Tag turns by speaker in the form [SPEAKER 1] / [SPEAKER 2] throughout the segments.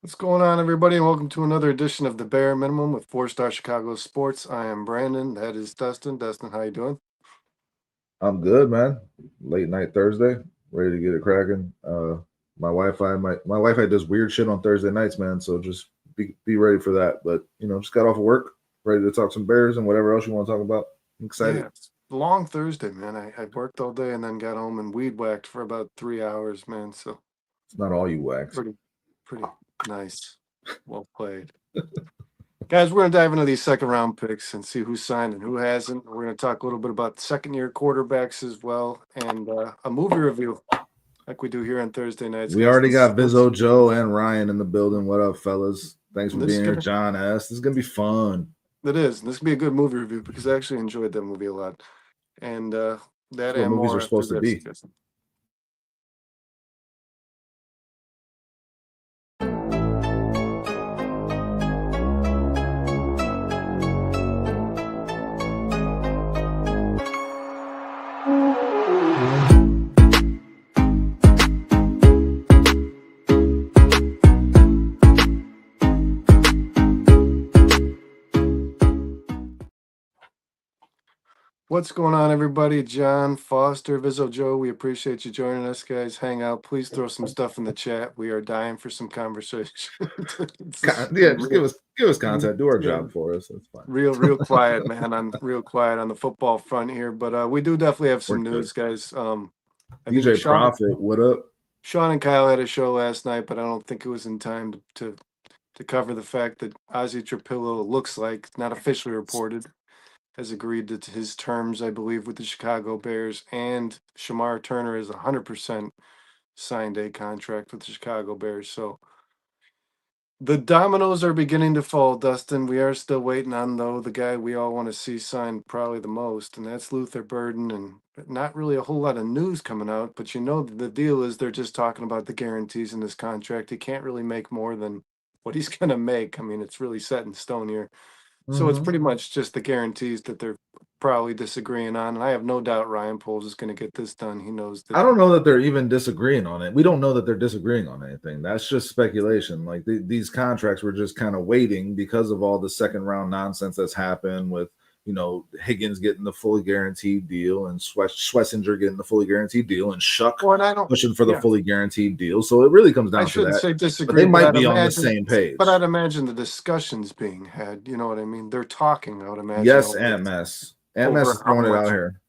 [SPEAKER 1] What's going on, everybody, and welcome to another edition of the Bare Minimum with Four Star Chicago Sports. I am Brandon. That is Dustin. Dustin, how you doing?
[SPEAKER 2] I'm good, man. Late night Thursday, ready to get it cracking. My Wi-Fi does weird shit on Thursday nights, man. So just be ready for that. But just got off of work, ready to talk some Bears and whatever else you want to talk about. I'm excited.
[SPEAKER 1] Yeah, it's a long Thursday, man. I worked all day and then got home and weed whacked for about 3 hours, man. So
[SPEAKER 2] It's not all you wax.
[SPEAKER 1] pretty nice. Well played. Guys, we're going to dive into these second round picks and see who signed and who hasn't. We're going to talk a little bit about second year quarterbacks as well and a movie review like we do here on Thursday nights,
[SPEAKER 2] We
[SPEAKER 1] guys.
[SPEAKER 2] already got Vizzo, Joe, and Ryan in the building. What up, fellas? Thanks for
[SPEAKER 1] This is
[SPEAKER 2] being here,
[SPEAKER 1] gonna
[SPEAKER 2] John S. This is gonna be fun.
[SPEAKER 1] It is. This could be a good movie review because I actually enjoyed that movie a lot. And
[SPEAKER 2] That's
[SPEAKER 1] that
[SPEAKER 2] what
[SPEAKER 1] and
[SPEAKER 2] movies are
[SPEAKER 1] more after
[SPEAKER 2] supposed to
[SPEAKER 1] this.
[SPEAKER 2] be.
[SPEAKER 1] What's going on, everybody? John, Foster, Vizzo, Joe, we appreciate you joining us, guys. Hang out. Please throw some stuff in the chat. We are dying for some conversation. This is
[SPEAKER 2] Yeah, just
[SPEAKER 1] real,
[SPEAKER 2] give us content. Do our
[SPEAKER 1] yeah,
[SPEAKER 2] job for us. That's fine.
[SPEAKER 1] real quiet, man. I'm real quiet on the football front here, but we do definitely have
[SPEAKER 2] We're
[SPEAKER 1] some
[SPEAKER 2] good.
[SPEAKER 1] news, guys. I think
[SPEAKER 2] DJ Profit, what up?
[SPEAKER 1] Sean and Kyle had a show last night, but I don't think it was in time to cover the fact that Ozzy Trapilo looks like, not officially reported, has agreed to his terms, I believe, with the Chicago Bears, and Shemar Turner is 100% signed a contract with the Chicago Bears. So the dominoes are beginning to fall, Dustin. We are still waiting on, though, the guy we all want to see signed probably the most, and that's Luther Burden. And not really a whole lot of news coming out, but the deal is they're just talking about the guarantees in this contract. He can't really make more than what he's going to make. I mean, it's really set in stone here. So it's
[SPEAKER 2] Mm-hmm.
[SPEAKER 1] pretty much just the guarantees that they're probably disagreeing on. And I have no doubt Ryan Poles is going to get this done. He knows that.
[SPEAKER 2] I don't know that they're even disagreeing on it. We don't know that they're disagreeing on anything. That's just speculation. Like these contracts were just kind of waiting because of all the second round nonsense that's happened with, Higgins getting the fully guaranteed deal and Schlesinger getting the fully guaranteed deal and Shuck
[SPEAKER 1] Well, and I don't,
[SPEAKER 2] pushing for the
[SPEAKER 1] yeah,
[SPEAKER 2] fully guaranteed deal. So it really comes
[SPEAKER 1] I
[SPEAKER 2] down to
[SPEAKER 1] shouldn't
[SPEAKER 2] that.
[SPEAKER 1] say
[SPEAKER 2] But
[SPEAKER 1] disagree,
[SPEAKER 2] they might be on the same
[SPEAKER 1] I'd
[SPEAKER 2] page.
[SPEAKER 1] imagine the discussions being had. You know what I mean? They're talking, I would imagine,
[SPEAKER 2] Yes,
[SPEAKER 1] over,
[SPEAKER 2] Aunt Mess. Aunt Mess is
[SPEAKER 1] over how
[SPEAKER 2] throwing it out
[SPEAKER 1] much.
[SPEAKER 2] here.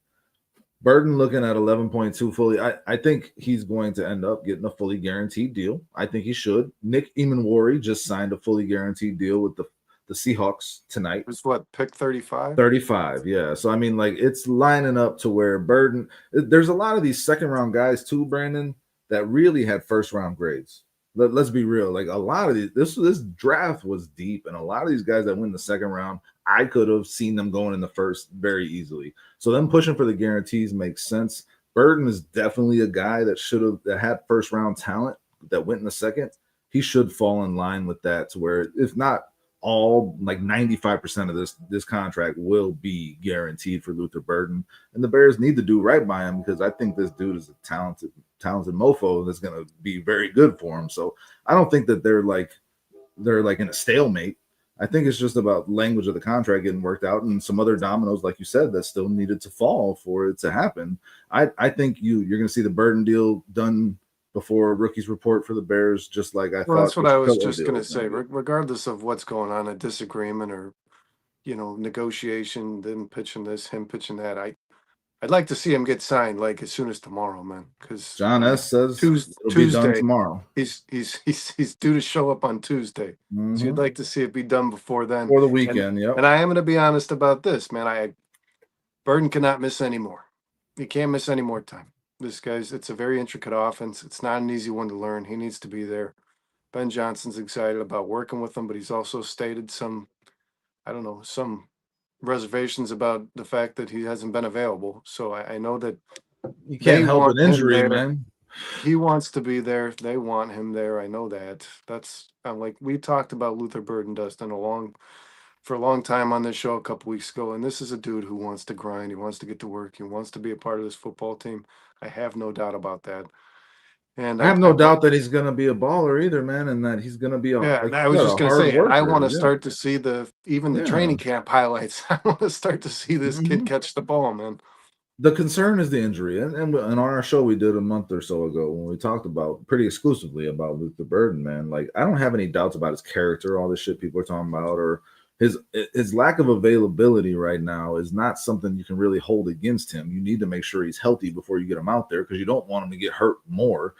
[SPEAKER 2] Burden looking at 11.2 fully. I think he's going to end up getting a fully guaranteed deal. I think he should. Nick Emanwari just signed a fully guaranteed deal with the Seahawks tonight.
[SPEAKER 1] It's what, pick 35?
[SPEAKER 2] 35, yeah. So I mean, like it's lining up to where Burden. There's a lot of these second round guys too, Brandon, that really had first round grades. Let's be real. Like a lot of these, this draft was deep, and a lot of these guys that win the second round, I could have seen them going in the first very easily. So them pushing for the guarantees makes sense. Burden is definitely a guy that had first round talent that went in the second. He should fall in line with that to where if not all like 95% of this contract will be guaranteed for Luther Burden. And the Bears need to do right by him because I think this dude is a talented mofo that's going to be very good for him. So I don't think that they're like in a stalemate. I think it's just about language of the contract getting worked out and some other dominoes, like you said, that still needed to fall for it to happen. I think you're going to see the Burden deal done before rookies report for the Bears, just like I
[SPEAKER 1] Well,
[SPEAKER 2] thought
[SPEAKER 1] that's
[SPEAKER 2] the
[SPEAKER 1] what I was
[SPEAKER 2] Trapilo
[SPEAKER 1] just
[SPEAKER 2] deal
[SPEAKER 1] going to
[SPEAKER 2] was going
[SPEAKER 1] say.
[SPEAKER 2] to be.
[SPEAKER 1] Regardless of what's going on, a disagreement or, negotiation, them pitching this, him pitching that, I'd like to see him get signed like as soon as tomorrow, man. Because
[SPEAKER 2] John S. says it'll be done
[SPEAKER 1] Tuesday,
[SPEAKER 2] tomorrow.
[SPEAKER 1] he's due to show up on Tuesday. So you'd
[SPEAKER 2] Mm-hmm.
[SPEAKER 1] like to see it be done before then.
[SPEAKER 2] For the
[SPEAKER 1] And
[SPEAKER 2] weekend, yep.
[SPEAKER 1] and I am going to be honest about this, man. Burden cannot miss any more. He can't miss any more time. It's a very intricate offense. It's not an easy one to learn. He needs to be there. Ben Johnson's excited about working with him, but he's also stated I don't know, some reservations about the fact that he hasn't been available. So I know that
[SPEAKER 2] You
[SPEAKER 1] they
[SPEAKER 2] can't help
[SPEAKER 1] want
[SPEAKER 2] an
[SPEAKER 1] him
[SPEAKER 2] injury,
[SPEAKER 1] there.
[SPEAKER 2] man.
[SPEAKER 1] He wants to be there. They want him there. I know that. I'm like we talked about Luther Burden Dustin for a long time on this show a couple weeks ago, and this is a dude who wants to grind. He wants to get to work. He wants to be a part of this football team. I have no doubt about that. And
[SPEAKER 2] I have no doubt that he's going to be a baller either, man, and that he's going to be
[SPEAKER 1] yeah,
[SPEAKER 2] like
[SPEAKER 1] I
[SPEAKER 2] you
[SPEAKER 1] was
[SPEAKER 2] said,
[SPEAKER 1] just
[SPEAKER 2] a
[SPEAKER 1] gonna
[SPEAKER 2] hard
[SPEAKER 1] say, and I want
[SPEAKER 2] worker.
[SPEAKER 1] to
[SPEAKER 2] Yeah,
[SPEAKER 1] start to see the
[SPEAKER 2] yeah.
[SPEAKER 1] training camp highlights. I want to start to see this kid
[SPEAKER 2] Mhm.
[SPEAKER 1] catch the ball, man.
[SPEAKER 2] The concern is the injury, and on our show we did a month or so ago when we talked about pretty exclusively about Luther Burden, man. Like I don't have any doubts about his character, all this shit people are talking about, or his lack of availability right now is not something you can really hold against him. You need to make sure he's healthy before you get him out there because you don't want him to get hurt more.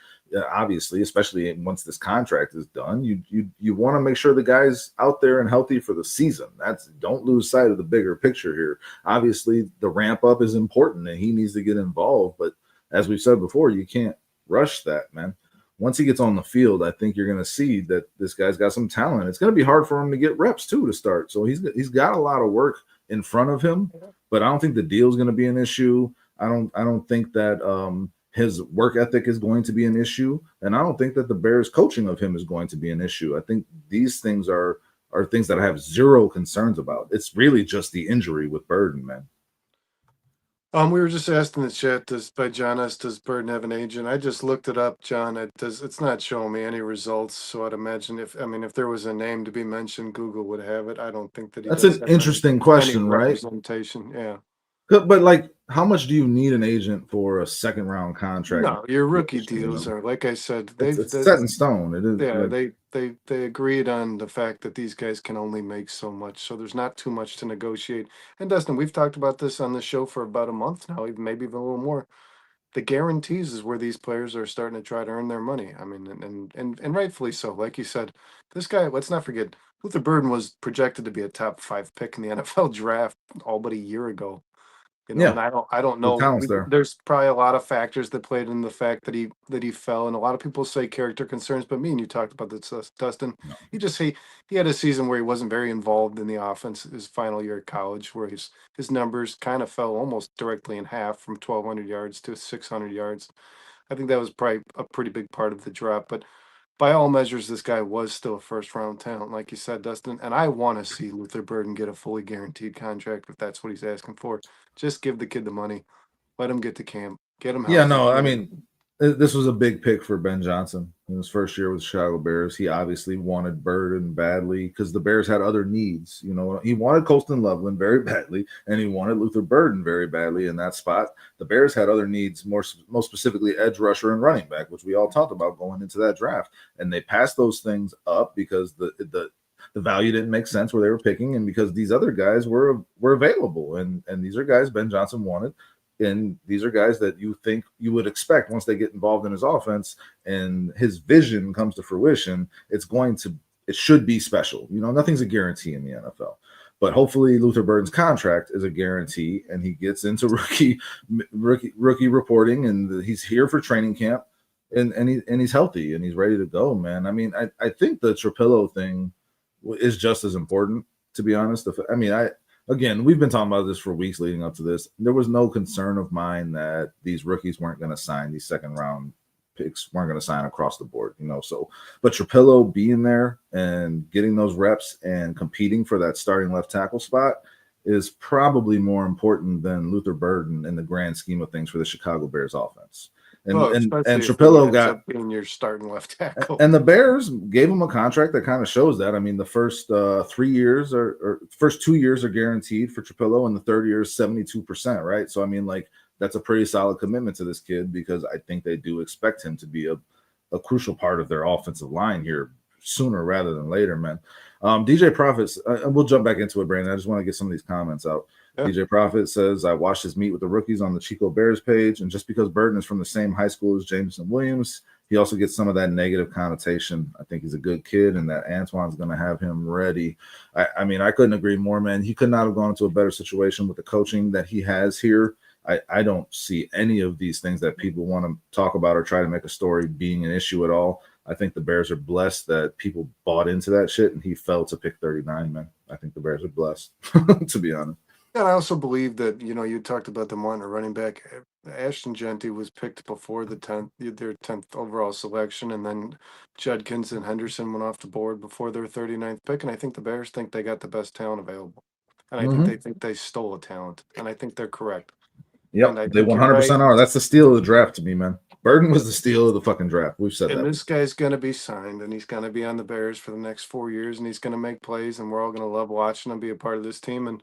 [SPEAKER 2] Obviously, especially once this contract is done, you want to make sure the guy's out there and healthy for the season. That's don't lose sight of the bigger picture here. Obviously, the ramp up is important and he needs to get involved. But as we've said before, you can't rush that, man. Once he gets on the field, I think you're going to see that this guy's got some talent. It's going to be hard for him to get reps too to start. So he's got a lot of work in front of him. But I don't think the deal is going to be an issue. I don't think that his work ethic is going to be an issue, and I don't think that the Bears' coaching of him is going to be an issue. I think these things are things that I have zero concerns about. It's really just the injury with Burden, man.
[SPEAKER 1] We were just asked in the chat, by John S. Does Burden have an agent? I just looked it up, John. It's not showing me any results. So I'd imagine if there was a name to be mentioned, Google would have it. I don't think that he
[SPEAKER 2] That's
[SPEAKER 1] does
[SPEAKER 2] an
[SPEAKER 1] have
[SPEAKER 2] interesting
[SPEAKER 1] any
[SPEAKER 2] question, right?
[SPEAKER 1] representation. Yeah.
[SPEAKER 2] But like, how much do you need an agent for a second round contract?
[SPEAKER 1] No, your rookie
[SPEAKER 2] You
[SPEAKER 1] deals
[SPEAKER 2] know,
[SPEAKER 1] are, like I said,
[SPEAKER 2] it's set in stone. It is
[SPEAKER 1] yeah,
[SPEAKER 2] like,
[SPEAKER 1] they agreed on the fact that these guys can only make so much, so there's not too much to negotiate. And Dustin, we've talked about this on the show for about a month now, even maybe even a little more. The guarantees is where these players are starting to try to earn their money. I mean, and rightfully so. Like you said, this guy, let's not forget, Luther Burden was projected to be a top 5 pick in the NFL draft all but a year ago. And
[SPEAKER 2] yeah,
[SPEAKER 1] I don't
[SPEAKER 2] the
[SPEAKER 1] know.
[SPEAKER 2] talent's there.
[SPEAKER 1] There's probably a lot of factors that played in the fact that he fell, and a lot of people say character concerns. But me and you talked about this, Dustin.
[SPEAKER 2] No.
[SPEAKER 1] He had a season where he wasn't very involved in the offense. His final year at college, where his numbers kind of fell almost directly in half from 1,200 yards to 600 yards. I think that was probably a pretty big part of the drop. But by all measures, this guy was still a first round talent, like you said, Dustin. And I want to see Luther Burden get a fully guaranteed contract if that's what he's asking for. Just give the kid the money, let him get to camp, get him
[SPEAKER 2] Yeah,
[SPEAKER 1] healthy.
[SPEAKER 2] no, I mean, this was a big pick for Ben Johnson in his first year with the Chicago Bears. He obviously wanted Burden badly because the Bears had other needs. You know, he wanted Colston Loveland very badly, and he wanted Luther Burden very badly in that spot. The Bears had other needs, most specifically edge rusher and running back, which we all talked about going into that draft, and they passed those things up because the value didn't make sense where they were picking, and because these other guys were available, and these are guys Ben Johnson wanted. And these are guys that you think you would expect once they get involved in his offense and his vision comes to fruition, it should be special. You know, nothing's a guarantee in the NFL. But hopefully Luther Burden's contract is a guarantee and he gets into rookie reporting and he's here for training camp and he's healthy and he's ready to go, man. I mean, I think the Trapilo thing is just as important, to be honest. Again, we've been talking about this for weeks leading up to this. There was no concern of mine that these rookies weren't going to sign, these second round picks weren't going to sign across the board, you know. So, but Trapilo being there and getting those reps and competing for that starting left tackle spot is probably more important than Luther Burden in the grand scheme of things for the Chicago Bears offense. And
[SPEAKER 1] well,
[SPEAKER 2] and
[SPEAKER 1] especially
[SPEAKER 2] and
[SPEAKER 1] if he
[SPEAKER 2] Trapilo
[SPEAKER 1] ends
[SPEAKER 2] got
[SPEAKER 1] up being your starting left tackle.
[SPEAKER 2] and the Bears gave him a contract that kind of shows that. I mean, the first 3 years or first 2 years are guaranteed for Trapilo, and the third year is 72%, right? So I mean, like that's a pretty solid commitment to this kid because I think they do expect him to be a crucial part of their offensive line here sooner rather than later, man. DJ Profits, we'll jump back into it, Brandon. I just want to get some of these comments out.
[SPEAKER 1] Yeah.
[SPEAKER 2] DJ Profit says, I watched his meet with the rookies on the Chico Bears page, and just because Burton is from the same high school as Jameson Williams, he also gets some of that negative connotation. I think he's a good kid and that Antoine's going to have him ready. I mean, I couldn't agree more, man. He could not have gone into a better situation with the coaching that he has here. I don't see any of these things that people want to talk about or try to make a story being an issue at all. I think the Bears are blessed that people bought into that shit and he fell to pick 39, man. I think the Bears are blessed, to be honest.
[SPEAKER 1] And I also believe that, you talked about them wanting a running back. Ashton Genty was picked before their 10th overall selection, and then Judkins and Henderson went off the board before their 39th pick. And I think the Bears think they got the best talent available. And I think they stole a talent. And I think they're correct. And
[SPEAKER 2] Yep,
[SPEAKER 1] I
[SPEAKER 2] they
[SPEAKER 1] think you're right.
[SPEAKER 2] 100% are. That's the steal of the draft to me, man. Burden was the steal of the fucking draft. We've said
[SPEAKER 1] And
[SPEAKER 2] that.
[SPEAKER 1] this guy's going to be signed, and he's going to be on the Bears for the next 4 years, and he's going to make plays, and we're all going to love watching him be a part of this team. And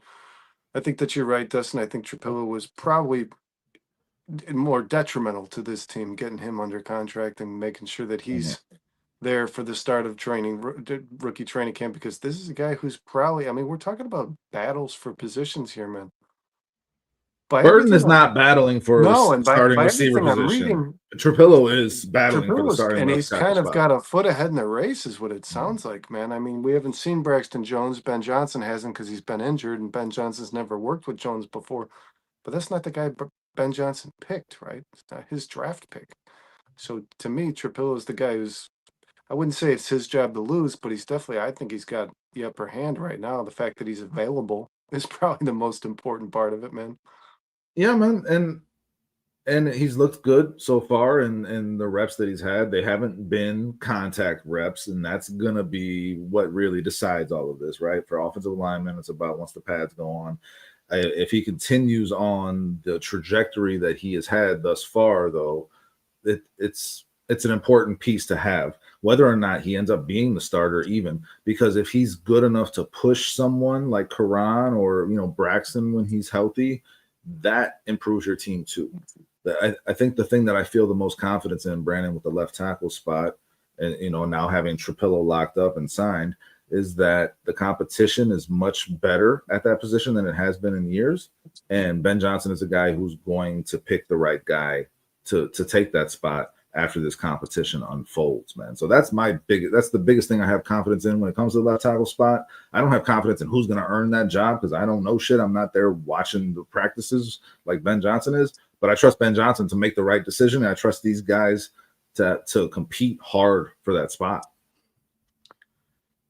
[SPEAKER 1] I think that you're right, Dustin. I think Trapilo was probably more detrimental to this team, getting him under contract and making sure that
[SPEAKER 2] Mhm.
[SPEAKER 1] he's there for the start of training, rookie training camp, because this is a guy who's probably, I mean, we're talking about battles for positions here, man. By
[SPEAKER 2] Burden
[SPEAKER 1] everything
[SPEAKER 2] is
[SPEAKER 1] I'm,
[SPEAKER 2] not battling for
[SPEAKER 1] no, and
[SPEAKER 2] starting
[SPEAKER 1] by
[SPEAKER 2] receiver
[SPEAKER 1] everything I'm
[SPEAKER 2] position.
[SPEAKER 1] reading,
[SPEAKER 2] Trapillo is battling for the
[SPEAKER 1] Trapilla's,
[SPEAKER 2] starting
[SPEAKER 1] and
[SPEAKER 2] left
[SPEAKER 1] he's
[SPEAKER 2] tackle
[SPEAKER 1] kind of
[SPEAKER 2] spot.
[SPEAKER 1] got a foot ahead in the race, is what it
[SPEAKER 2] Mhm.
[SPEAKER 1] sounds like, man. I mean, we haven't seen Braxton Jones. Ben Johnson hasn't because he's been injured, and Ben Johnson's never worked with Jones before. But that's not the guy Ben Johnson picked, right? It's not his draft pick. So to me, Trapillo is the guy who's, I wouldn't say it's his job to lose, but he's definitely, I think he's got the upper hand right now. The fact that he's available is probably the most important part of it, man.
[SPEAKER 2] Yeah, man, and he's looked good so far in the reps that he's had. They haven't been contact reps, and that's gonna be what really decides all of this, right? For offensive linemen, it's about once the pads go on. If he continues on the trajectory that he has had thus far, though, it's an important piece to have, whether or not he ends up being the starter, even because if he's good enough to push someone like Karan or Braxton when he's healthy, that improves your team too. I think the thing that I feel the most confidence in, Brandon, with the left tackle spot, and now having Trapillo locked up and signed, is that the competition is much better at that position than it has been in years. And Ben Johnson is a guy who's going to pick the right guy to take that spot after this competition unfolds, man. So that's the biggest thing I have confidence in when it comes to the left tackle spot. I don't have confidence in who's going to earn that job because I don't know shit. I'm not there watching the practices like Ben Johnson is, but I trust Ben Johnson to make the right decision. And I trust these guys to compete hard for that spot.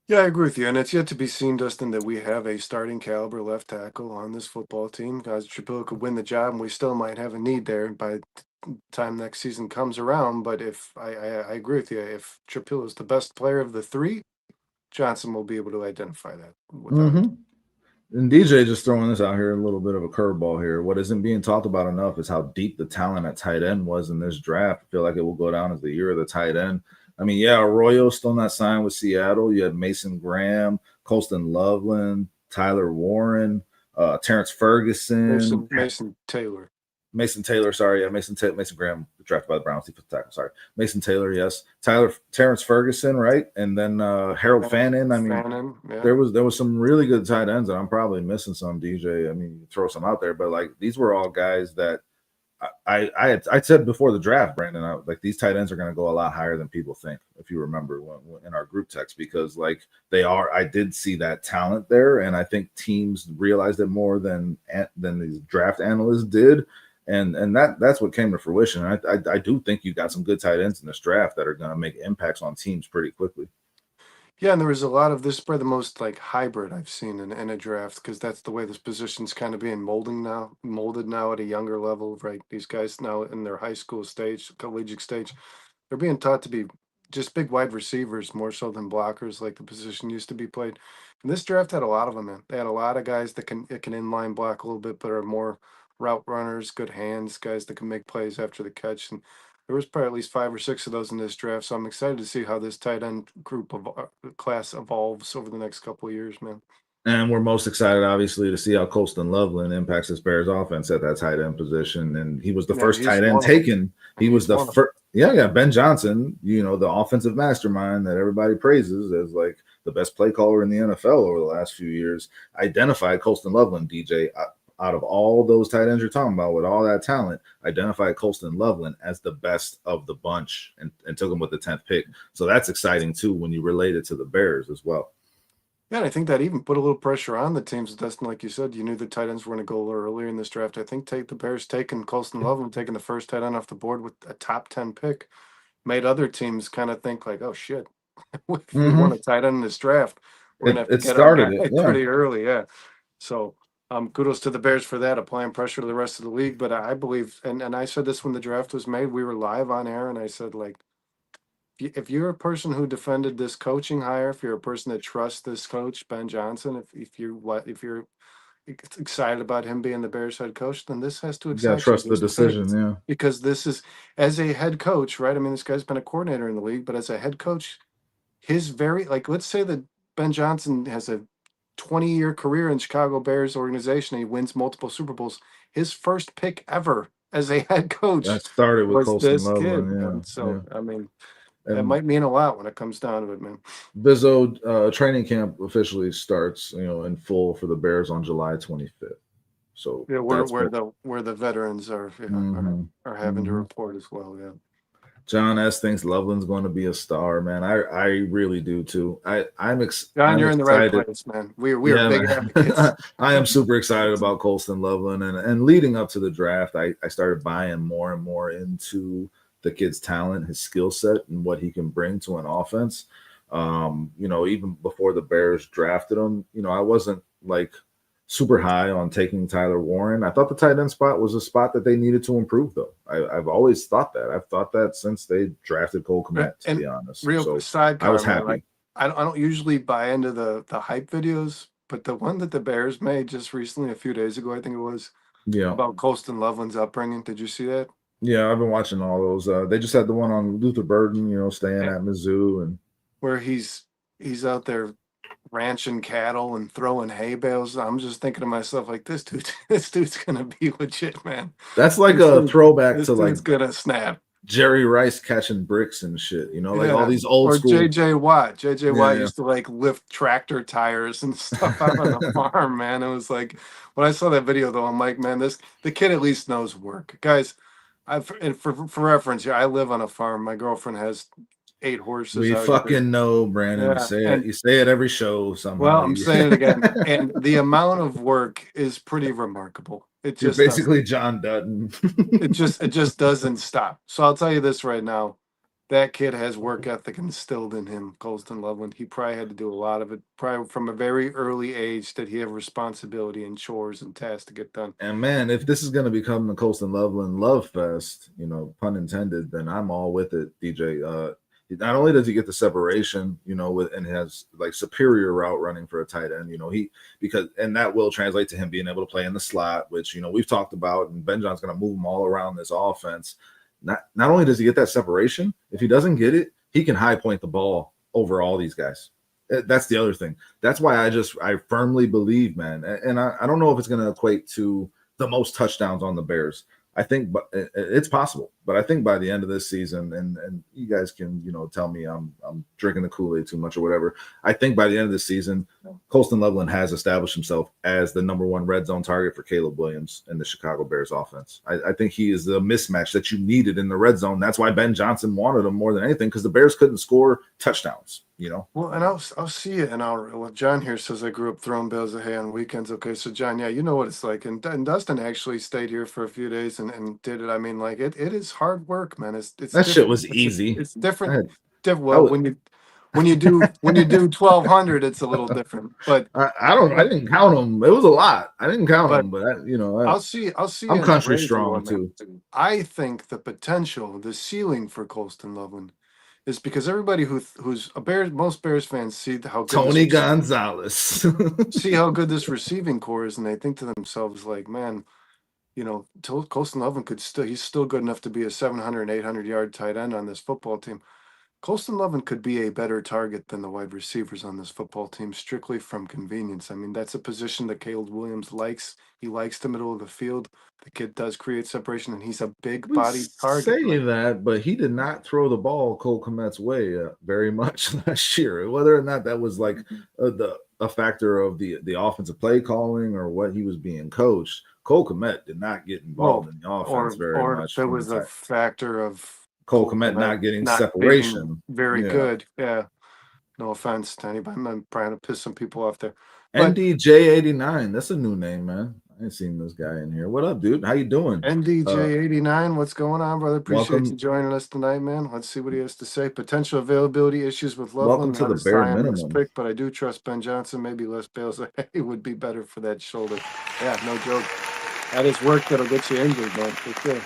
[SPEAKER 1] Yeah, I agree with you. And it's yet to be seen, Dustin, that we have a starting caliber left tackle on this football team. Guys, Trapillo could win the job, and we still might have a need there by the time next season comes around. But if I agree with you, if Trapillo is the best player of the three, Johnson will be able to identify that without a
[SPEAKER 2] Mm-hmm. And DJ just throwing this out here, a little bit of a curveball here. What isn't being talked about enough is how deep the talent at tight end was in this draft. I feel like it will go down as the year of the tight end. I mean, yeah, Arroyo's still not signed with Seattle. You had Mason Graham, Colston Loveland, Tyler Warren, Terrence Ferguson,
[SPEAKER 1] Mason Taylor.
[SPEAKER 2] Mason Taylor, sorry, yeah, Mason Graham drafted by the Browns, defensive tackle. Sorry, Mason Taylor, yes, Terrence Ferguson, right, and then Harold Fannin. I mean,
[SPEAKER 1] Fannin, yeah.
[SPEAKER 2] there was some really good tight ends, and I'm probably missing some. DJ, I mean, you throw some out there, but like these were all guys that I said before the draft, Brandon, like these tight ends are going to go a lot higher than people think. If you remember in our group text, because like they are, I did see that talent there, and I think teams realized it more than these draft analysts did, and that's what came to fruition. I do think you got some good tight ends in this draft that are going to make impacts on teams pretty quickly.
[SPEAKER 1] Yeah, and there was a lot of this is probably the most like hybrid I've seen in a draft because that's the way this position's kind of being molded now at a younger level, right? These guys now in their high school stage, collegiate stage, they're being taught to be just big wide receivers more so than blockers like the position used to be played. And this draft had a lot of them in. They had a lot of guys that can inline block a little bit, but are more route runners, good hands, guys that can make plays after the catch. And there was probably at least 5 or 6 of those in this draft. So I'm excited to see how this tight end group of class evolves over the next couple of years, man.
[SPEAKER 2] And we're most excited, obviously, to see how Colston Loveland impacts this Bears offense at that tight end position. And he was the
[SPEAKER 1] And
[SPEAKER 2] first
[SPEAKER 1] he's
[SPEAKER 2] tight end
[SPEAKER 1] one of them.
[SPEAKER 2] taken.
[SPEAKER 1] And
[SPEAKER 2] He was
[SPEAKER 1] he's
[SPEAKER 2] the
[SPEAKER 1] one of them.
[SPEAKER 2] first. Yeah. Ben Johnson, the offensive mastermind that everybody praises as like the best play caller in the NFL over the last few years, identified Colston Loveland, DJ, out of all those tight ends you're talking about with all that talent, identified Colston Loveland as the best of the bunch and took him with the 10th pick. So that's exciting too when you relate it to the Bears as well.
[SPEAKER 1] Yeah, and I think that even put a little pressure on the teams. Dustin, like you said, you knew the tight ends were going to go earlier in this draft. I think take the Bears taking Colston Love and taking the first tight end off the board with a top 10 pick made other teams kind of think like, oh shit, if we want
[SPEAKER 2] Mm-hmm.
[SPEAKER 1] a tight end in this draft, we're gonna have to
[SPEAKER 2] It
[SPEAKER 1] get our
[SPEAKER 2] started
[SPEAKER 1] guy
[SPEAKER 2] it. Yeah.
[SPEAKER 1] pretty early. Yeah. So kudos to the Bears for that, applying pressure to the rest of the league. But I believe, and I said this when the draft was made, we were live on air, and I said like if you're a person who defended this coaching hire, if you're a person that trusts this coach Ben Johnson, if you're excited about him being the Bears head coach, then this has to
[SPEAKER 2] You gotta
[SPEAKER 1] excite you
[SPEAKER 2] trust the
[SPEAKER 1] just a bit.
[SPEAKER 2] decision. Yeah.
[SPEAKER 1] Because this is, as a head coach, right? I mean, this guy's been a coordinator in the league, but as a head coach, his very, like, let's say that Ben Johnson has a 20-year career in Chicago Bears organization and he wins multiple Super Bowls. His first pick ever as a head coach
[SPEAKER 2] That started with
[SPEAKER 1] was
[SPEAKER 2] Colston
[SPEAKER 1] this kid. And
[SPEAKER 2] Loveland. Yeah.
[SPEAKER 1] so, I mean,
[SPEAKER 2] Yeah.
[SPEAKER 1] that might mean a lot when it comes down to it, man.
[SPEAKER 2] Bizzo training camp officially starts, in full for the Bears on July 25th. So
[SPEAKER 1] Yeah,
[SPEAKER 2] that's
[SPEAKER 1] where the veterans are,
[SPEAKER 2] Mhm.
[SPEAKER 1] are having to
[SPEAKER 2] Mhm.
[SPEAKER 1] report as well. Yeah.
[SPEAKER 2] John S thinks Loveland's going to be a star, man. I really do too.
[SPEAKER 1] John,
[SPEAKER 2] I'm
[SPEAKER 1] you're in the right
[SPEAKER 2] excited.
[SPEAKER 1] place, man. We are
[SPEAKER 2] Yeah,
[SPEAKER 1] big
[SPEAKER 2] man.
[SPEAKER 1] advocates.
[SPEAKER 2] I am super excited about Colston Loveland, and leading up to the draft, I started buying more and more into the kid's talent, his skill set, and what he can bring to an offense. Even before the Bears drafted him, I wasn't like super high on taking Tyler Warren. I thought the tight end spot was a spot that they needed to improve, though. I've always thought that. I've thought that since they drafted Cole Kmet, to
[SPEAKER 1] And
[SPEAKER 2] be honest.
[SPEAKER 1] real
[SPEAKER 2] So I
[SPEAKER 1] sidecar,
[SPEAKER 2] was
[SPEAKER 1] man. Like,
[SPEAKER 2] happy.
[SPEAKER 1] I don't usually buy into the hype videos, but the one that the Bears made just recently, a few days ago, I think it was,
[SPEAKER 2] Yeah.
[SPEAKER 1] about Colston Loveland's upbringing. Did you see that?
[SPEAKER 2] Yeah, I've been watching all those. They just had the one on Luther Burden, staying
[SPEAKER 1] Yeah.
[SPEAKER 2] at Mizzou, and
[SPEAKER 1] Where he's out there ranching cattle and throwing hay bales. I'm just thinking to myself, like, this dude's gonna be legit, man.
[SPEAKER 2] that's like a throwback
[SPEAKER 1] This
[SPEAKER 2] to like
[SPEAKER 1] dude's gonna snap.
[SPEAKER 2] Jerry Rice catching bricks and shit. Like all
[SPEAKER 1] Yeah.
[SPEAKER 2] these old
[SPEAKER 1] Or
[SPEAKER 2] school.
[SPEAKER 1] JJ Watt. JJ
[SPEAKER 2] Yeah,
[SPEAKER 1] Watt
[SPEAKER 2] yeah.
[SPEAKER 1] used to like lift tractor tires and stuff out on the farm, man. It was like, when I saw that video though, I'm like, man, the kid at least knows work. Guys, and for reference here, I live on a farm. My girlfriend has 8 horses
[SPEAKER 2] We
[SPEAKER 1] out here.
[SPEAKER 2] fucking know, Brandon. You
[SPEAKER 1] Yeah.
[SPEAKER 2] say it.
[SPEAKER 1] And
[SPEAKER 2] You say it every show somehow.
[SPEAKER 1] well, I'm saying it again. And the amount of work is pretty remarkable. It
[SPEAKER 2] You're
[SPEAKER 1] just doesn't.
[SPEAKER 2] basically John Dutton.
[SPEAKER 1] It just doesn't stop. So I'll tell you this right now. That kid has work ethic instilled in him, Colston Loveland. He probably had to do a lot of it, probably from a very early age, that he had responsibility and chores and tasks to get done.
[SPEAKER 2] And man, if this is going to become the Colston Loveland love fest, pun intended, then I'm all with it, DJ. Not only does he get the separation, and has like superior route running for a tight end, and that will translate to him being able to play in the slot, which we've talked about, and Ben John's going to move him all around this offense. Not only does he get that separation, if he doesn't get it, he can high point the ball over all these guys. That's the other thing. That's why I firmly believe, man, and I don't know if it's going to equate to the most touchdowns on the Bears. I think, but it's possible. But I think by the end of this season, and you guys can tell me I'm drinking the Kool-Aid too much or whatever. I think by the end of the season, Colston Loveland has established himself as the number 1 red zone target for Caleb Williams in the Chicago Bears offense. I think he is the mismatch that you needed in the red zone. That's why Ben Johnson wanted him more than anything, because the Bears couldn't score touchdowns.
[SPEAKER 1] Well, and I'll see it, and well, John here says I grew up throwing bales of hay on weekends. Okay, so John, yeah, you know what it's like, and Dustin actually stayed here for a few days and did it. I mean, like, it is hard work, man. It's
[SPEAKER 2] That shit
[SPEAKER 1] different.
[SPEAKER 2] was easy.
[SPEAKER 1] It's different.
[SPEAKER 2] I
[SPEAKER 1] Well,
[SPEAKER 2] would-
[SPEAKER 1] when you do 1,200, it's a little different. But
[SPEAKER 2] I didn't count them. It was a lot. I didn't count
[SPEAKER 1] but
[SPEAKER 2] them, but
[SPEAKER 1] I'll see
[SPEAKER 2] I'm
[SPEAKER 1] in the
[SPEAKER 2] country
[SPEAKER 1] crazy
[SPEAKER 2] strong
[SPEAKER 1] one, man.
[SPEAKER 2] too.
[SPEAKER 1] I think the potential, the ceiling for Colston Loveland is because everybody who's a Bears, most Bears fans see how good
[SPEAKER 2] Tony Gonzalez.
[SPEAKER 1] see how good this receiving core is, and they think to themselves, like, man, Colston Loveland he's still good enough to be a 700, 800-yard tight end on this football team. Colston Loveland could be a better target than the wide receivers on this football team, strictly from convenience. I mean, that's a position that Caleb Williams likes. He likes the middle of the field. The kid does create separation, and he's a big body target.
[SPEAKER 2] Say that, but he did not throw the ball Cole Kmet's way very much last year. Whether or not that was like a factor of the offensive play calling or what he was being coached, Cole Kmet did not get involved in the offense very much.
[SPEAKER 1] Or there was a factor of
[SPEAKER 2] Cole Kmet not getting separation.
[SPEAKER 1] Very good. Yeah. No offense to anybody. I'm trying to piss some people off there. But
[SPEAKER 2] NDJ89, that's a new name, man. I ain't seen this guy in here. What up, dude? How you doing?
[SPEAKER 1] NDJ89, what's going on, brother? Appreciate you joining us tonight, man. Let's see what he has to say. Potential availability issues with Loveland.
[SPEAKER 2] Welcome to the bare minimum.
[SPEAKER 1] Pick, but I do trust Ben Johnson. Maybe less bales of hay would be better for that shoulder. Yeah, no joke. That is work that'll get you injured, man. For sure.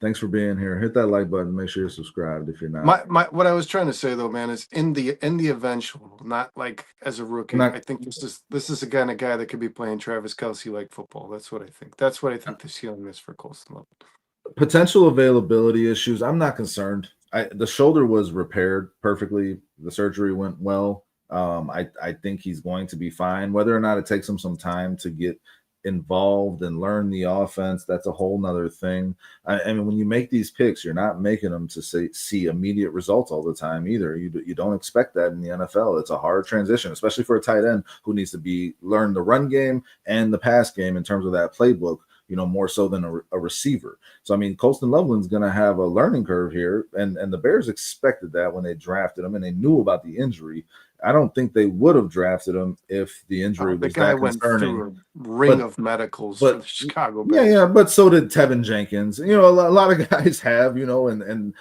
[SPEAKER 2] Thanks for being here. Hit that like button. Make sure you're subscribed if you're not.
[SPEAKER 1] My what I was trying to say though, man, is in the eventual, not like as a
[SPEAKER 2] I'm
[SPEAKER 1] rookie. I
[SPEAKER 2] not
[SPEAKER 1] think this is again a guy that could be playing Travis Kelce like football. That's what I think. That's what I think the ceiling is for Colston Loveland.
[SPEAKER 2] potential availability issues. I'm not concerned. The shoulder was repaired perfectly. The surgery went well. I think he's going to be fine. Whether or not it takes him some time to get involved and learn the offense, that's a whole nother thing. I mean, when you make these picks, you're not making them to see immediate results all the time either. You don't expect that in the NFL. It's a hard transition, especially for a tight end who needs to learn the run game and the pass game in terms of that playbook. More so than a receiver. So, I mean, Colston Loveland's going to have a learning curve here, and the Bears expected that when they drafted him, and they knew about the injury. I don't think they would have drafted him if the injury
[SPEAKER 1] The
[SPEAKER 2] was
[SPEAKER 1] guy
[SPEAKER 2] that
[SPEAKER 1] went
[SPEAKER 2] concerning.
[SPEAKER 1] through a ring
[SPEAKER 2] But
[SPEAKER 1] of medicals for the Chicago
[SPEAKER 2] yeah,
[SPEAKER 1] Bears.
[SPEAKER 2] but so did Tevin Jenkins. A lot of guys have, and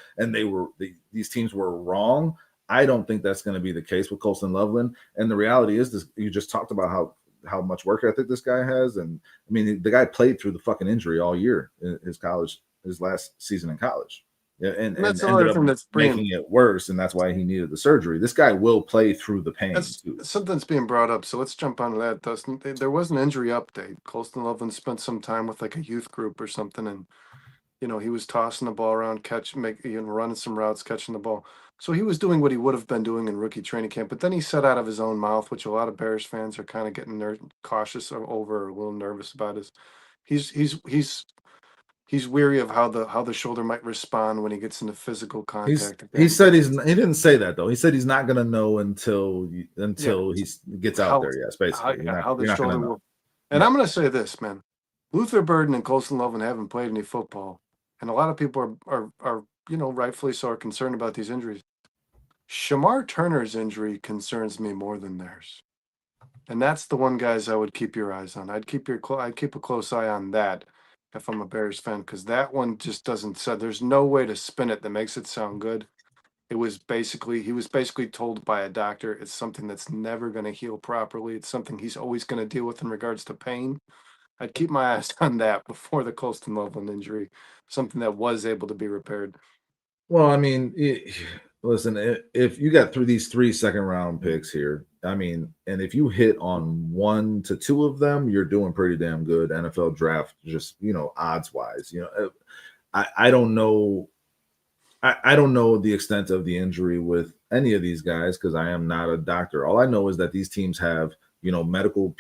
[SPEAKER 2] these teams were wrong. I don't think that's going to be the case with Colston Loveland. And the reality is, this you just talked about how much work ethic this guy has. And I mean, the guy played through the fucking injury all year in his last season in college. Yeah, and
[SPEAKER 1] that's
[SPEAKER 2] ended
[SPEAKER 1] another
[SPEAKER 2] up
[SPEAKER 1] thing that's
[SPEAKER 2] making it worse. And that's why he needed the surgery. This guy will play through the pain
[SPEAKER 1] That's
[SPEAKER 2] too.
[SPEAKER 1] something's being brought up, so let's jump onto that, Dustin. There was an injury update. Colston Loveland spent some time with like a youth group or something, and he was tossing the ball around, running some routes, catching the ball. So he was doing what he would have been doing in rookie training camp. But then he said out of his own mouth, which a lot of Bears fans are kind of getting cautious over, or a little nervous about, is he's he's he's he's weary of how the shoulder might respond when he gets into physical contact
[SPEAKER 2] He
[SPEAKER 1] again.
[SPEAKER 2] said he didn't say that though. He said he's not going to know until
[SPEAKER 1] Yeah,
[SPEAKER 2] he gets out
[SPEAKER 1] how
[SPEAKER 2] there. Yes, basically,
[SPEAKER 1] how the
[SPEAKER 2] you're not going
[SPEAKER 1] shoulder
[SPEAKER 2] to know.
[SPEAKER 1] will. And
[SPEAKER 2] Yeah.
[SPEAKER 1] I'm going to say this, man. Luther Burden and Colston Loveland haven't played any football, and a lot of people are rightfully so, are concerned about these injuries. Shemar Turner's injury concerns me more than theirs, and that's the one, guys, I would keep your eyes on. I'd keep a close eye on that if I'm a Bears fan, because that one just doesn't say. There's no way to spin it that makes it sound good. He was basically told by a doctor it's something that's never going to heal properly. It's something he's always going to deal with in regards to pain. I'd keep my eyes on that before the Colston Loveland injury, something that was able to be repaired.
[SPEAKER 2] Well, I mean, listen, if you got through these 3 second-round picks here, I mean, and if you hit on 1 to 2 of them, you're doing pretty damn good NFL draft, just odds wise. I don't know. I don't know the extent of the injury with any of these guys because I am not a doctor. All I know is that these teams have medical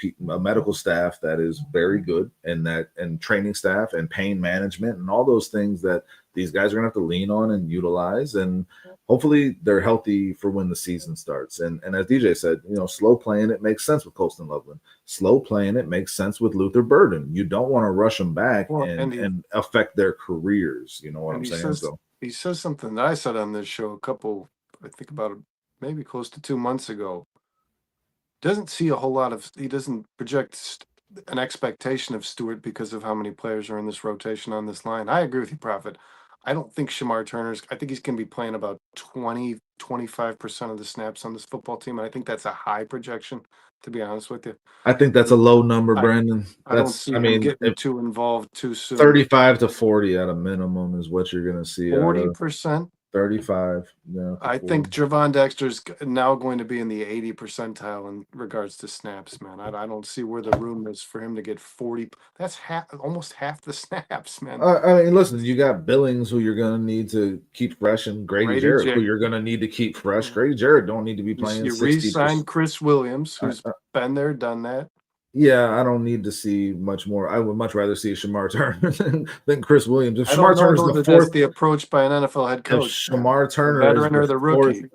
[SPEAKER 2] staff that is very good, and training staff and pain management and all those things that these guys are gonna have to lean on and utilize. And hopefully they're healthy for when the season starts. And as DJ said, slow playing it makes sense with Colston Loveland. Slow playing it makes sense with Luther Burden. You don't want to rush them back
[SPEAKER 1] Well,
[SPEAKER 2] and affect their careers. You know what I'm saying?
[SPEAKER 1] He says something that I said on this show I think about maybe close to 2 months ago. He doesn't project an expectation of Stewart because of how many players are in this rotation on this line. I agree with you, Prophet. I don't think I think he's going to be playing about 20-25% of the snaps on this football team. And I think that's a high projection, to be honest with you.
[SPEAKER 2] I think that's a low number, Brandon.
[SPEAKER 1] I don't see him getting too involved too soon.
[SPEAKER 2] 35 to 40 at a minimum is what you're going to see.
[SPEAKER 1] 40%?
[SPEAKER 2] 35. Yeah,
[SPEAKER 1] I think Javon Dexter's now going to be in the 80 percentile in regards to snaps, man. I don't see where the room is for him to get 40. That's almost half the snaps, man.
[SPEAKER 2] I mean, listen, you got Billings, who you're going to need to keep fresh, and Grady Jarrett, who you're going to need to keep fresh. Grady Jarrett don't need to be playing 60%.
[SPEAKER 1] Re-signed Chris Williams, who's been there, done that.
[SPEAKER 2] Yeah, I don't need to see much more. I would much rather see Shemar Turner than Chris Williams. If
[SPEAKER 1] I
[SPEAKER 2] Shemar
[SPEAKER 1] don't
[SPEAKER 2] know
[SPEAKER 1] that that's the approach by an NFL head coach.
[SPEAKER 2] If Shemar Turner
[SPEAKER 1] the veteran or the rookie,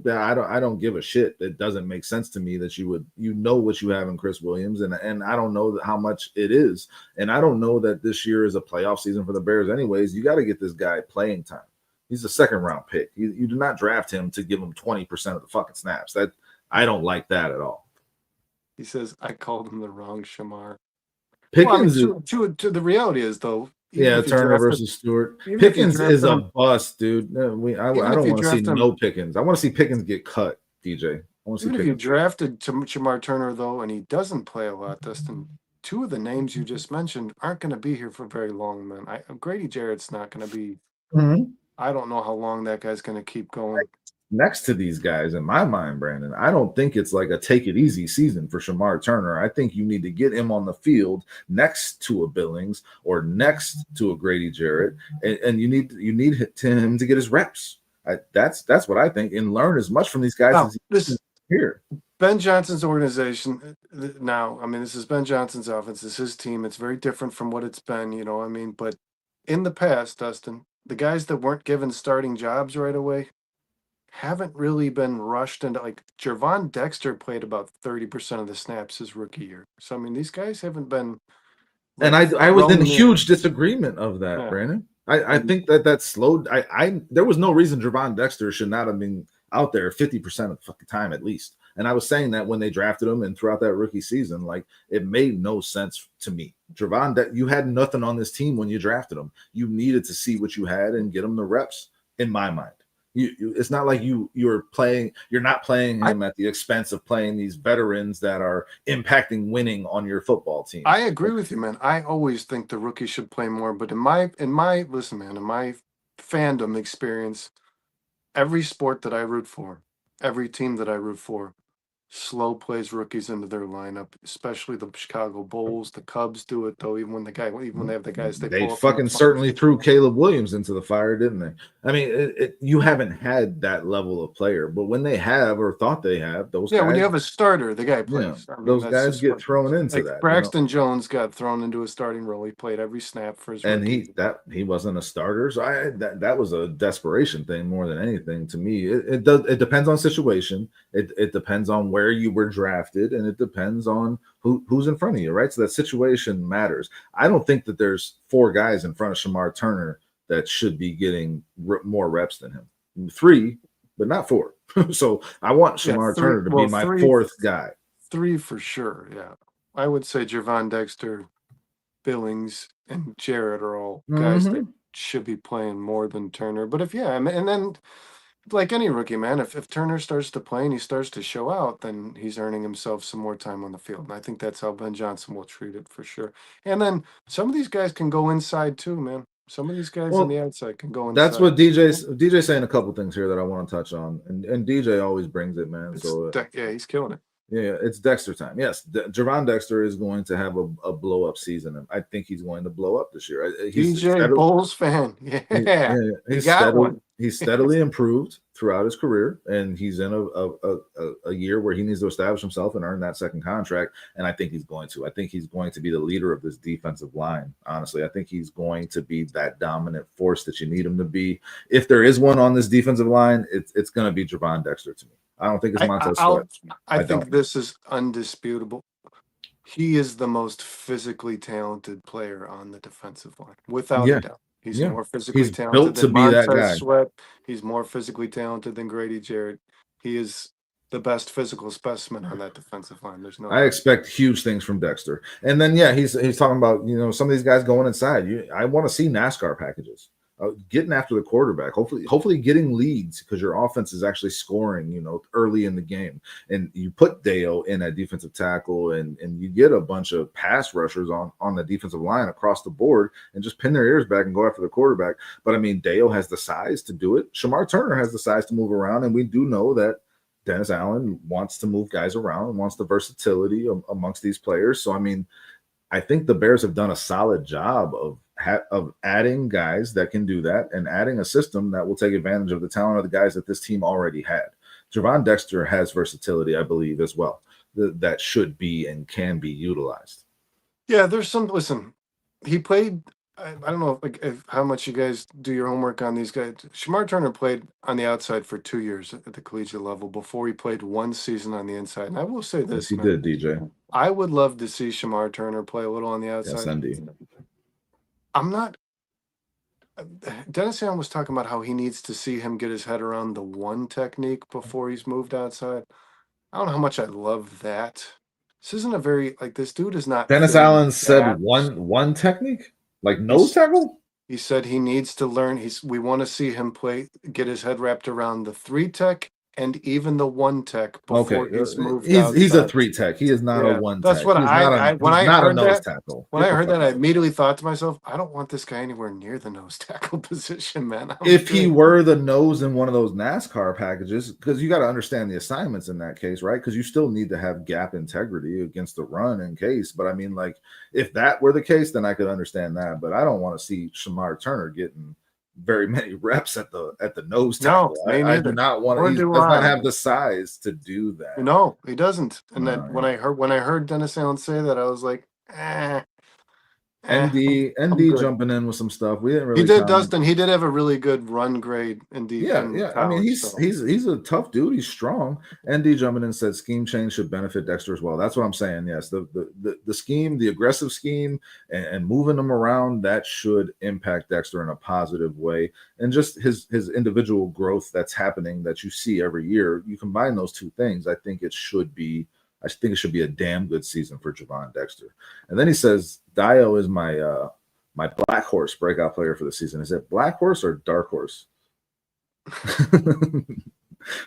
[SPEAKER 2] I don't give a shit. It doesn't make sense to me that what you have in Chris Williams, and I don't know how much it is, and I don't know that this year is a playoff season for the Bears. Anyways, you got to get this guy playing time. He's a second-round pick. You do not draft him to give him 20% of the fucking snaps. That I don't like that at all.
[SPEAKER 1] He says, I called him the wrong Shemar.
[SPEAKER 2] Pickens,
[SPEAKER 1] to the reality is, though.
[SPEAKER 2] Turner versus Stewart. Pickens is a bust, dude. I don't want to see no Pickens. I want to see Pickens get cut, DJ.
[SPEAKER 1] Even if you drafted Shemar Turner, though, and he doesn't play a lot, Dustin, two of the names you just mentioned aren't going to be here for very long, man. Grady Jarrett's not going to be.
[SPEAKER 2] Mhm.
[SPEAKER 1] I don't know how long that guy's going to keep going.
[SPEAKER 2] Next to these guys, in my mind, Brandon, I don't think it's like a take it easy season for Shemar Turner. I think you need to get him on the field next to a Billings or next to a Grady Jarrett, and you need him to get his reps. That's what I think, and learn as much from these guys
[SPEAKER 1] Now,
[SPEAKER 2] as he
[SPEAKER 1] this
[SPEAKER 2] can here.
[SPEAKER 1] Ben Johnson's organization now. I mean, this is Ben Johnson's offense. This is his team. It's very different from what it's been. You know what I mean? But in the past, Dustin, the guys that weren't given starting jobs right away haven't really been rushed into, like, Jervon Dexter played about 30% of the snaps his rookie year. So I mean, these guys haven't been
[SPEAKER 2] And
[SPEAKER 1] like
[SPEAKER 2] I was in
[SPEAKER 1] thrown in.
[SPEAKER 2] huge disagreement of that,
[SPEAKER 1] Yeah.
[SPEAKER 2] Brandon. I
[SPEAKER 1] And
[SPEAKER 2] think that slowed. There was no reason Jervon Dexter should not have been out there 50% of the fucking time at least. And I was saying that when they drafted him and throughout that rookie season, like it made no sense to me. Jervon, you had nothing on this team when you drafted him. You needed to see what you had and get him the reps. In my mind, it's not like you're not playing
[SPEAKER 1] I
[SPEAKER 2] him at the expense of playing these veterans that are impacting winning on your football team.
[SPEAKER 1] I agree with you, man. I always think the rookie should play more, but in my listen, man, in my fandom experience, every sport that I root for, every team that I root for, slow plays rookies into their lineup, especially the Chicago Bulls. The Cubs do it though, even when they have the guys they
[SPEAKER 2] They
[SPEAKER 1] pull up from the
[SPEAKER 2] fucking
[SPEAKER 1] front.
[SPEAKER 2] certainly threw Caleb Williams into the fire, didn't they? I mean, you haven't had that level of player, but when they have or thought they have, those
[SPEAKER 1] Yeah, when you
[SPEAKER 2] guys,
[SPEAKER 1] have a starter, the guy
[SPEAKER 2] yeah,
[SPEAKER 1] plays. I mean,
[SPEAKER 2] those
[SPEAKER 1] that's
[SPEAKER 2] guys
[SPEAKER 1] just
[SPEAKER 2] get
[SPEAKER 1] what,
[SPEAKER 2] thrown into
[SPEAKER 1] like,
[SPEAKER 2] that,
[SPEAKER 1] Braxton Jones got thrown into a starting role. He played every snap for his
[SPEAKER 2] and
[SPEAKER 1] rookie.
[SPEAKER 2] he wasn't a starter, so that was a desperation thing more than anything to me. It depends on situation. It depends on where you were drafted, and it depends on who's in front of you, right? So that situation matters. I don't think that there's four guys in front of Shemar Turner that should be getting more reps than him. Three, but not four. So I want
[SPEAKER 1] Yeah,
[SPEAKER 2] Shemar
[SPEAKER 1] three.
[SPEAKER 2] Turner to be
[SPEAKER 1] Well,
[SPEAKER 2] my
[SPEAKER 1] three,
[SPEAKER 2] fourth guy.
[SPEAKER 1] three for sure. Yeah, I would say Jervon Dexter, Billings, and Jarrett are all guys that
[SPEAKER 2] Mm-hmm.
[SPEAKER 1] should be playing more than Turner. But if, yeah, I mean, and then like any rookie, man, if Turner starts to play and he starts to show out, then he's earning himself some more time on the field. And I think that's how Ben Johnson will treat it for sure. And then some of these guys can go inside too, man. Some of these guys on the
[SPEAKER 2] Well,
[SPEAKER 1] outside can go
[SPEAKER 2] that's
[SPEAKER 1] inside.
[SPEAKER 2] what DJ's saying a couple things here that I want to touch on, and DJ always brings it, man. So
[SPEAKER 1] Yeah, he's killing it.
[SPEAKER 2] yeah, it's Dexter time. Yes, Javon Dexter is going to have a blow up season, and I think he's going to blow up this year.
[SPEAKER 1] DJ Bulls fan, yeah, he
[SPEAKER 2] He's
[SPEAKER 1] got
[SPEAKER 2] steadily
[SPEAKER 1] one.
[SPEAKER 2] improved throughout his career, and he's in a year where he needs to establish himself and earn that second contract. And I think he's going to. I think he's going to be the leader of this defensive line. Honestly, I think he's going to be that dominant force that you need him to be. If there is one on this defensive line, it's going to be Javon Dexter to me. I don't think it's
[SPEAKER 1] I,
[SPEAKER 2] Montez Sweat.
[SPEAKER 1] I'll, I
[SPEAKER 2] I
[SPEAKER 1] think
[SPEAKER 2] don't.
[SPEAKER 1] this is undisputable. He is the most physically talented player on the defensive line, without a
[SPEAKER 2] Yeah,
[SPEAKER 1] doubt. He's
[SPEAKER 2] yeah.
[SPEAKER 1] more physically
[SPEAKER 2] He's
[SPEAKER 1] talented
[SPEAKER 2] built to
[SPEAKER 1] than
[SPEAKER 2] be that
[SPEAKER 1] Montez
[SPEAKER 2] guy.
[SPEAKER 1] Sweat. He's more physically talented than Grady Jarrett. He is the best physical specimen on that defensive line. There's no
[SPEAKER 2] I
[SPEAKER 1] doubt.
[SPEAKER 2] expect huge things from Dexter. And then yeah, he's talking about some of these guys going inside. I want to see NASCAR packages, getting after the quarterback. Hopefully getting leads because your offense is actually scoring. Early in the game, and you put Dale in at defensive tackle, and you get a bunch of pass rushers on the defensive line across the board, and just pin their ears back and go after the quarterback. But I mean, Dale has the size to do it. Shemar Turner has the size to move around, and we do know that Dennis Allen wants to move guys around and wants the versatility amongst these players. So, I mean, I think the Bears have done a solid job of adding guys that can do that and adding a system that will take advantage of the talent of the guys that this team already had. Javon Dexter has versatility, I believe, as well, that should be and can be utilized.
[SPEAKER 1] Yeah, there's some. Listen, he played. I don't know how much you guys do your homework on these guys. Shemar Turner played on the outside for 2 years at the collegiate level before he played one season on the inside. And I will say
[SPEAKER 2] Yes,
[SPEAKER 1] this,
[SPEAKER 2] he
[SPEAKER 1] man.
[SPEAKER 2] did, DJ.
[SPEAKER 1] I would love to see Shemar Turner play a little on the
[SPEAKER 2] Yes,
[SPEAKER 1] outside.
[SPEAKER 2] MD.
[SPEAKER 1] I'm not. Dennis Allen was talking about how he needs to see him get his head around the one technique before he's moved outside. I don't know how much I love that. This isn't a very, like, this dude is not
[SPEAKER 2] Dennis
[SPEAKER 1] fitting
[SPEAKER 2] Allen said
[SPEAKER 1] that.
[SPEAKER 2] one technique, like nose
[SPEAKER 1] He's
[SPEAKER 2] tackle.
[SPEAKER 1] He said he needs to learn. We want to see him get his head wrapped around the three tech and even the one tech
[SPEAKER 2] Okay,
[SPEAKER 1] before he's moved
[SPEAKER 2] he's a
[SPEAKER 1] outside.
[SPEAKER 2] 3 tech. He is not a
[SPEAKER 1] Yeah,
[SPEAKER 2] 1
[SPEAKER 1] that's
[SPEAKER 2] tech.
[SPEAKER 1] what I when
[SPEAKER 2] He's
[SPEAKER 1] I
[SPEAKER 2] not a
[SPEAKER 1] heard
[SPEAKER 2] nose
[SPEAKER 1] that.
[SPEAKER 2] tackle.
[SPEAKER 1] When
[SPEAKER 2] Get
[SPEAKER 1] I
[SPEAKER 2] the
[SPEAKER 1] heard
[SPEAKER 2] fuck
[SPEAKER 1] that, I
[SPEAKER 2] out of here.
[SPEAKER 1] immediately thought to myself, I don't want this guy anywhere near the nose tackle position, man. I'm
[SPEAKER 2] If he
[SPEAKER 1] good.
[SPEAKER 2] were the nose in one of those NASCAR packages, because you got to understand the assignments in that case, right? Because you still need to have gap integrity against the run in case. But I mean, like, if that were the case, then I could understand that. But I don't want to see Shemar Turner getting very many reps at the nose
[SPEAKER 1] No,
[SPEAKER 2] tackle.
[SPEAKER 1] me
[SPEAKER 2] I do
[SPEAKER 1] neither.
[SPEAKER 2] not want.
[SPEAKER 1] Or
[SPEAKER 2] He
[SPEAKER 1] do
[SPEAKER 2] does not
[SPEAKER 1] I.
[SPEAKER 2] have the size to do that.
[SPEAKER 1] No, he doesn't. And that
[SPEAKER 2] No,
[SPEAKER 1] when I heard Dennis Allen say that, I was like, I'm
[SPEAKER 2] ND
[SPEAKER 1] good.
[SPEAKER 2] jumping in with some stuff. We didn't
[SPEAKER 1] He
[SPEAKER 2] really
[SPEAKER 1] did,
[SPEAKER 2] comment.
[SPEAKER 1] Dustin. He did have a really good run grade
[SPEAKER 2] Yeah,
[SPEAKER 1] in
[SPEAKER 2] yeah. I mean,
[SPEAKER 1] college. So
[SPEAKER 2] he's a tough dude. He's strong. ND jumping in said scheme change should benefit Dexter as well. That's what I'm saying. Yes, the scheme, the aggressive scheme, and moving them around, that should impact Dexter in a positive way. And just his individual growth that's happening that you see every year. You combine those two things. I think it should be. I think it should be a damn good season for Javon Dexter. And then he says, Dio is my black horse breakout player for the season. Is it black horse or dark horse?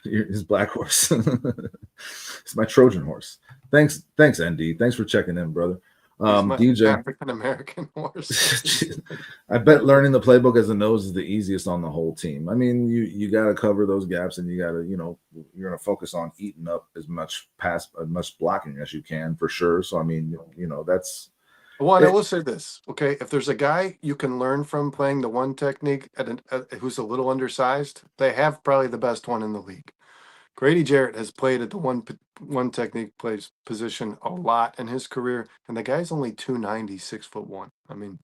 [SPEAKER 2] His black horse. It's my Trojan horse. Thanks, ND. Thanks for checking in, brother.
[SPEAKER 1] he's my
[SPEAKER 2] DJ,
[SPEAKER 1] African American horse.
[SPEAKER 2] I bet learning the playbook as a nose is the easiest on the whole team. I mean, you got to cover those gaps, and you got to, you're going to focus on eating up as much blocking as you can for sure. So I mean, that's
[SPEAKER 1] Well, and I
[SPEAKER 2] it.
[SPEAKER 1] will say this, okay? If there's a guy you can learn from playing the one technique who's a little undersized, they have probably the best one in the league. Grady Jarrett has played at the one technique plays position a lot in his career, and the guy's only 290, 6'1". I mean,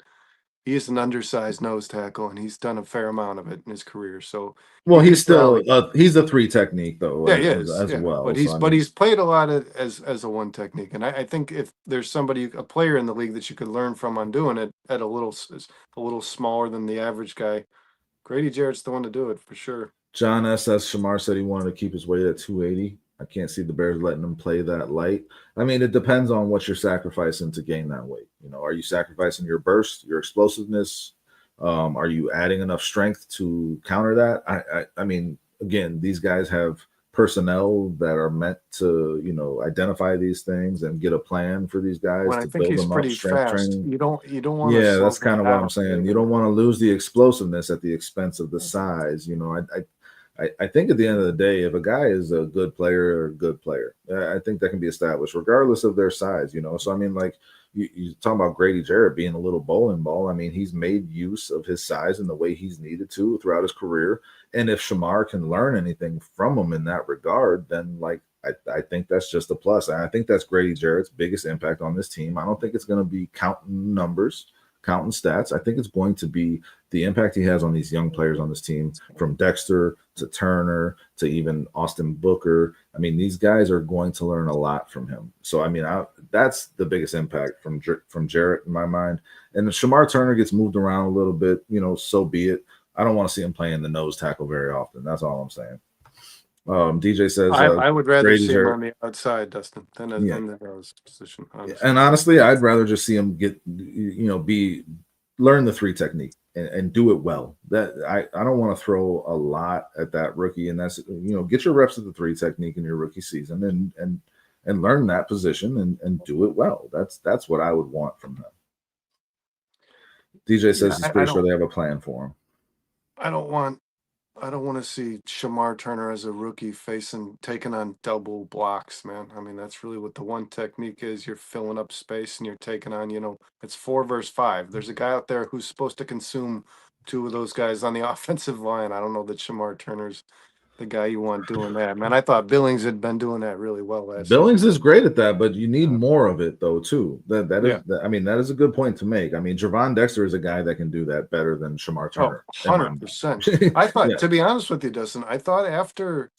[SPEAKER 1] he is an undersized nose tackle, and he's done a fair amount of it in his career. So
[SPEAKER 2] Well,
[SPEAKER 1] you
[SPEAKER 2] he's
[SPEAKER 1] could
[SPEAKER 2] still
[SPEAKER 1] probably,
[SPEAKER 2] he's a 3 technique though
[SPEAKER 1] yeah, he is,
[SPEAKER 2] as
[SPEAKER 1] yeah.
[SPEAKER 2] well.
[SPEAKER 1] But
[SPEAKER 2] So
[SPEAKER 1] he's
[SPEAKER 2] I
[SPEAKER 1] but
[SPEAKER 2] mean,
[SPEAKER 1] he's played a lot as a one technique, and I think if there's a player in the league that you could learn from on doing it at a little smaller than the average guy, Grady Jarrett's the one to do it for sure.
[SPEAKER 2] John S.S. Shamar said he wanted to keep his weight at 280. I can't see the Bears letting him play that light. I mean, it depends on what you're sacrificing to gain that weight. Are you sacrificing your burst, your explosiveness? Are you adding enough strength to counter that? I mean, again, these guys have personnel that are meant to, identify these things and get a plan for these guys
[SPEAKER 1] When I
[SPEAKER 2] to
[SPEAKER 1] think
[SPEAKER 2] build
[SPEAKER 1] he's
[SPEAKER 2] them up,
[SPEAKER 1] pretty
[SPEAKER 2] strength
[SPEAKER 1] fast,
[SPEAKER 2] training.
[SPEAKER 1] you don't want to
[SPEAKER 2] Yeah,
[SPEAKER 1] slow
[SPEAKER 2] that's
[SPEAKER 1] him
[SPEAKER 2] kind of what I'm
[SPEAKER 1] down
[SPEAKER 2] saying. You
[SPEAKER 1] either.
[SPEAKER 2] don't want to lose the explosiveness at the expense of the size. I think at the end of the day, if a guy is a good player or a good player, I think that can be established regardless of their size. So I mean, like you talk about Grady Jarrett being a little bowling ball. I mean, he's made use of his size in the way he's needed to throughout his career. And if Shemar can learn anything from him in that regard, then like I think that's just a plus. And I think that's Grady Jarrett's biggest impact on this team. I don't think it's going to be counting numbers, counting stats. I think it's going to be the impact he has on these young players on this team, from Dexter to Turner to even Austin Booker. I mean, these guys are going to learn a lot from him. So, I mean, that's the biggest impact from Jarrett in my mind. And if Shemar Turner gets moved around a little bit, so be it. I don't want to see him playing the nose tackle very often. That's all I'm saying. DJ says
[SPEAKER 1] I would rather
[SPEAKER 2] Grady
[SPEAKER 1] see him
[SPEAKER 2] Jarrett.
[SPEAKER 1] on the outside, Dustin, than
[SPEAKER 2] Yeah,
[SPEAKER 1] in the nose position. Honestly.
[SPEAKER 2] and honestly, I'd rather just see him learn the 3 technique and do it well. That I don't want to throw a lot at that rookie, and that's get your reps at the 3 technique in your rookie season and learn that position and do it well. That's what I would want from him. DJ says he's pretty sure they have a plan for him.
[SPEAKER 1] I don't want to see Shemar Turner as a rookie taking on double blocks, man. I mean, that's really what the one technique is. You're filling up space and you're taking on, it's 4 versus 5. There's a guy out there who's supposed to consume 2 of those guys on the offensive line. I don't know that Shemar Turner's the guy you want doing that, man. I thought Billings had been doing that really well last
[SPEAKER 2] Billings
[SPEAKER 1] season.
[SPEAKER 2] is great at that, but you need more of it though too. I mean, that is a good point to make. I mean, Javon Dexter is a guy that can do that better than Shemar Turner.
[SPEAKER 1] 100%. I thought,
[SPEAKER 2] Yeah.
[SPEAKER 1] to be honest with you, Dustin, I thought after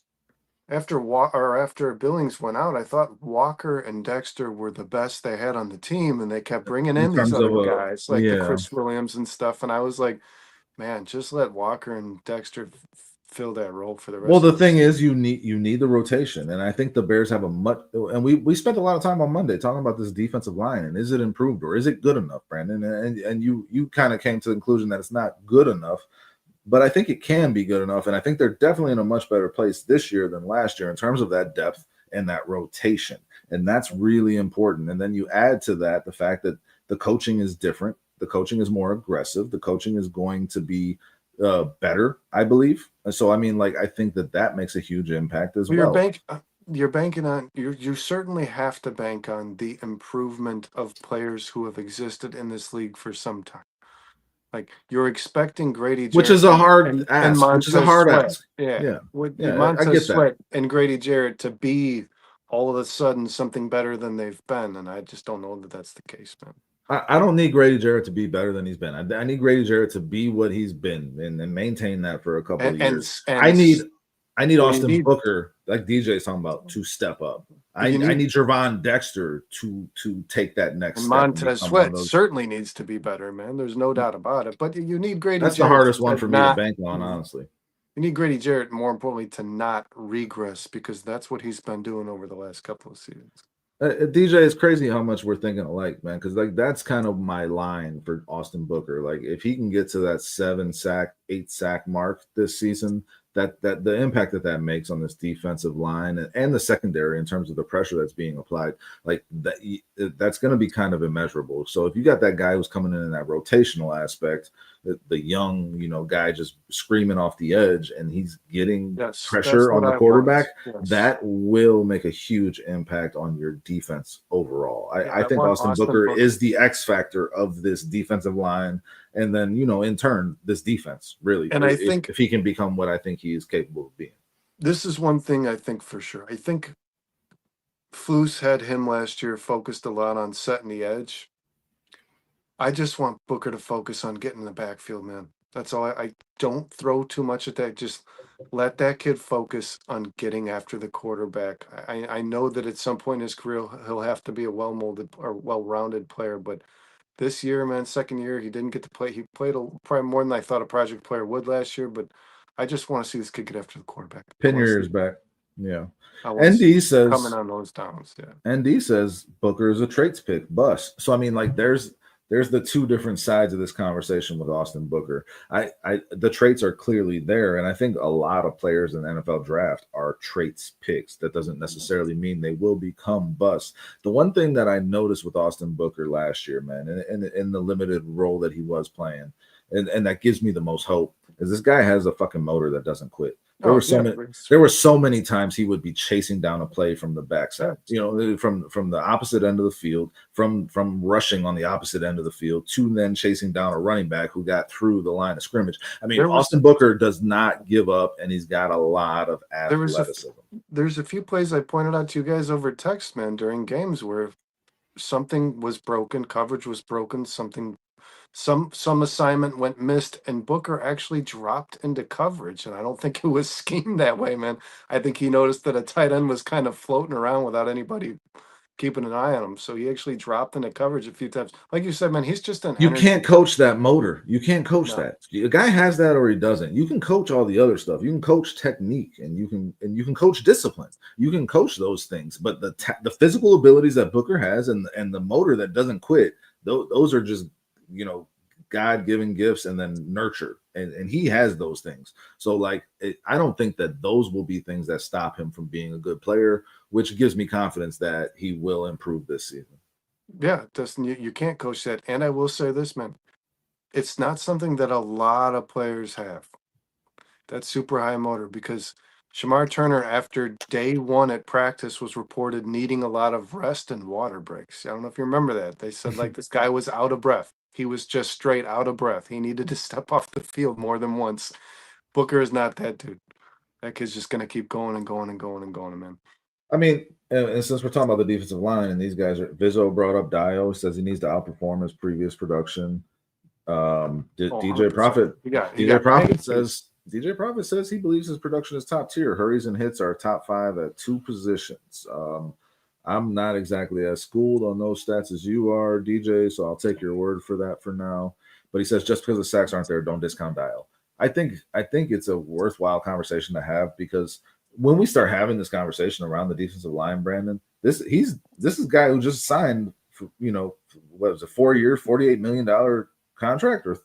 [SPEAKER 1] Billings went out, I thought Walker and Dexter were the best they had on the team, and they kept bringing
[SPEAKER 2] In
[SPEAKER 1] in these
[SPEAKER 2] terms of
[SPEAKER 1] other guys like the
[SPEAKER 2] yeah.
[SPEAKER 1] Chris Williams and stuff. And I was like, man, just let Walker and Dexter fill that role for the rest.
[SPEAKER 2] Well, the
[SPEAKER 1] of
[SPEAKER 2] thing is, you need the rotation, and I think the Bears have and we spent a lot of time on Monday talking about this defensive line, and is it improved or is it good enough, Brandon? And you kind of came to the conclusion that it's not good enough. but I think it can be good enough. And I think they're definitely in a much better place this year than last year in terms of that depth and that rotation. And that's really important. And then you add to that the fact that the coaching is different. The coaching is more aggressive. The coaching is going to be better, I believe. So, I mean, like, I think that makes a huge impact as well.
[SPEAKER 1] You're banking on you certainly have to bank on the improvement of players who have existed in this league for some time. Like you're expecting Grady Jarrett,
[SPEAKER 2] which is a hard
[SPEAKER 1] and
[SPEAKER 2] ask.
[SPEAKER 1] Montez
[SPEAKER 2] Which is a hard
[SPEAKER 1] Sweat.
[SPEAKER 2] ask.
[SPEAKER 1] Yeah, with
[SPEAKER 2] Yeah, I
[SPEAKER 1] Montez
[SPEAKER 2] get that.
[SPEAKER 1] Sweat and Grady Jarrett to be all of a sudden something better than they've been, and I just don't know that that's the case, man.
[SPEAKER 2] I don't need Grady Jarrett to be better than he's been. I need Grady Jarrett to be what he's been and maintain that for a couple of years. I need Austin Booker, like DJ's talking about, to step up. I need Jervon Dexter to take that next step.
[SPEAKER 1] Montez Sweat certainly needs to be better, man. There's no doubt about it. But you need Grady
[SPEAKER 2] That's
[SPEAKER 1] Jarrett.
[SPEAKER 2] The hardest one for me to bank on, honestly.
[SPEAKER 1] You need Grady Jarrett, more importantly, to not regress, because that's what he's been doing over the last couple of seasons.
[SPEAKER 2] DJ, it's crazy how much we're thinking alike, man. Because like that's kind of my line for Austin Booker. Like if he can get to that 7-sack, 8-sack mark this season, that the impact that makes on this defensive line and the secondary in terms of the pressure that's being applied, like that's going to be kind of immeasurable. So if you got that guy who's coming in that rotational aspect, the young, guy just screaming off the edge, and he's getting pressure on the quarterback, that will make a huge impact on your defense overall. I think Austin Booker is the X factor of this defensive line. And then, in turn, this defense, really. And I think if he can become what I think he is capable of being.
[SPEAKER 1] This is one thing I think for sure. I think Flus had him last year focused a lot on setting the edge. I just want Booker to focus on getting in the backfield, man. That's all. I don't throw too much at that. Just let that kid focus on getting after the quarterback. I know that at some point in his career, he'll have to be a well-molded or well-rounded player, but this year, man, second year, he didn't get to play. He played probably more than I thought a project player would last year, but I just want to see this kid get after the quarterback.
[SPEAKER 2] Pin your ears back. Yeah.
[SPEAKER 1] ND says coming on those downs. Yeah.
[SPEAKER 2] ND says Booker is a traits pick bust. So I mean, like there's the two different sides of this conversation with Austin Booker. The traits are clearly there, and I think a lot of players in the NFL draft are traits picks. That doesn't necessarily mean they will become busts. The one thing that I noticed with Austin Booker last year, man, in the limited role that he was playing, and that gives me the most hope, is this guy has a fucking motor that doesn't quit. There were so many times he would be chasing down a play from the backside, from the opposite end of the field, from rushing on the opposite end of the field to then chasing down a running back who got through the line of scrimmage. I mean, Austin Booker does not give up, and he's got a lot of athleticism.
[SPEAKER 1] There's a few plays I pointed out to you guys over text, man, during games where something was broken, coverage was broken, some assignment went missed, and Booker actually dropped into coverage, and I don't think it was schemed that way, man. I think he noticed that a tight end was kind of floating around without anybody keeping an eye on him, so he actually dropped into coverage a few times. Like you said, man, he's just an
[SPEAKER 2] you can't coach that motor. You can't coach that. A guy has that or he doesn't. You can coach all the other stuff. You can coach technique, and you can coach discipline. You can coach those things, but the physical abilities that Booker has and the motor that doesn't quit, those are just God-given gifts and then nurture, and he has those things. So like I don't think that those will be things that stop him from being a good player, which gives me confidence that he will improve this season.
[SPEAKER 1] Yeah, you can't coach that. And I will say this, man, it's not something that a lot of players have, that super high motor, because Shemar Turner, after day one at practice, was reported needing a lot of rest and water breaks. I don't know if you remember that. They said, like, this guy was out of breath. He was just straight out of breath. He needed to step off the field more than once. Booker is not that dude. That kid's just going to keep going and going and going and going, man.
[SPEAKER 2] I mean, and since we're talking about the defensive line, and these guys Vizzo brought up Dio, says he needs to outperform his previous production. DJ Prophet says he believes his production is top tier. Hurries and hits are top 5 at 2 positions. I'm not exactly as schooled on those stats as you are, DJ, so I'll take your word for that for now. But he says just because the sacks aren't there, don't discount Dial. I think it's a worthwhile conversation to have, because when we start having this conversation around the defensive line, Brandon, this is a guy who just signed for, what was it, 4 years, $48 million contract, or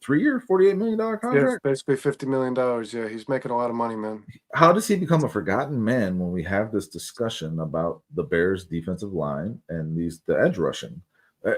[SPEAKER 2] 3-year, $48 million
[SPEAKER 1] Yeah,
[SPEAKER 2] contract.
[SPEAKER 1] basically $50 million. Yeah, he's making a lot of money, man.
[SPEAKER 2] How does he become a forgotten man when we have this discussion about the Bears' defensive line and the edge rushing?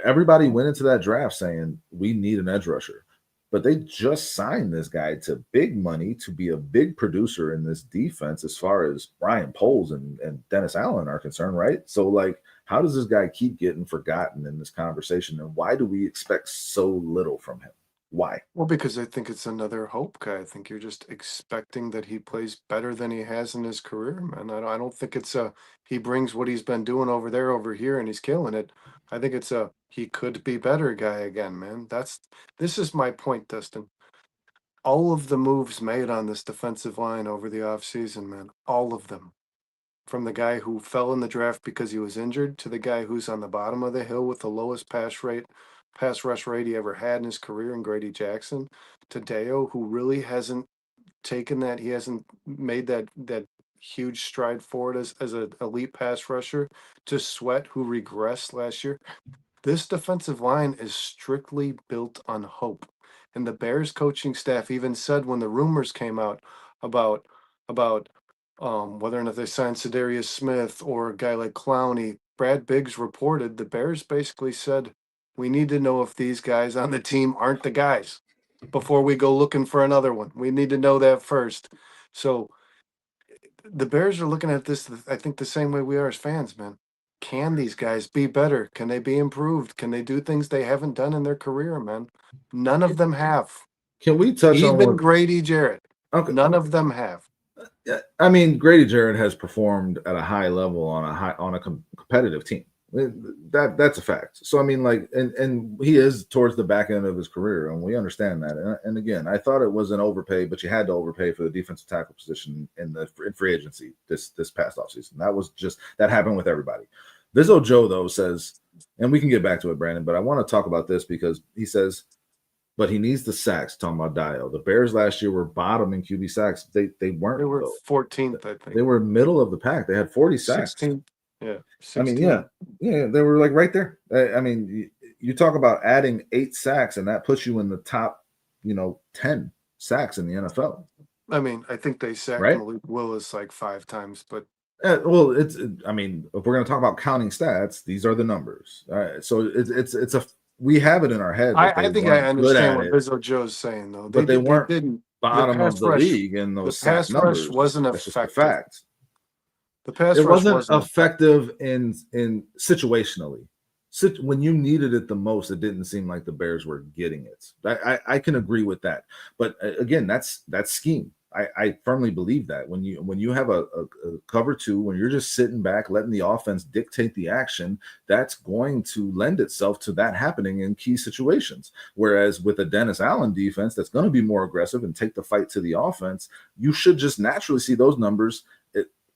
[SPEAKER 2] Everybody went into that draft saying we need an edge rusher, but they just signed this guy to big money to be a big producer in this defense as far as Brian Poles and Dennis Allen are concerned, right? So, like, how does this guy keep getting forgotten in this conversation, and why do we expect so little from him? Why?
[SPEAKER 1] Well, because I think it's another hope guy. I think you're just expecting that he plays better than he has in his career, man. I don't think it's he brings what he's been doing over there over here and he's killing it. I think it's a he could be better guy again, man. This is my point, Dustin. All of the moves made on this defensive line over the offseason, man, all of them. From the guy who fell in the draft because he was injured to the guy who's on the bottom of the hill with the lowest pass rush rate he ever had in his career in Grady Jackson, to Deo, who really hasn't taken that, he hasn't made that huge stride forward as an elite pass rusher, to Sweat, who regressed last year. This defensive line is strictly built on hope. And the Bears coaching staff even said when the rumors came out about about whether or not they signed Sedarius Smith or a guy like Clowney, Brad Biggs reported the Bears basically said, we need to know if these guys on the team aren't the guys before we go looking for another one. We need to know that first. So the Bears are looking at this, I think, the same way we are as fans, man. Can these guys be better? Can they be improved? Can they do things they haven't done in their career, man? None of them have.
[SPEAKER 2] Can we touch on
[SPEAKER 1] Even
[SPEAKER 2] what?
[SPEAKER 1] Grady Jarrett.
[SPEAKER 2] Okay,
[SPEAKER 1] None of them have.
[SPEAKER 2] yeah, I mean, Grady Jarrett has performed at a high level on a competitive team. That's a fact. So I mean, like, and he is towards the back end of his career, and we understand that. And again, I thought it was an overpay, but you had to overpay for the defensive tackle position in free agency this past offseason. That happened with everybody. Vizzo Joe though says, and we can get back to it, Brandon, but I want to talk about this because he says, but he needs the sacks. Talking about Dio, the Bears last year were bottom in QB sacks. They weren't.
[SPEAKER 1] They were
[SPEAKER 2] though.
[SPEAKER 1] 14th, I think.
[SPEAKER 2] They were middle of the pack. They had 40 sacks.
[SPEAKER 1] 16th. Yeah. 16.
[SPEAKER 2] I mean, yeah, they were like right there. I mean, you talk about adding 8 sacks, and that puts you in the top, 10 sacks in the NFL.
[SPEAKER 1] I mean, I think they sacked
[SPEAKER 2] Right?
[SPEAKER 1] Malik Willis like 5 times, but
[SPEAKER 2] Well, I mean, if we're going to talk about counting stats, these are the numbers. So it's a we have it in our head.
[SPEAKER 1] I think I understand what Vizzo Joe's saying, though.
[SPEAKER 2] But they weren't
[SPEAKER 1] didn't.
[SPEAKER 2] Bottom of the league in those sack numbers.
[SPEAKER 1] The pass rush wasn't
[SPEAKER 2] That's just a
[SPEAKER 1] effective.
[SPEAKER 2] fact.
[SPEAKER 1] The pass
[SPEAKER 2] It
[SPEAKER 1] rush
[SPEAKER 2] wasn't effective in situationally. When you needed it the most, it didn't seem like the Bears were getting it. I can agree with that. But again, that's scheme. I firmly believe that when you have a cover 2, when you're just sitting back, letting the offense dictate the action, that's going to lend itself to that happening in key situations. Whereas with a Dennis Allen defense that's going to be more aggressive and take the fight to the offense, you should just naturally see those numbers.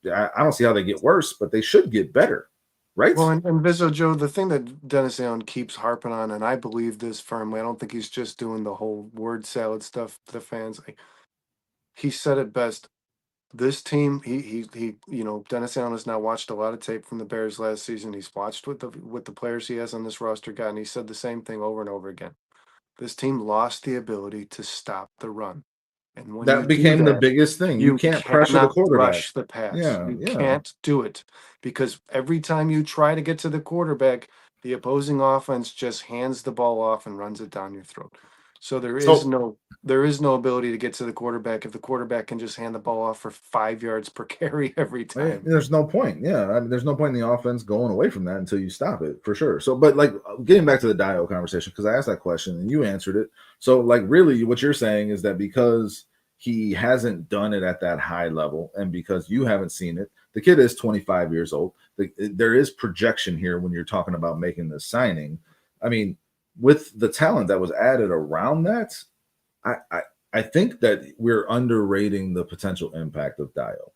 [SPEAKER 2] I don't see how they get worse, but they should get better, right?
[SPEAKER 1] Well, and Vizzo Joe, the thing that Dennis Allen keeps harping on, and I believe this firmly, I don't think he's just doing the whole word salad stuff to the fans. He said it best. This team, he Dennis Allen has now watched a lot of tape from the Bears last season. He's watched with the players he has on this roster, and he said the same thing over and over again. This team lost the ability to stop the run. And when
[SPEAKER 2] that became the biggest thing. You can't pressure the quarterback.
[SPEAKER 1] Rush the pass.
[SPEAKER 2] Yeah,
[SPEAKER 1] you can't do it because every time you try to get to the quarterback, the opposing offense just hands the ball off and runs it down your throat. So there is no ability to get to the quarterback if the quarterback can just hand the ball off for 5 yards per carry every time.
[SPEAKER 2] There's no point. Yeah, I mean, there's no point in the offense going away from that until you stop it, for sure. So, but like getting back to the Dio conversation, because I asked that question and you answered it. So, like, really, what you're saying is that because he hasn't done it at that high level, and because you haven't seen it, the kid is 25 years old. There is projection here when you're talking about making the signing. I mean, with the talent that was added around that, I think that we're underrating the potential impact of Dio.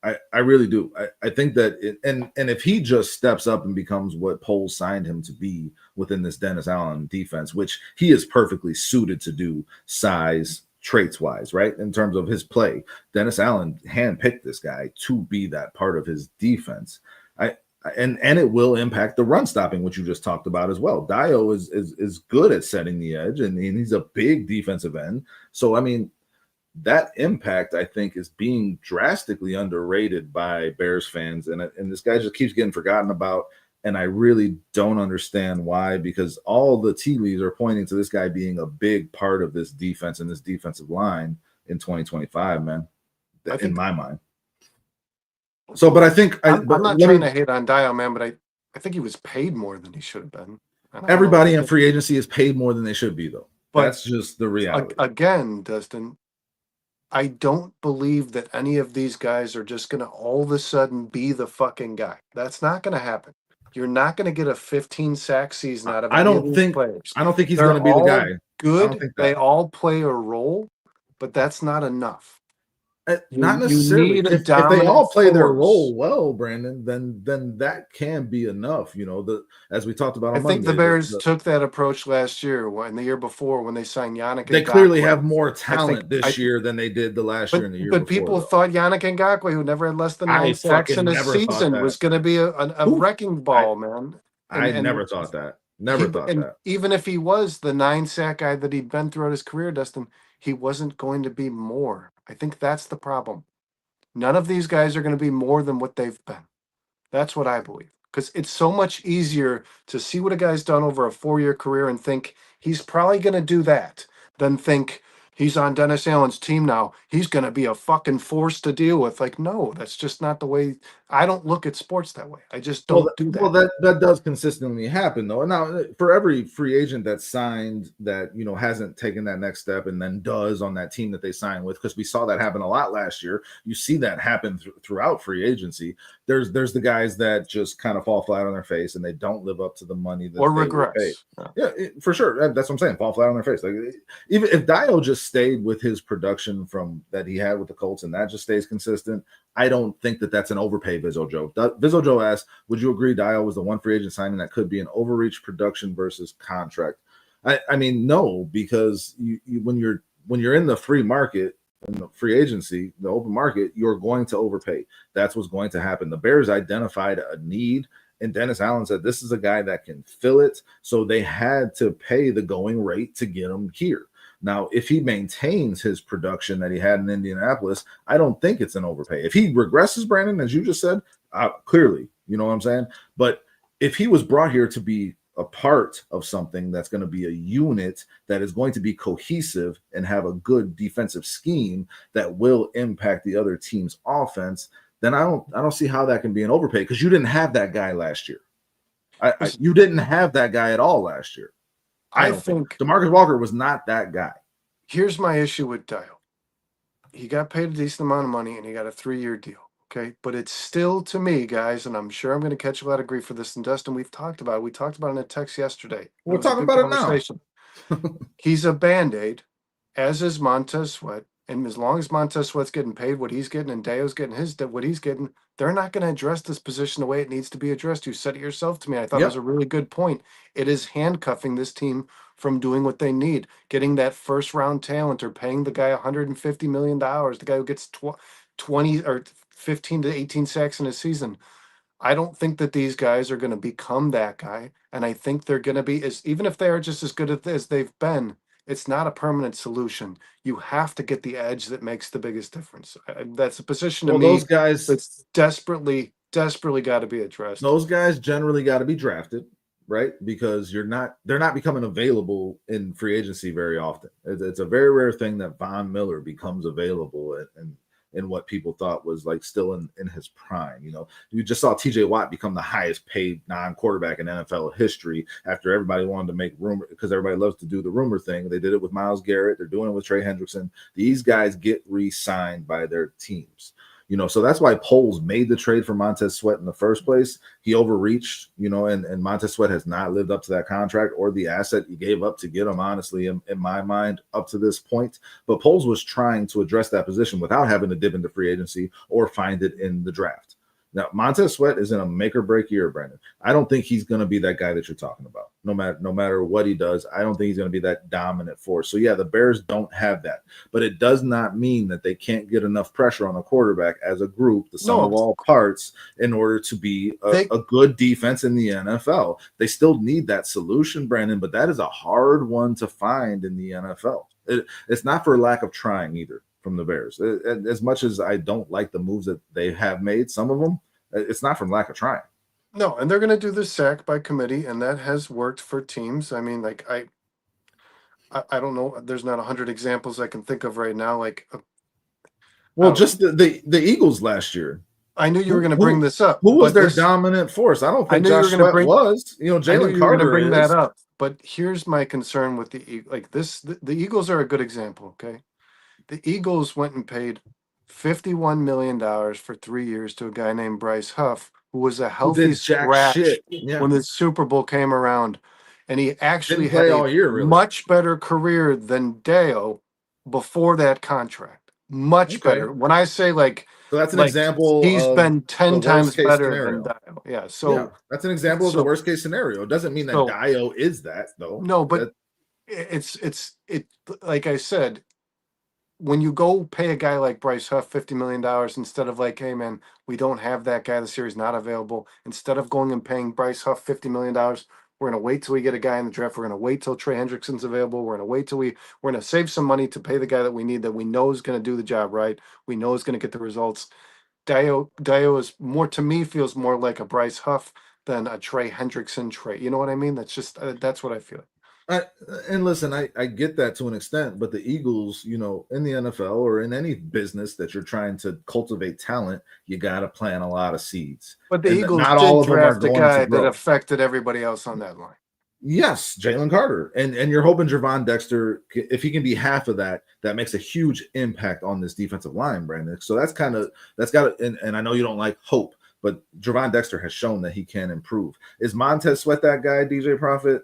[SPEAKER 2] I really do. I think that and if he just steps up and becomes what Poles signed him to be within this Dennis Allen defense, which he is perfectly suited to do, size, traits wise, right? In terms of his play, Dennis Allen handpicked this guy to be that part of his defense. and it will impact the run stopping, which you just talked about as well. Dio is good at setting the edge, and he's a big defensive end. So I mean, that impact I think is being drastically underrated by Bears fans, and this guy just keeps getting forgotten about. And I really don't understand why, because all the tea leaves are pointing to this guy being a big part of this defense and this defensive line in 2025, man, in my mind. So, but I think
[SPEAKER 1] I'm not trying to hate on Dio, man, but I think he was paid more than he should have been.
[SPEAKER 2] Everybody in free agency is paid more than they should be, though. But that's just the reality.
[SPEAKER 1] Again, Dustin, I don't believe that any of these guys are just going to all of a sudden be the fucking guy. That's not going to happen. You're not going to get a 15 sack season out of any of these players.
[SPEAKER 2] I don't think he's going to be the guy.
[SPEAKER 1] Good. They all play a role, but that's not enough.
[SPEAKER 2] Not necessarily. If they all play their role well, Brandon, then that can be enough. You know, as we talked about on Monday.
[SPEAKER 1] I think the Bears took that approach last year, and the year before when they signed Yannick.
[SPEAKER 2] They clearly have more talent this year than they did the last year and the year before. But
[SPEAKER 1] people thought Yannick Ngakoue, who never had less than 9 sacks in a season, was going to be a wrecking ball, man.
[SPEAKER 2] I never thought that. Never thought that.
[SPEAKER 1] Even if he was the 9 sack guy that he'd been throughout his career, Dustin, he wasn't going to be more. I think that's the problem. None of these guys are going to be more than what they've been. That's what I believe. Because it's so much easier to see what a guy's done over a 4-year career and think he's probably going to do that than think he's on Dennis Allen's team now. He's going to be a fucking force to deal with. Like, no, that's just not the way. I don't look at sports that way. I just don't do that.
[SPEAKER 2] Well, that does consistently happen, though. Now, for every free agent that's signed that, you know, hasn't taken that next step and then does on that team that they sign with, because we saw that happen a lot last year. You see that happen throughout free agency. There's the guys that just kind of fall flat on their face and they don't live up to the money that
[SPEAKER 1] or
[SPEAKER 2] they
[SPEAKER 1] regress.
[SPEAKER 2] Pay. Yeah, for sure. That's what I'm saying. Fall flat on their face. Like, even if Dio just stayed with his production from that he had with the Colts and that just stays consistent, I don't think that that's an overpay, Vizzo Joe. Vizzo Joe asked, would you agree Dio was the one free agent signing that could be an overreach production versus contract? I mean, no, because you when you're in the free market, in the free agency, the open market, you're going to overpay. That's what's going to happen. The Bears identified a need, and Dennis Allen said this is a guy that can fill it, so they had to pay the going rate to get him here. Now, if he maintains his production that he had in Indianapolis, I don't think it's an overpay. If he regresses, Brandon, as you just said, clearly, you know what I'm saying? But if he was brought here to be a part of something that's going to be a unit that is going to be cohesive and have a good defensive scheme that will impact the other team's offense, then I don't see how that can be an overpay, because you didn't have that guy last year. You didn't have that guy at all last year. I think DeMarcus Walker was not that guy.
[SPEAKER 1] Here's my issue with Dio. He got paid a decent amount of money and he got a 3-year deal. Okay. But it's still, to me, guys, and I'm sure I'm going to catch a lot of grief for this. And Dustin, we've talked about it. We talked about it in a text yesterday.
[SPEAKER 2] We're talking about it now.
[SPEAKER 1] He's a Band-Aid, as is Montez Sweat. And as long as Montez Sweat's getting paid what he's getting and Dio's getting what he's getting, they're not going to address this position the way it needs to be addressed. You said it yourself to me. I thought it was a really good point. It is handcuffing this team from doing what they need, getting that first-round talent or paying the guy $150 million, the guy who gets 20 or 15 to 18 sacks in a season. I don't think that these guys are going to become that guy, and I think they're going to be, even if they are just as good as they've been, it's not a permanent solution. You have to get the edge that makes the biggest difference. That's a position to me.
[SPEAKER 2] Those guys,
[SPEAKER 1] it's desperately got to be addressed.
[SPEAKER 2] Those guys generally got to be drafted, right? Because they're not becoming available in free agency very often. It's a very rare thing that Von Miller becomes available in what people thought was like still in his prime. You know, you just saw TJ Watt become the highest paid non-quarterback in NFL history after everybody wanted to make rumor, because everybody loves to do the rumor thing. They did it with Myles Garrett. They're doing it with Trey Hendrickson. These guys get re-signed by their teams. You know, so that's why Poles made the trade for Montez Sweat in the first place. He overreached, you know, and Montez Sweat has not lived up to that contract or the asset he gave up to get him, honestly, in my mind, up to this point. But Poles was trying to address that position without having to dip into free agency or find it in the draft. Now, Montez Sweat is in a make or break year, Brandon. I don't think he's going to be that guy that you're talking about. No matter what he does, I don't think he's going to be that dominant force. So yeah, the Bears don't have that, but it does not mean that they can't get enough pressure on the quarterback as a group, the sum
[SPEAKER 1] No,
[SPEAKER 2] of all parts, in order to be a good defense in the NFL. They still need that solution, Brandon, but that is a hard one to find in the NFL. It's not for lack of trying either from the Bears. As much as I don't like the moves that they have made, some of them, it's not from lack of trying.
[SPEAKER 1] no, and they're going to do the sack by committee, and that has worked for teams. I mean, like I don't know. There's not 100 examples I can think of right now. Like,
[SPEAKER 2] well, just the Eagles last year.
[SPEAKER 1] I knew you were going to bring this up.
[SPEAKER 2] Who was their dominant force? I don't think Josh Sweat was.
[SPEAKER 1] Jaylon
[SPEAKER 2] Carter
[SPEAKER 1] bring that up. But here's my concern with the Eagles are a good example. Okay, the Eagles went and paid $51 million for 3 years to a guy named Bryce Huff, who was a healthy scratch when the Super Bowl came around, and he actually had a much better career than Deo before that contract. Much better. When I say
[SPEAKER 2] so that's an example.
[SPEAKER 1] He's been 10 times better than Dio. Yeah. So
[SPEAKER 2] that's an example of the worst case scenario. It doesn't mean that Dio is that though.
[SPEAKER 1] No, but it's like I said, when you go pay a guy like Bryce Huff $50 million instead of like, hey man, we don't have that guy, the series not available. Instead of going and paying Bryce Huff $50 million, we're gonna wait till we get a guy in the draft. We're gonna wait till Trey Hendrickson's available. We're gonna wait till we're gonna save some money to pay the guy that we need, that we know is gonna do the job right. We know is gonna get the results. Dio is more, to me, feels more like a Bryce Huff than a Trey Hendrickson trade. You know what I mean? That's just that's what I feel.
[SPEAKER 2] And listen, I get that to an extent, but the Eagles, in the NFL or in any business that you're trying to cultivate talent, you got to plant a lot of seeds.
[SPEAKER 1] But the Eagles not all of them are going to grow. That affected everybody else on that line.
[SPEAKER 2] Yes, Jalen Carter, and you're hoping Javon Dexter, if he can be half of that, that makes a huge impact on this defensive line, Brandon. So that's got to, and I know you don't like hope, but Javon Dexter has shown that he can improve. Is Montez Sweat that guy, DJ Prophet?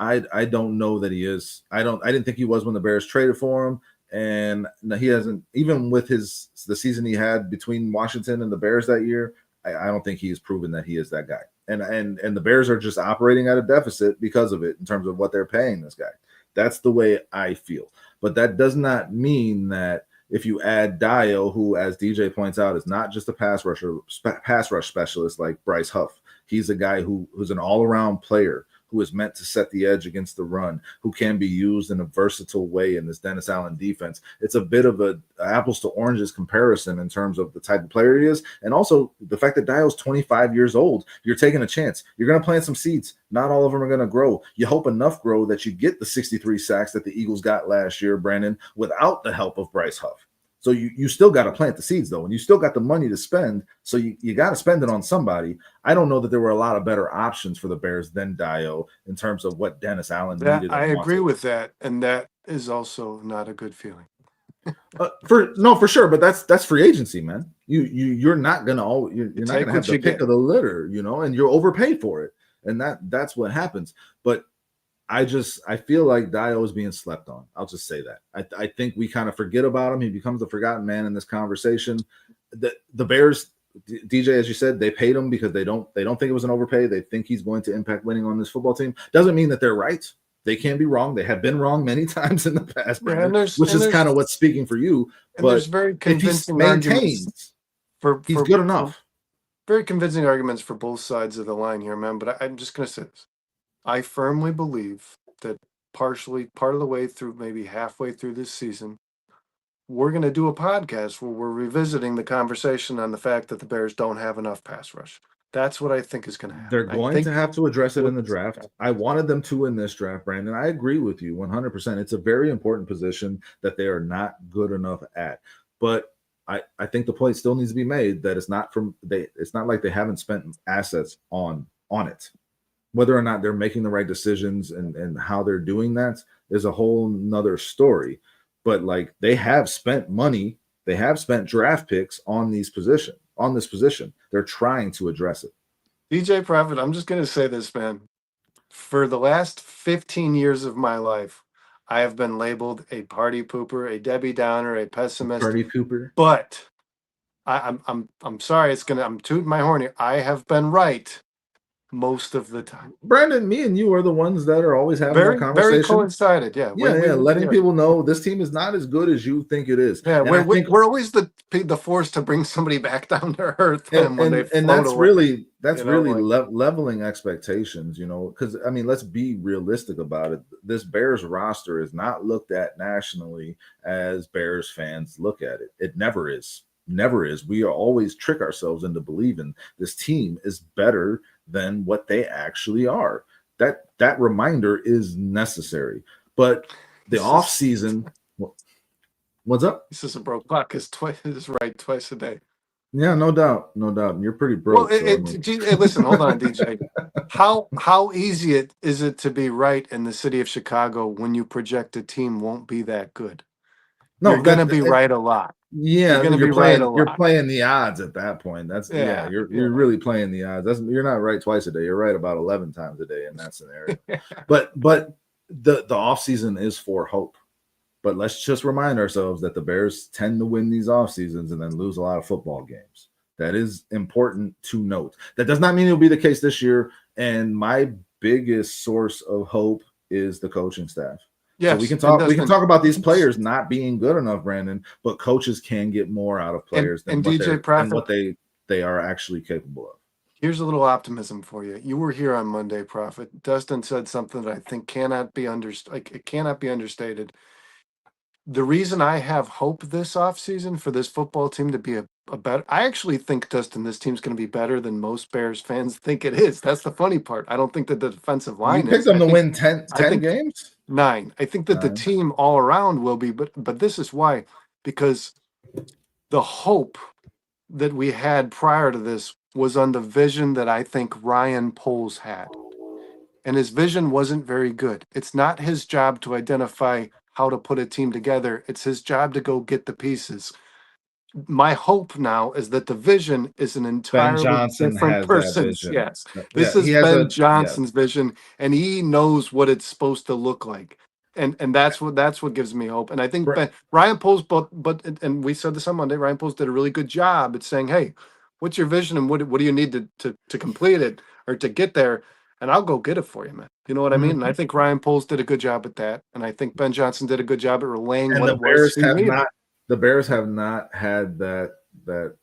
[SPEAKER 2] I don't know that he is. I didn't think he was when the Bears traded for him, and he hasn't, even with the season he had between Washington and the Bears that year. I don't think he's proven that he is that guy. And the Bears are just operating at a deficit because of it in terms of what they're paying this guy. That's the way I feel. But that does not mean that if you add Dio, who, as DJ points out, is not just a pass rush specialist like Bryce Huff. He's a guy who's an all-around player, who is meant to set the edge against the run, who can be used in a versatile way in this Dennis Allen defense. It's a bit of a apples to oranges comparison in terms of the type of player he is. And also the fact that Dio's 25 years old, you're taking a chance. You're going to plant some seeds. Not all of them are going to grow. You hope enough grow that you get the 63 sacks that the Eagles got last year, Brandon, without the help of Bryce Huff. So you still got to plant the seeds, though, and you still got the money to spend. So you got to spend it on somebody. I don't know that there were a lot of better options for the Bears than Dio in terms of what Dennis Allen needed.
[SPEAKER 1] I agree with that, and that is also not a good feeling.
[SPEAKER 2] For sure, but that's free agency, man. You're not gonna you're not gonna have the pick of the litter, and you're overpaid for it, and that's what happens. But I feel like Dio is being slept on. I'll just say that. I think we kind of forget about him. He becomes the forgotten man in this conversation. The Bears, DJ, as you said, they paid him because they don't think it was an overpay. They think he's going to impact winning on this football team. Doesn't mean that they're right. They can be wrong. They have been wrong many times in the past, which is kind of what's speaking for you. But
[SPEAKER 1] there's very convincing arguments
[SPEAKER 2] he's good enough.
[SPEAKER 1] Very convincing arguments for both sides of the line here, man. But I'm just going to say this. I firmly believe that part of the way through, maybe halfway through this season, we're going to do a podcast where we're revisiting the conversation on the fact that the Bears don't have enough pass rush. That's what I think is going to happen.
[SPEAKER 2] They're going to have to address it in the draft. I wanted them to in this draft, Brandon. I agree with you 100%. It's a very important position that they are not good enough at. But I think the point still needs to be made that it's not like they haven't spent assets on it. Whether or not they're making the right decisions and how they're doing that is a whole nother story. But like, they have spent money, they have spent draft picks on this position. They're trying to address it.
[SPEAKER 1] DJ Prophet, I'm just going to say this, man. For the last 15 years of my life, I have been labeled a party pooper, a Debbie Downer, a pessimist.
[SPEAKER 2] Party pooper.
[SPEAKER 1] But I'm sorry. I'm tooting my horn here. I have been right most of the time.
[SPEAKER 2] Brandon, me and you are the ones that are always having that
[SPEAKER 1] Very
[SPEAKER 2] conversation.
[SPEAKER 1] coincided. Yeah.
[SPEAKER 2] Yeah, letting people know this team is not as good as you think it is.
[SPEAKER 1] Yeah,
[SPEAKER 2] And I think
[SPEAKER 1] we're always the force to bring somebody back down to earth, and when they float
[SPEAKER 2] that's
[SPEAKER 1] away,
[SPEAKER 2] really leveling expectations, because I mean, let's be realistic about it. This Bears roster is not looked at nationally as Bears fans look at it. It never is. Never is. We always trick ourselves into believing this team is better than what they actually are. That reminder is necessary. But the off season, what's up?
[SPEAKER 1] This is a broke clock. Is right twice a day.
[SPEAKER 2] Yeah, no doubt, no doubt. And you're pretty broke.
[SPEAKER 1] Well,
[SPEAKER 2] So I mean.
[SPEAKER 1] hey, listen, hold on, DJ. How easy is it to be right in the city of Chicago when you project a team won't be that good?
[SPEAKER 2] No,
[SPEAKER 1] You're gonna be right a lot.
[SPEAKER 2] Yeah,
[SPEAKER 1] you're gonna be right a lot.
[SPEAKER 2] You're playing the odds at that point. You're really playing the odds. You're not right twice a day. You're right about 11 times a day in that scenario. But the off season is for hope. But let's just remind ourselves that the Bears tend to win these off seasons and then lose a lot of football games. That is important to note. That does not mean it'll be the case this year. And my biggest source of hope is the coaching staff. Yes, so we can talk about these players not being good enough, Brandon, but coaches can get more out of players than what they are actually capable of.
[SPEAKER 1] Here's a little optimism for you. You were here on Monday, Prophet. Dustin said something that I think cannot be understated. The reason I have hope this offseason for this football team to be a better, I actually think, Dustin, this team's going to be better than most Bears fans think it is. That's the funny part. I don't think that the defensive line
[SPEAKER 2] You picked them to win 10 games?
[SPEAKER 1] 9. I think that the team all around will be, but this is why, because the hope that we had prior to this was on the vision that I think Ryan Poles had. And his vision wasn't very good. It's not his job to identify how to put a team together. It's his job to go get the pieces. My hope now is that the vision is an entirely different person's. Yes. This is Ben Johnson's vision, and he knows what it's supposed to look like. And that's what gives me hope. And I think Ryan Poles, and we said this on Monday, Ryan Poles did a really good job at saying, hey, what's your vision and what do you need to complete it or to get there? And I'll go get it for you, man. You know what I mean? And I think Ryan Poles did a good job at that. And I think Ben Johnson did a good job at relaying what it was.
[SPEAKER 2] The Bears have not had that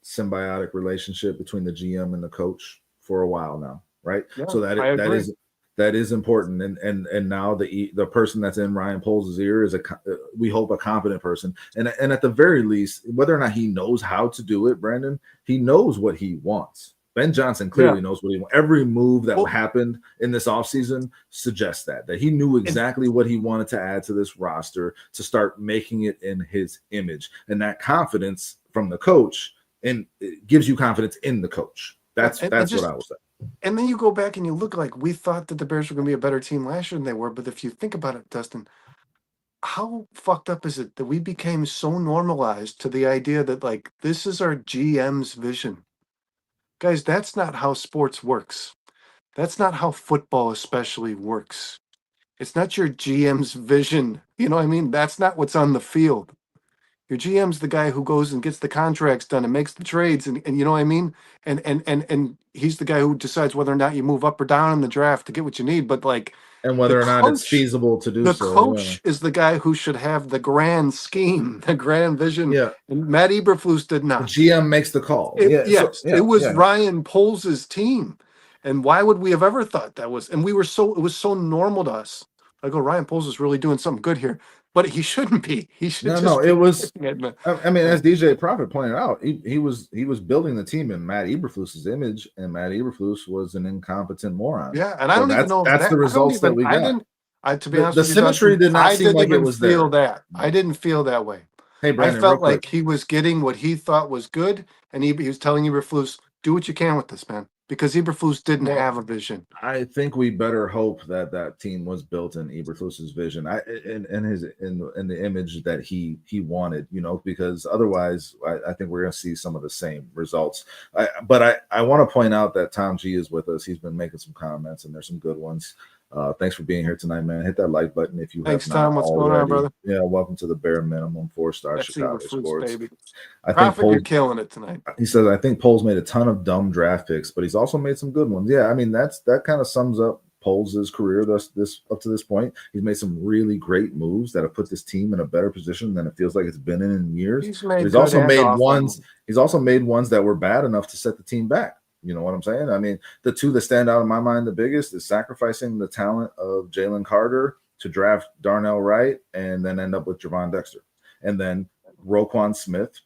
[SPEAKER 2] symbiotic relationship between the GM and the coach for a while now, right? Yeah, so that is important. And now the person that's in Ryan Poles' ear is we hope a competent person. And at the very least, whether or not he knows how to do it, Brandon, he knows what he wants. Ben Johnson clearly knows what he wants. Every move that happened in this offseason suggests that he knew exactly what he wanted to add to this roster to start making it in his image. And that confidence from the coach and it gives you confidence in the coach. That's what I would say.
[SPEAKER 1] And then you go back and you look like we thought that the Bears were going to be a better team last year than they were. But if you think about it, Dustin, how fucked up is it that we became so normalized to the idea that like this is our GM's vision? Guys, that's not how sports works. That's not how football especially works. It's not your GM's vision. You know what I mean? That's not what's on the field. Your GM's the guy who goes and gets the contracts done and makes the trades and you know what I mean? And he's the guy who decides whether or not you move up or down in the draft to get what you need. But like
[SPEAKER 2] and whether or not it's feasible to do so.
[SPEAKER 1] The coach is the guy who should have the grand scheme, the grand vision. Yeah. And Matt Eberflus did not.
[SPEAKER 2] The GM makes the call.
[SPEAKER 1] It was Ryan Poles' team. And why would we have ever thought that was? And it was so normal to us. I go, Ryan Poles is really doing something good here. But he shouldn't be. He should
[SPEAKER 2] it was. I mean, as DJ Prophet pointed out, he was building the team in Matt Eberflus's image, and Matt Eberflus was an incompetent moron.
[SPEAKER 1] Yeah, and I don't even know if
[SPEAKER 2] that's the results that we got.
[SPEAKER 1] To be honest,
[SPEAKER 2] the symmetry did not seem like it was there.
[SPEAKER 1] I didn't feel that way.
[SPEAKER 2] Hey, Brandon,
[SPEAKER 1] I felt like he was getting what he thought was good, and he was telling Eberflus, "Do what you can with this, man." Because Eberflus didn't have a vision.
[SPEAKER 2] I think we better hope that team was built in Eberflus's vision, in the image that he wanted, because otherwise I think we're going to see some of the same results. But I want to point out that Tom G is with us. He's been making some comments, and there's some good ones. Thanks for being here tonight, man. Hit that like button if you have
[SPEAKER 1] Thanks,
[SPEAKER 2] not
[SPEAKER 1] Tom. What's going on,
[SPEAKER 2] already.
[SPEAKER 1] brother?
[SPEAKER 2] Yeah, welcome to the bare minimum 4-star
[SPEAKER 1] That's eating
[SPEAKER 2] Chicago
[SPEAKER 1] fruits,
[SPEAKER 2] Sports.
[SPEAKER 1] baby.
[SPEAKER 2] I think
[SPEAKER 1] Prophet, you're
[SPEAKER 2] Poles.
[SPEAKER 1] killing it tonight.
[SPEAKER 2] He says, I think Poles made a ton of dumb draft picks, but he's also made some good ones. Yeah, I mean that kind of sums up Poles' career this up to this point. He's made some really great moves that have put this team in a better position than it feels like it's been in years.
[SPEAKER 1] He's
[SPEAKER 2] But
[SPEAKER 1] made
[SPEAKER 2] he's
[SPEAKER 1] good
[SPEAKER 2] also
[SPEAKER 1] and
[SPEAKER 2] made
[SPEAKER 1] awful
[SPEAKER 2] ones.
[SPEAKER 1] moves.
[SPEAKER 2] He's also made ones that were bad enough to set the team back. You know what I'm saying? I mean, the two that stand out in my mind the biggest is sacrificing the talent of Jalen Carter to draft Darnell Wright and then end up with Javon Dexter. And then Roquan Smith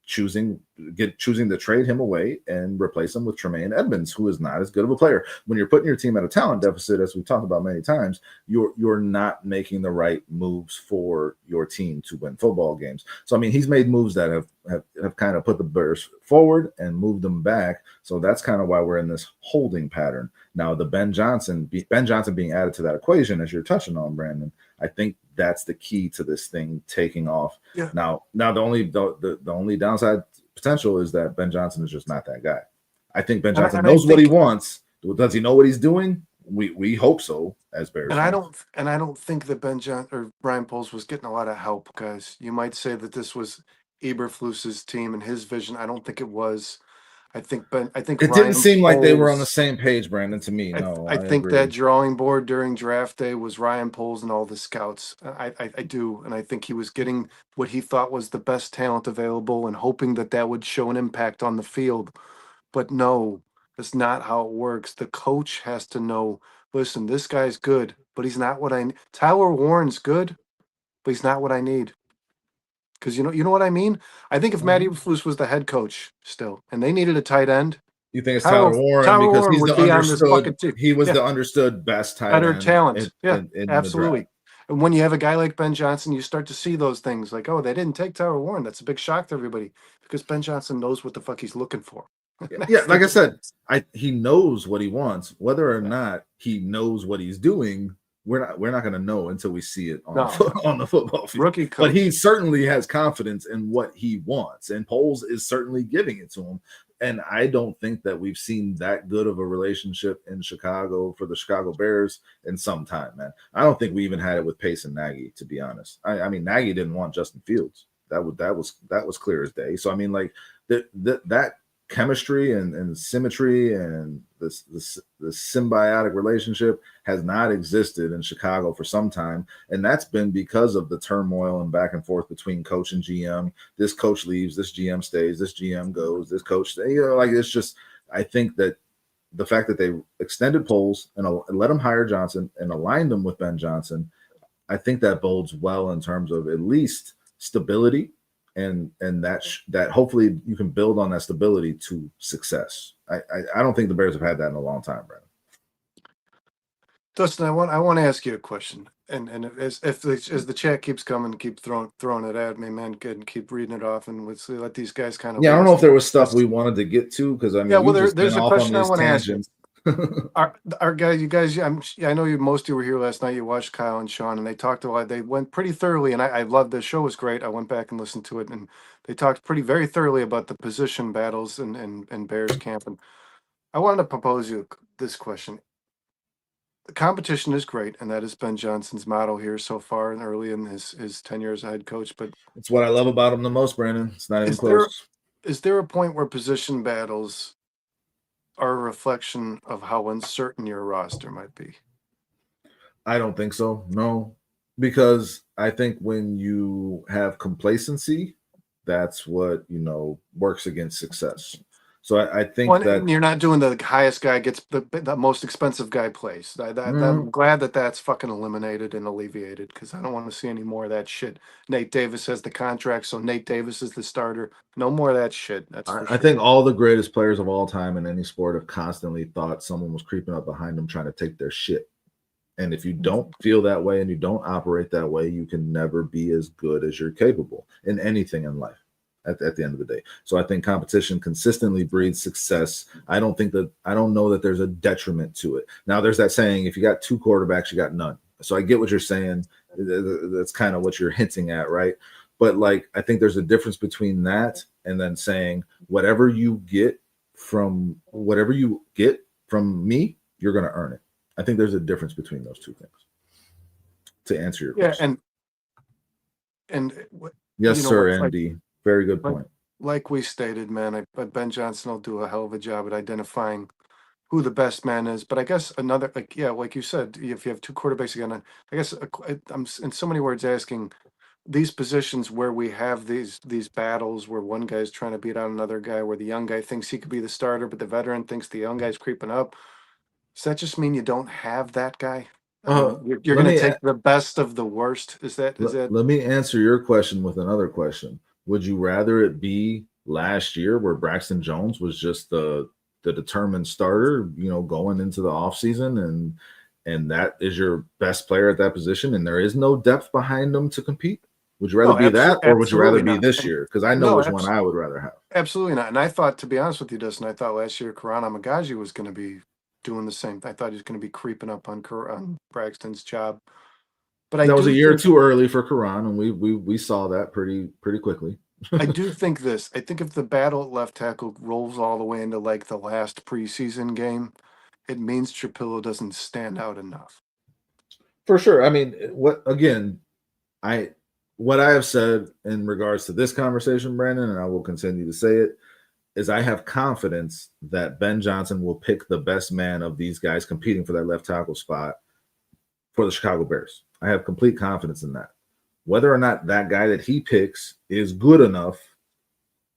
[SPEAKER 2] choosing to trade him away and replace him with Tremaine Edmunds, who is not as good of a player. When you're putting your team at a talent deficit, as we've talked about many times, you're not making the right moves for your team to win football games. So I mean, he's made moves that have kind of put the Bears forward and moved them back. So that's kind of why we're in this holding pattern. Now, the Ben Johnson being added to that equation, as you're touching on, Brandon, I think that's the key to this thing taking off.
[SPEAKER 1] Yeah.
[SPEAKER 2] Now the only downside potential is that Ben Johnson is just not that guy. I think Ben Johnson knows what he wants. Does he know what he's doing? We hope so as Bears.
[SPEAKER 1] And I don't think that Ben Johnson or Brian Poles was getting a lot of help, guys. You might say that this was Eberflus's team and his vision. I don't think it was. I think
[SPEAKER 2] it
[SPEAKER 1] Ryan
[SPEAKER 2] didn't seem like they were on the
[SPEAKER 1] Poles-
[SPEAKER 2] same page, Brandon. To me,
[SPEAKER 1] I think
[SPEAKER 2] agree.
[SPEAKER 1] that drawing board during draft day was Ryan Poles and all the scouts. I do, and I think he was getting what he thought was the best talent available and hoping that that would show an impact on the field. But no, that's not how it works. The coach has to know, listen, this guy's good, but he's not what I need. Tyler Warren's good, but he's not what I need. Because you know what I mean? I think if Matt Eberflus was the head coach still, and they needed a tight end,
[SPEAKER 2] you think it's Tyler Warren because he's
[SPEAKER 1] would
[SPEAKER 2] the
[SPEAKER 1] be on this
[SPEAKER 2] understood.
[SPEAKER 1] fucking team.
[SPEAKER 2] He was
[SPEAKER 1] Yeah,
[SPEAKER 2] the understood best tight
[SPEAKER 1] better
[SPEAKER 2] end
[SPEAKER 1] talent. Yeah,
[SPEAKER 2] in the
[SPEAKER 1] absolutely.
[SPEAKER 2] draft.
[SPEAKER 1] And when you have a guy like Ben Johnson, you start to see those things like, oh, they didn't take Tyler Warren. That's a big shock to everybody because Ben Johnson knows what the fuck he's looking for.
[SPEAKER 2] Yeah, like I said, he knows what he wants. Whether or not he knows what he's doing, we're not going to know until we see it on the football field.
[SPEAKER 1] Rookie coach.
[SPEAKER 2] But he certainly has confidence in what he wants, and Poles is certainly giving it to him. And I don't think that we've seen that good of a relationship in Chicago for the Chicago Bears in some time, man. I don't think we even had it with Pace and Nagy, to be honest. I mean, Nagy didn't want Justin Fields. That was clear as day. So I mean, like that chemistry and symmetry and this symbiotic relationship has not existed in Chicago for some time, and that's been because of the turmoil and back and forth between coach and GM. This coach leaves, this GM stays, this GM goes, this coach stays. Like it's just, I think that the fact that they extended Poles and let him hire Johnson and aligned him with Ben Johnson, I think that bodes well in terms of at least stability. And that hopefully you can build on that stability to success. I don't think the Bears have had that in a long time, Brandon.
[SPEAKER 1] Dustin, I want to ask you a question, and as the chat keeps coming, keep throwing it at me, man, and keep reading it off, and let's let these guys kind of.
[SPEAKER 2] Yeah, I don't know if there was stuff we wanted to get to because I mean,
[SPEAKER 1] there's a question I want to ask you. Our guys, you guys, I know most of you were here last night. You watched Kyle and Sean, and they talked a lot. They went pretty thoroughly, and I loved the show. Was great. I went back and listened to it, and they talked very thoroughly about the position battles and Bears camp. And I wanted to propose you this question. The competition is great, and that has been Johnson's motto here so far and early in his tenure as a head coach. But
[SPEAKER 2] it's what I love about him the most, Brandon. It's not even close.
[SPEAKER 1] Is there a point where position battles are a reflection of how uncertain your roster might be?
[SPEAKER 2] I don't think so. No, because I think when you have complacency, that's what works against success. So I think that
[SPEAKER 1] you're not doing the highest guy gets the most expensive guy plays. I'm glad that that's fucking eliminated and alleviated because I don't want to see any more of that shit. Nate Davis has the contract, so Nate Davis is the starter. No more of that shit. That's for sure.
[SPEAKER 2] I think all the greatest players of all time in any sport have constantly thought someone was creeping up behind them trying to take their shit. And if you don't feel that way and you don't operate that way, you can never be as good as you're capable in anything in life at the end of the day. So I think competition consistently breeds success. I don't know that there's a detriment to it. Now there's that saying, if you got two quarterbacks, you got none. So I get what you're saying. That's kind of what you're hinting at, right? But like, I think there's a difference between that and then saying whatever you get from me, you're going to earn it. I think there's a difference between those two things. To answer your
[SPEAKER 1] Yeah,
[SPEAKER 2] question. Yes,
[SPEAKER 1] you know
[SPEAKER 2] sir,
[SPEAKER 1] what?
[SPEAKER 2] ND. Very good
[SPEAKER 1] Like
[SPEAKER 2] point.
[SPEAKER 1] like we stated, man, Ben Johnson will do a hell of a job at identifying who the best man is. But I guess another, like, yeah, like you said, if you have two quarterbacks again, I guess I'm in so many words asking these positions where we have these battles where one guy's trying to beat out another guy, where the young guy thinks he could be the starter, but the veteran thinks the young guy's creeping up. Does that just mean you don't have that guy? I
[SPEAKER 2] Uh,
[SPEAKER 1] mean, you're
[SPEAKER 2] let
[SPEAKER 1] going to
[SPEAKER 2] me
[SPEAKER 1] take the best of the worst. Is that?
[SPEAKER 2] let me answer your question with another question. Would you rather it be last year where Braxton Jones was just the determined starter, going into the offseason, and that is your best player at that position and there is no depth behind them to compete? Would you rather
[SPEAKER 1] No,
[SPEAKER 2] be that or would you rather
[SPEAKER 1] absolutely
[SPEAKER 2] be
[SPEAKER 1] not.
[SPEAKER 2] this
[SPEAKER 1] And
[SPEAKER 2] year? Because I know
[SPEAKER 1] no,
[SPEAKER 2] which one I would rather have.
[SPEAKER 1] absolutely not. And I thought, to be honest with you, Dustin, I thought last year Karan Amagaji was going to be doing the same. I thought he was going to be creeping up on Braxton's job. But I
[SPEAKER 2] That was a
[SPEAKER 1] do
[SPEAKER 2] year
[SPEAKER 1] think
[SPEAKER 2] too early for Karan, and we saw that pretty quickly.
[SPEAKER 1] I do think this. I think if the battle at left tackle rolls all the way into like the last preseason game, it means Trapilo doesn't stand out enough.
[SPEAKER 2] For sure. I mean, I what I have said in regards to this conversation, Brandon, and I will continue to say it, is I have confidence that Ben Johnson will pick the best man of these guys competing for that left tackle spot for the Chicago Bears. I have complete confidence in that. Whether or not that guy that he picks is good enough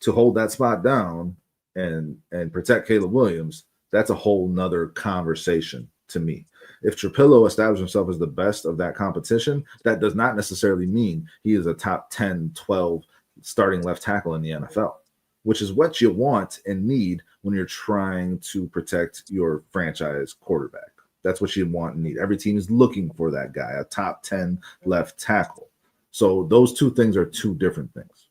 [SPEAKER 2] to hold that spot down and protect Caleb Williams, that's a whole nother conversation to me. If Trapilo establishes himself as the best of that competition, that does not necessarily mean he is a top 10, 12 starting left tackle in the NFL, which is what you want and need when you're trying to protect your franchise quarterback. That's what you want and need. Every team is looking for that guy, a top 10 left tackle. So those two things are two different things.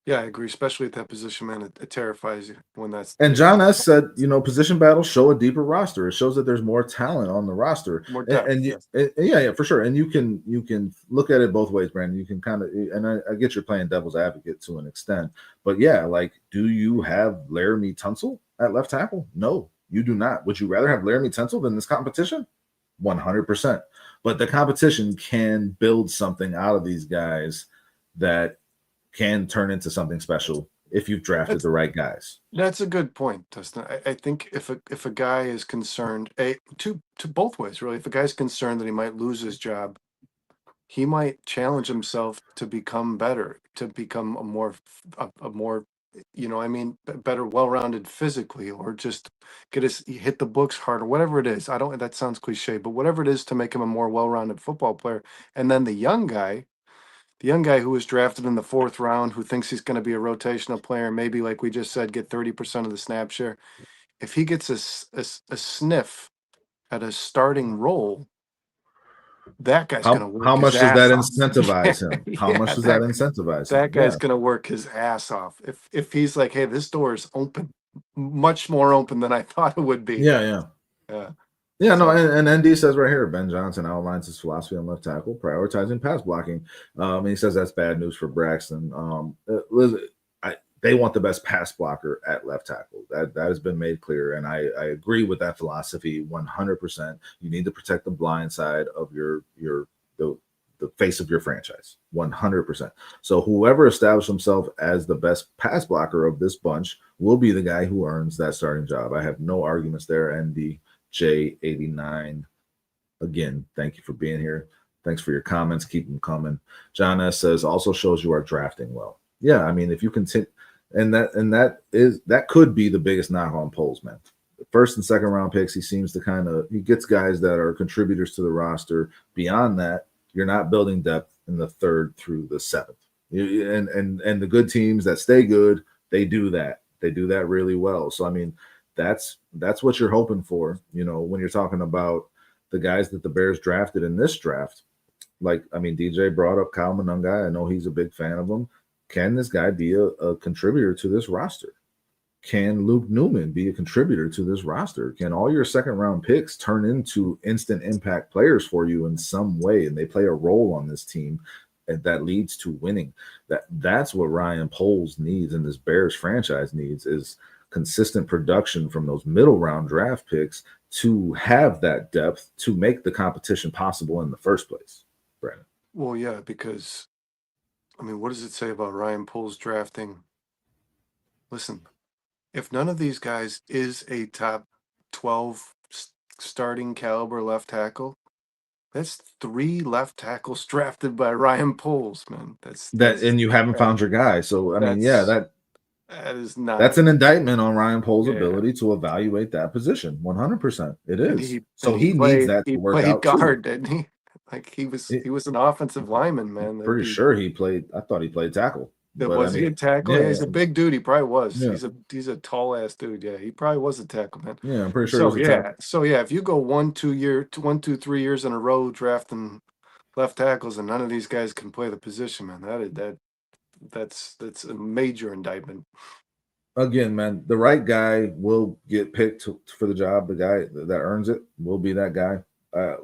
[SPEAKER 1] Yeah, I agree. Especially at that position, man, it terrifies you when that's
[SPEAKER 2] And
[SPEAKER 1] if
[SPEAKER 2] John S. said, position battles show a deeper roster. It shows that there's more talent on the roster.
[SPEAKER 1] more depth. Yes.
[SPEAKER 2] Yeah, for sure. And you can look at it both ways, Brandon. You can kind of, and I get you're playing devil's advocate to an extent, but yeah, like, do you have Laramie Tunsil at left tackle? No, you do not. Would you rather have Laramie Tunsil than this competition? 100%. But the competition can build something out of these guys that can turn into something special if you've drafted the right guys.
[SPEAKER 1] That's a good point, Dustin. I think if a guy is concerned, to both ways really, if a guy's concerned that he might lose his job, he might challenge himself to become better, to become a more better, well-rounded physically, or just hit the books harder, whatever it is. I don't. That sounds cliche, but whatever it is to make him a more well-rounded football player. And then the young guy who was drafted in the fourth round, who thinks he's going to be a rotational player, maybe like we just said, get 30% of the snap share. If he gets a sniff at a starting role, that guy's going to
[SPEAKER 2] How
[SPEAKER 1] work his
[SPEAKER 2] much does that
[SPEAKER 1] ass off.
[SPEAKER 2] incentivize him? How
[SPEAKER 1] Yeah,
[SPEAKER 2] much does that incentivize him?
[SPEAKER 1] that
[SPEAKER 2] Yeah.
[SPEAKER 1] guy's going to work his ass off. If he's like, hey, this door is open, much more open than I thought it would be.
[SPEAKER 2] Yeah. Yeah, no, and ND says right here, Ben Johnson outlines his philosophy on left tackle, prioritizing pass blocking. And he says that's bad news for Braxton. They want the best pass blocker at left tackle. That has been made clear, and I agree with that philosophy 100%. You need to protect the blind side of the face of your franchise 100%. So whoever established himself as the best pass blocker of this bunch will be the guy who earns that starting job. I have no arguments there. ND J89. Again, thank you for being here. Thanks for your comments. Keep them coming. John S says also shows you are drafting well. Yeah, I mean, if you continue, and that could be the biggest knock on Poles, man. First and second round picks, he seems to he gets guys that are contributors to the roster. Beyond that, you're not building depth in the third through the seventh. And the good teams that stay good, they do that. They do that really well. So I mean, that's what you're hoping for, when you're talking about the guys that the Bears drafted in this draft. Like, I mean, DJ brought up Kyle Monungai. I know he's a big fan of him. Can this guy be a contributor to this roster? Can Luke Newman be a contributor to this roster? Can all your second round picks turn into instant impact players for you in some way, and they play a role on this team that leads to winning? That's what Ryan Poles needs, and this Bears franchise needs, is consistent production from those middle round draft picks to have that depth to make the competition possible in the first place, Brandon.
[SPEAKER 1] Well, yeah, because I mean, what does it say about Ryan Poles drafting? Listen, if none of these guys is a top 12 starting caliber left tackle, that's 3 left tackles drafted by Ryan Poles, man.
[SPEAKER 2] That and you haven't
[SPEAKER 1] uh,
[SPEAKER 2] found your guy. So I mean, yeah,
[SPEAKER 1] that's that is not
[SPEAKER 2] that's an indictment on Ryan Poles'
[SPEAKER 1] yeah.
[SPEAKER 2] ability to evaluate that position. 100%. It
[SPEAKER 1] And
[SPEAKER 2] is.
[SPEAKER 1] he
[SPEAKER 2] So he needs that
[SPEAKER 1] he
[SPEAKER 2] to work
[SPEAKER 1] played
[SPEAKER 2] out too.
[SPEAKER 1] guard, didn't he? Like
[SPEAKER 2] It,
[SPEAKER 1] he was an offensive lineman,
[SPEAKER 2] I'm
[SPEAKER 1] man. That'd
[SPEAKER 2] pretty
[SPEAKER 1] be
[SPEAKER 2] sure he played. I thought he played tackle,
[SPEAKER 1] that
[SPEAKER 2] but I
[SPEAKER 1] was he
[SPEAKER 2] mean,
[SPEAKER 1] a tackle?
[SPEAKER 2] yeah,
[SPEAKER 1] Yeah, he's a big dude. He probably was.
[SPEAKER 2] yeah,
[SPEAKER 1] He's a tall ass dude. Yeah, he probably was a tackle, man.
[SPEAKER 2] yeah. I'm pretty sure he was a tackle.
[SPEAKER 1] So yeah, if you go 3 years in a row drafting left tackles and none of these guys can play the position, man, that's a major indictment.
[SPEAKER 2] Again, man, the right guy will get picked for the job. The guy that earns it will be that guy.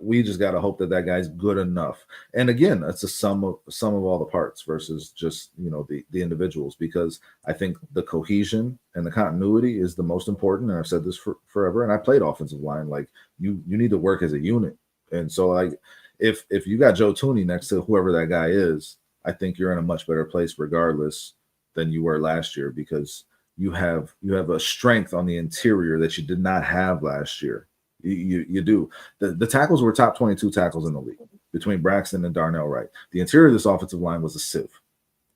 [SPEAKER 2] We just got to hope that that guy's good enough. And again, that's a sum of all the parts versus just the individuals. Because I think the cohesion and the continuity is the most important. And I've said this forever. And I played offensive line. Like you need to work as a unit. And so like if you got Joe Thuney next to whoever that guy is, I think you're in a much better place regardless than you were last year because you have a strength on the interior that you did not have last year. You do. The tackles were top 22 tackles in the league between Braxton and Darnell Wright. The interior of this offensive line was a sieve.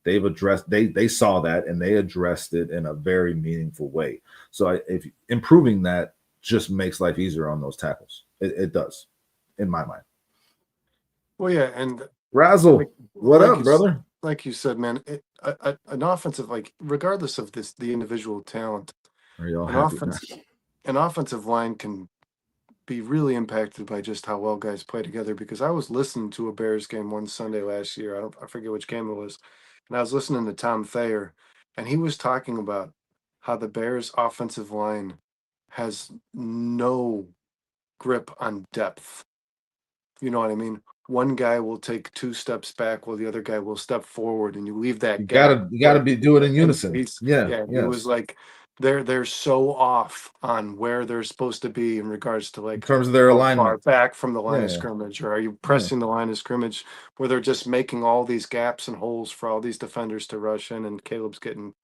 [SPEAKER 2] They've addressed they saw that and they addressed it in a very meaningful way. So if improving that just makes life easier on those tackles. It does, in my mind.
[SPEAKER 1] Well, yeah, and
[SPEAKER 2] Razzle, what
[SPEAKER 1] like
[SPEAKER 2] up, brother?
[SPEAKER 1] like you said, man, an offensive like regardless of the individual talent,
[SPEAKER 2] Are y'all
[SPEAKER 1] an
[SPEAKER 2] happy now?
[SPEAKER 1] an offensive line can be really impacted by just how well guys play together. Because I was listening to a Bears game one Sunday last year. I forget which game it was, and I was listening to Tom Thayer, and he was talking about how the Bears offensive line has no grip on depth. You know what I mean? One guy will take 2 steps back while the other guy will step forward, and you leave that
[SPEAKER 2] You
[SPEAKER 1] gap.
[SPEAKER 2] gotta do it in
[SPEAKER 1] And
[SPEAKER 2] unison. Yeah,
[SPEAKER 1] he was
[SPEAKER 2] yes.
[SPEAKER 1] like, they're so off on where they're supposed to be in regards to
[SPEAKER 2] In
[SPEAKER 1] like
[SPEAKER 2] terms of their
[SPEAKER 1] how far
[SPEAKER 2] alignment.
[SPEAKER 1] back from the line
[SPEAKER 2] Yeah,
[SPEAKER 1] of
[SPEAKER 2] yeah,
[SPEAKER 1] scrimmage, or are you
[SPEAKER 2] yeah.
[SPEAKER 1] pressing the line of scrimmage where they're just making all these gaps and holes for all these defenders to rush in, and Caleb's getting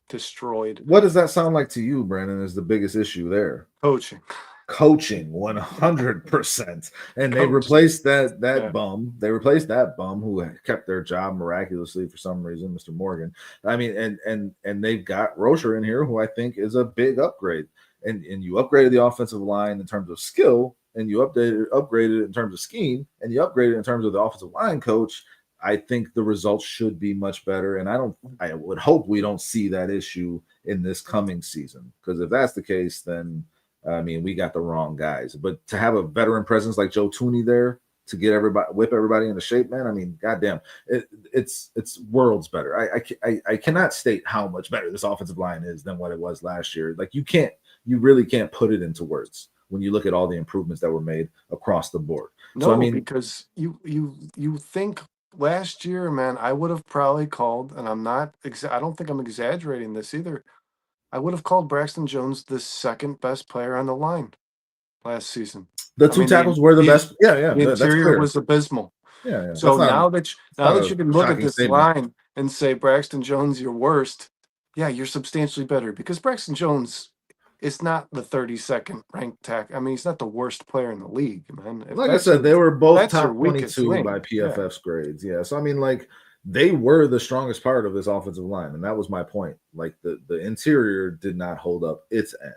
[SPEAKER 1] destroyed.
[SPEAKER 2] What does that sound like to you, Brandon? Is the biggest issue there?
[SPEAKER 1] Coaching,
[SPEAKER 2] Coaching 100%. And they
[SPEAKER 1] coaching.
[SPEAKER 2] replaced that
[SPEAKER 1] Yeah.
[SPEAKER 2] bum. They replaced that bum who kept their job miraculously for some reason, Mr. Morgan. I mean, and they've got Rocher in here, who I think is a big upgrade. And you upgraded the offensive line in terms of skill, and you upgraded it in terms of scheme, and you upgraded in terms of the offensive line coach. I think the results should be much better. And I would hope we don't see that issue in this coming season. Because if that's the case, then I mean, we got the wrong guys. But to have a veteran presence like Joe Thuney there to get whip everybody into shape, man. I mean, goddamn, it's worlds better. I cannot state how much better this offensive line is than what it was last year. Like you really can't put it into words when you look at all the improvements that were made across the board.
[SPEAKER 1] No,
[SPEAKER 2] So I mean,
[SPEAKER 1] because you think last year, man, I would have probably called, and I don't think I'm exaggerating this either. I would have called Braxton Jones the second best player on the line last season.
[SPEAKER 2] the
[SPEAKER 1] I
[SPEAKER 2] two
[SPEAKER 1] mean,
[SPEAKER 2] tackles were the best. Yeah,
[SPEAKER 1] the
[SPEAKER 2] that's
[SPEAKER 1] interior
[SPEAKER 2] clear.
[SPEAKER 1] was abysmal.
[SPEAKER 2] Yeah.
[SPEAKER 1] So
[SPEAKER 2] It's not
[SPEAKER 1] now that
[SPEAKER 2] a
[SPEAKER 1] you can look at
[SPEAKER 2] shocking
[SPEAKER 1] this
[SPEAKER 2] statement.
[SPEAKER 1] line and say Braxton Jones, you're worst, yeah, you're substantially better, because Braxton Jones is not the 32nd ranked tackle. I mean, he's not the worst player in the league, man.
[SPEAKER 2] Like I said, they were both
[SPEAKER 1] That's your
[SPEAKER 2] top
[SPEAKER 1] weakest
[SPEAKER 2] 22 by
[SPEAKER 1] link, yeah.
[SPEAKER 2] PFF's grades. Yeah. So I mean, like they were the strongest part of this offensive line, and that was my point. Like the interior did not hold up its end.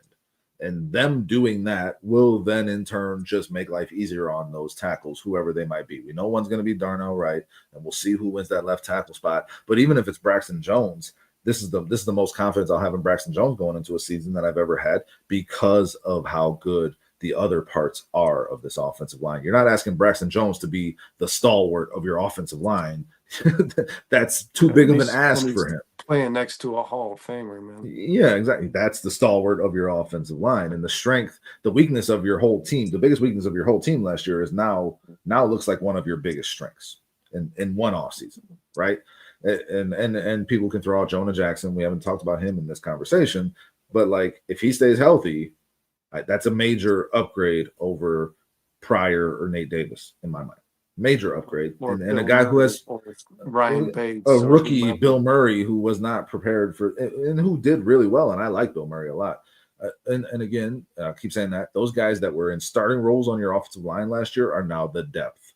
[SPEAKER 2] And them doing that will then in turn just make life easier on those tackles, whoever they might be. We know one's going to be Darnell Wright, and we'll see who wins that left tackle spot. But even if it's Braxton Jones, this is the most confidence I'll have in Braxton Jones going into a season that I've ever had because of how good the other parts are of this offensive line. You're not asking Braxton Jones to be the stalwart of your offensive line. That's too big of an ask for him.
[SPEAKER 1] Playing next to a Hall of Famer, man.
[SPEAKER 2] Yeah, exactly. That's the stalwart of your offensive line, and the strength, the weakness of your whole team. The biggest weakness of your whole team last year is now looks like one of your biggest strengths in one off season, right? And people can throw out Jonah Jackson. We haven't talked about him in this conversation, but like if he stays healthy, That's a major upgrade over Pryor or Nate Davis in my mind. Major upgrade,
[SPEAKER 1] or
[SPEAKER 2] and a
[SPEAKER 1] Bill
[SPEAKER 2] guy who
[SPEAKER 1] Murray
[SPEAKER 2] has
[SPEAKER 1] or Ryan
[SPEAKER 2] a
[SPEAKER 1] Bates or
[SPEAKER 2] rookie,
[SPEAKER 1] whomever.
[SPEAKER 2] Bill Murray, who was not prepared for and who did really well. And I like Bill Murray a lot. And again, I keep saying that those guys that were in starting roles on your offensive line last year are now the depth.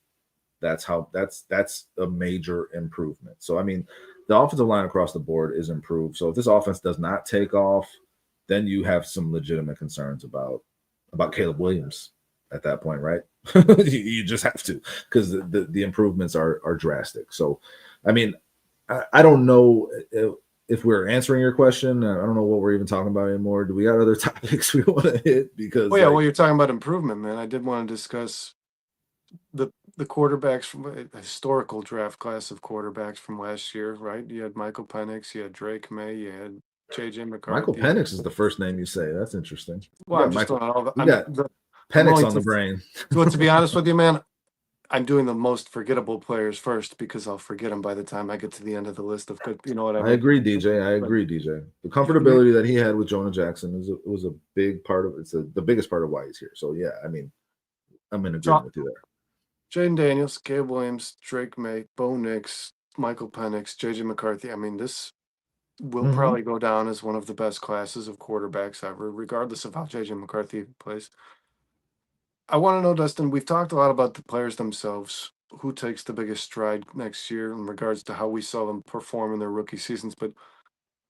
[SPEAKER 2] That's a major improvement. So I mean, the offensive line across the board is improved. So if this offense does not take off, then you have some legitimate concerns about Caleb Williams at that point, right? You just have to, because the improvements are drastic. So, I mean, I don't know if we're answering your question. I don't know what we're even talking about anymore. Do we got other topics we want to hit? Because
[SPEAKER 1] Well, yeah, well, you're talking about improvement, man. I did want to discuss the quarterbacks from a historical draft class of quarterbacks from last year, right? You had Michael Penix, you had Drake May, you had JJ
[SPEAKER 2] Michael
[SPEAKER 1] McCarthy.
[SPEAKER 2] Penix is the first name you say. That's interesting.
[SPEAKER 1] Well, I'm just doing all the.
[SPEAKER 2] We got
[SPEAKER 1] I'm
[SPEAKER 2] Penix
[SPEAKER 1] only
[SPEAKER 2] on the brain.
[SPEAKER 1] So to be honest with you, man, I'm doing the most forgettable players first because I'll forget them by the time I get to the end of the list of good. You know what I
[SPEAKER 2] I
[SPEAKER 1] mean?
[SPEAKER 2] agree, DJ. I agree, DJ. The comfortability that he had with Jonah Jackson was a big part of it's the biggest part of why he's here. So yeah, I mean, I'm in agreement with you there.
[SPEAKER 1] Jayden Daniels, Caleb Williams, Drake May, Bo Nix, Michael Penix, JJ McCarthy. I mean, this will probably go down as one of the best classes of quarterbacks ever, regardless of how JJ McCarthy plays. I want to know, Dustin, we've talked a lot about the players themselves, who takes the biggest stride next year in regards to how we saw them perform in their rookie seasons, but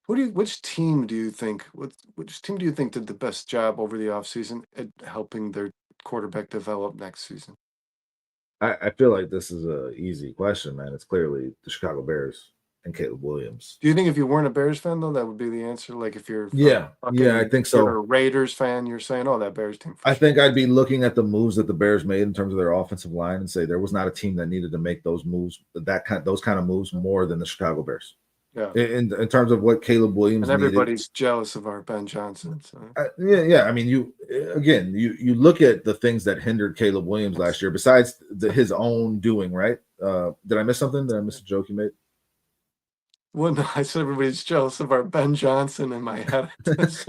[SPEAKER 1] which team do you think did the best job over the offseason at helping their quarterback develop next season?
[SPEAKER 2] I feel like this is a easy question, man. It's clearly the Chicago Bears and Caleb Williams.
[SPEAKER 1] Do you think if you weren't a Bears fan, though, that would be the answer? Like if you're
[SPEAKER 2] I think so.
[SPEAKER 1] You're a Raiders fan, you're saying, oh, that Bears team.
[SPEAKER 2] I think I'd be looking at the moves that the Bears made in terms of their offensive line and say there was not a team that needed to make those moves, those kind of moves more than the Chicago Bears.
[SPEAKER 1] Yeah.
[SPEAKER 2] In terms of what Caleb Williams
[SPEAKER 1] and everybody's jealous of our Ben Johnson. So.
[SPEAKER 2] Yeah. I mean, you look at the things that hindered Caleb Williams last year, besides his own doing, right? Did I miss something? Did I miss a joke you made?
[SPEAKER 1] Well, no, I said everybody's jealous of our Ben Johnson in my head. That's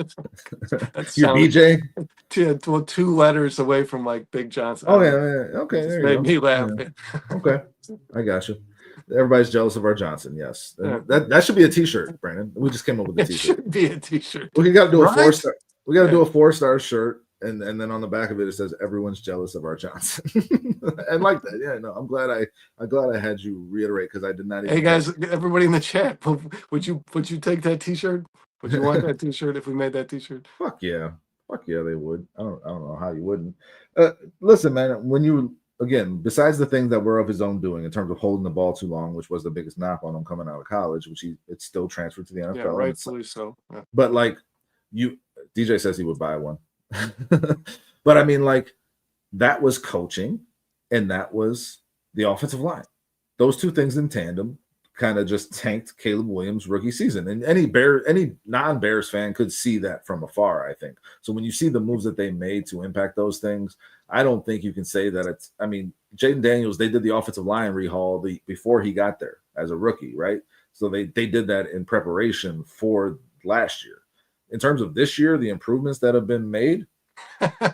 [SPEAKER 2] your BJ?
[SPEAKER 1] Two letters away from like Big Johnson.
[SPEAKER 2] Oh, yeah. Okay. There you
[SPEAKER 1] made me laugh.
[SPEAKER 2] Yeah. Okay. I got you. Everybody's jealous of our Johnson. Yes. Yeah. That should be a t-shirt, Brandon. We just came up with a t-shirt.
[SPEAKER 1] It should be a t-shirt.
[SPEAKER 2] We got to do a 4-star. We got to do a 4-star shirt. And then on the back of it says everyone's jealous of our Johnson. I like that. Yeah, no, I'm glad I had you reiterate because I did not even.
[SPEAKER 1] Hey guys, everybody in the chat, would you take that t-shirt? Would you want that t-shirt if we made that t-shirt?
[SPEAKER 2] Fuck yeah, they would. I don't know how you wouldn't. Listen, man, when you again, besides the things that were of his own doing in terms of holding the ball too long, which was the biggest knock on him coming out of college, which it's still transferred to the NFL.
[SPEAKER 1] Yeah, rightfully so. Yeah.
[SPEAKER 2] But like DJ says he would buy one. But I mean, like, that was coaching and that was the offensive line. Those two things in tandem kind of just tanked Caleb Williams' rookie season. And any non-Bears fan could see that from afar, I think. So when you see the moves that they made to impact those things, I don't think you can say that it's – I mean, Jayden Daniels, they did the offensive line rehaul before he got there as a rookie, right? So they did that in preparation for last year. In terms of this year, the improvements that have been made,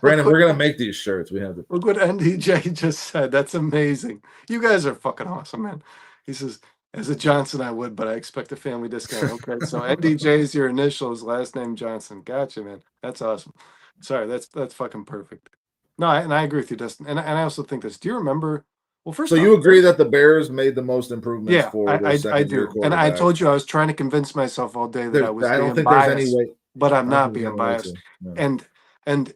[SPEAKER 2] Brandon, we're gonna make these shirts. We have to
[SPEAKER 1] look what NDJ just said. That's amazing. You guys are fucking awesome, man. He says, as a Johnson, I would, but I expect a family discount. Okay, so NDJ is your initials, last name Johnson. Gotcha, man. That's awesome. Sorry, that's fucking perfect. No, and I agree with you, Dustin. And I also think this. Do you remember? Well, first,
[SPEAKER 2] so you agree that the Bears made the most improvements for their
[SPEAKER 1] second-year quarterback? And I told you I was trying to convince myself all day that I was. I don't think
[SPEAKER 2] biased, there's any way,
[SPEAKER 1] but I'm not being biased. No.
[SPEAKER 2] And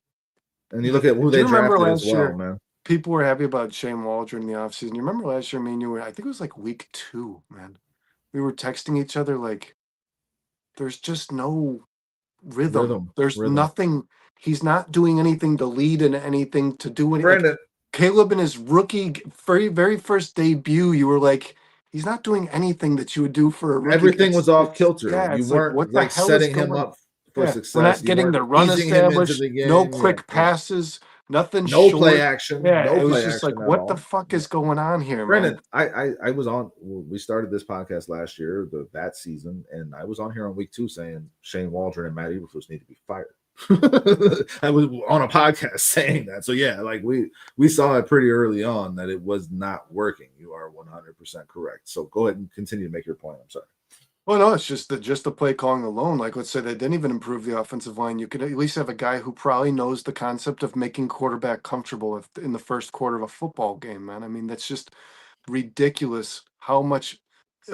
[SPEAKER 2] you look at who they drafted as well, man.
[SPEAKER 1] People were happy about Shane Waldron in the offseason. You remember last year, me and you were, I think it was like week 2, man. We were texting each other like, there's just no rhythm. There's nothing. He's not doing anything to lead in anything, to do anything.
[SPEAKER 2] Brandon.
[SPEAKER 1] Like, Caleb in his rookie, very first debut, you were like, he's not doing anything that you would do for a rookie.
[SPEAKER 2] Everything was off kilter.
[SPEAKER 1] Yeah,
[SPEAKER 2] you weren't
[SPEAKER 1] what the hell
[SPEAKER 2] setting him up for success.
[SPEAKER 1] We're not getting the run established. No quick passes. Nothing.
[SPEAKER 2] No play action.
[SPEAKER 1] Yeah,
[SPEAKER 2] no
[SPEAKER 1] it was
[SPEAKER 2] play
[SPEAKER 1] just
[SPEAKER 2] action
[SPEAKER 1] like, what the fuck is going on here,
[SPEAKER 2] Brandon,
[SPEAKER 1] man?
[SPEAKER 2] I was on. We started this podcast last year, that season, and I was on here on week 2 saying Shane Waldron and Matt Eberflus need to be fired. I was on a podcast saying that. So yeah, like we saw it pretty early on that it was not working. You are 100% correct. So go ahead and continue to make your point. I'm sorry.
[SPEAKER 1] Well, no, it's just the play calling alone. Like, let's say they didn't even improve the offensive line. You could at least have a guy who probably knows the concept of making quarterback comfortable in the first quarter of a football game, man. I mean, that's just ridiculous how much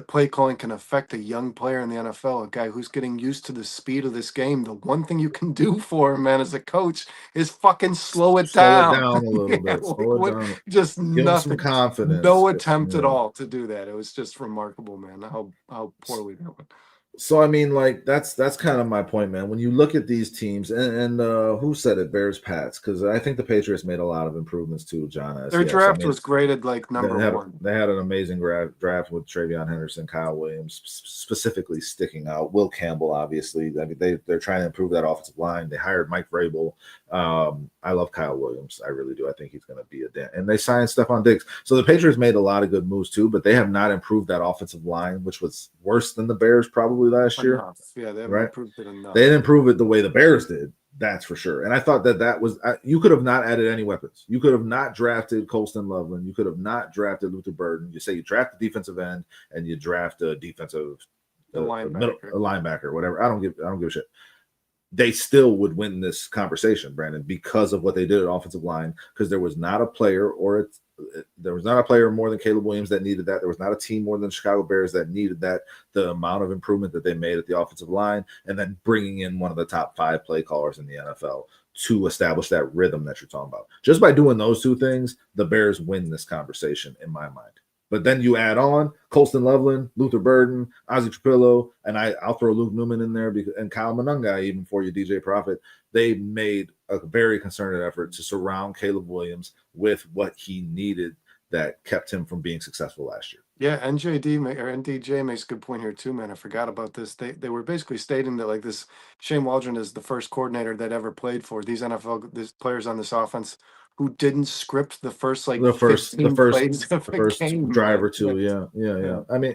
[SPEAKER 1] play calling can affect a young player in the NFL, a guy who's getting used to the speed of this game. The one thing you can do for him, man, as a coach is fucking slow it
[SPEAKER 2] Slow it
[SPEAKER 1] down.
[SPEAKER 2] down a little
[SPEAKER 1] Yeah,
[SPEAKER 2] bit.
[SPEAKER 1] like
[SPEAKER 2] Slow it
[SPEAKER 1] what?
[SPEAKER 2] down.
[SPEAKER 1] Just
[SPEAKER 2] Give them some
[SPEAKER 1] nothing.
[SPEAKER 2] confidence.
[SPEAKER 1] No attempt at
[SPEAKER 2] Yeah.
[SPEAKER 1] all to do that. It was just remarkable, man, how poorly that went.
[SPEAKER 2] So I mean, like that's kind of my point, man. When you look at these teams, and who said it, Bears, Pats, because I think the Patriots made a lot of improvements too. John S.
[SPEAKER 1] Their
[SPEAKER 2] Yes, I
[SPEAKER 1] draft
[SPEAKER 2] mean
[SPEAKER 1] was graded like number one.
[SPEAKER 2] they had an amazing draft with Travion Henderson, Kyle Williams, specifically sticking out. Will Campbell, obviously. I mean, they're trying to improve that offensive line. They hired Mike Vrabel. I love Kyle Williams. I really do. I think he's going to be a dent. And they signed Stephon Diggs. So the Patriots made a lot of good moves too, but they have not improved that offensive line, which was worse than the Bears probably last year.
[SPEAKER 1] Enough. Yeah, they haven't
[SPEAKER 2] Right?
[SPEAKER 1] improved it enough.
[SPEAKER 2] They didn't improve it the way the Bears did. That's for sure. And I thought that was you could have not added any weapons. You could have not drafted Colston Loveland. You could have not drafted Luther Burden. You say you draft a defensive end and you draft a defensive linebacker, whatever. I don't give a shit. They still would win this conversation, Brandon, because of what they did at offensive line. Because there was not a player more than Caleb Williams that needed that. There was not a team more than the Chicago Bears that needed that. The amount of improvement that they made at the offensive line, and then bringing in one of the top 5 play callers in the NFL to establish that rhythm that you're talking about. Just by doing those two things, the Bears win this conversation in my mind. But then you add on Colston Loveland, Luther Burden, Ozzy Trapilo, and I'll throw Luke Newman in there and Kyle Monunga even for you, DJ Profit. They made a very concerted effort to surround Caleb Williams with what he needed that kept him from being successful last year.
[SPEAKER 1] Yeah, NDJ makes a good point here too, man. I forgot about this. They were basically stating that like this Shane Waldron is the first coordinator that ever played for these players on this offense who didn't script the first like
[SPEAKER 2] the first
[SPEAKER 1] game,
[SPEAKER 2] drive
[SPEAKER 1] man.
[SPEAKER 2] or two. Yeah. I mean,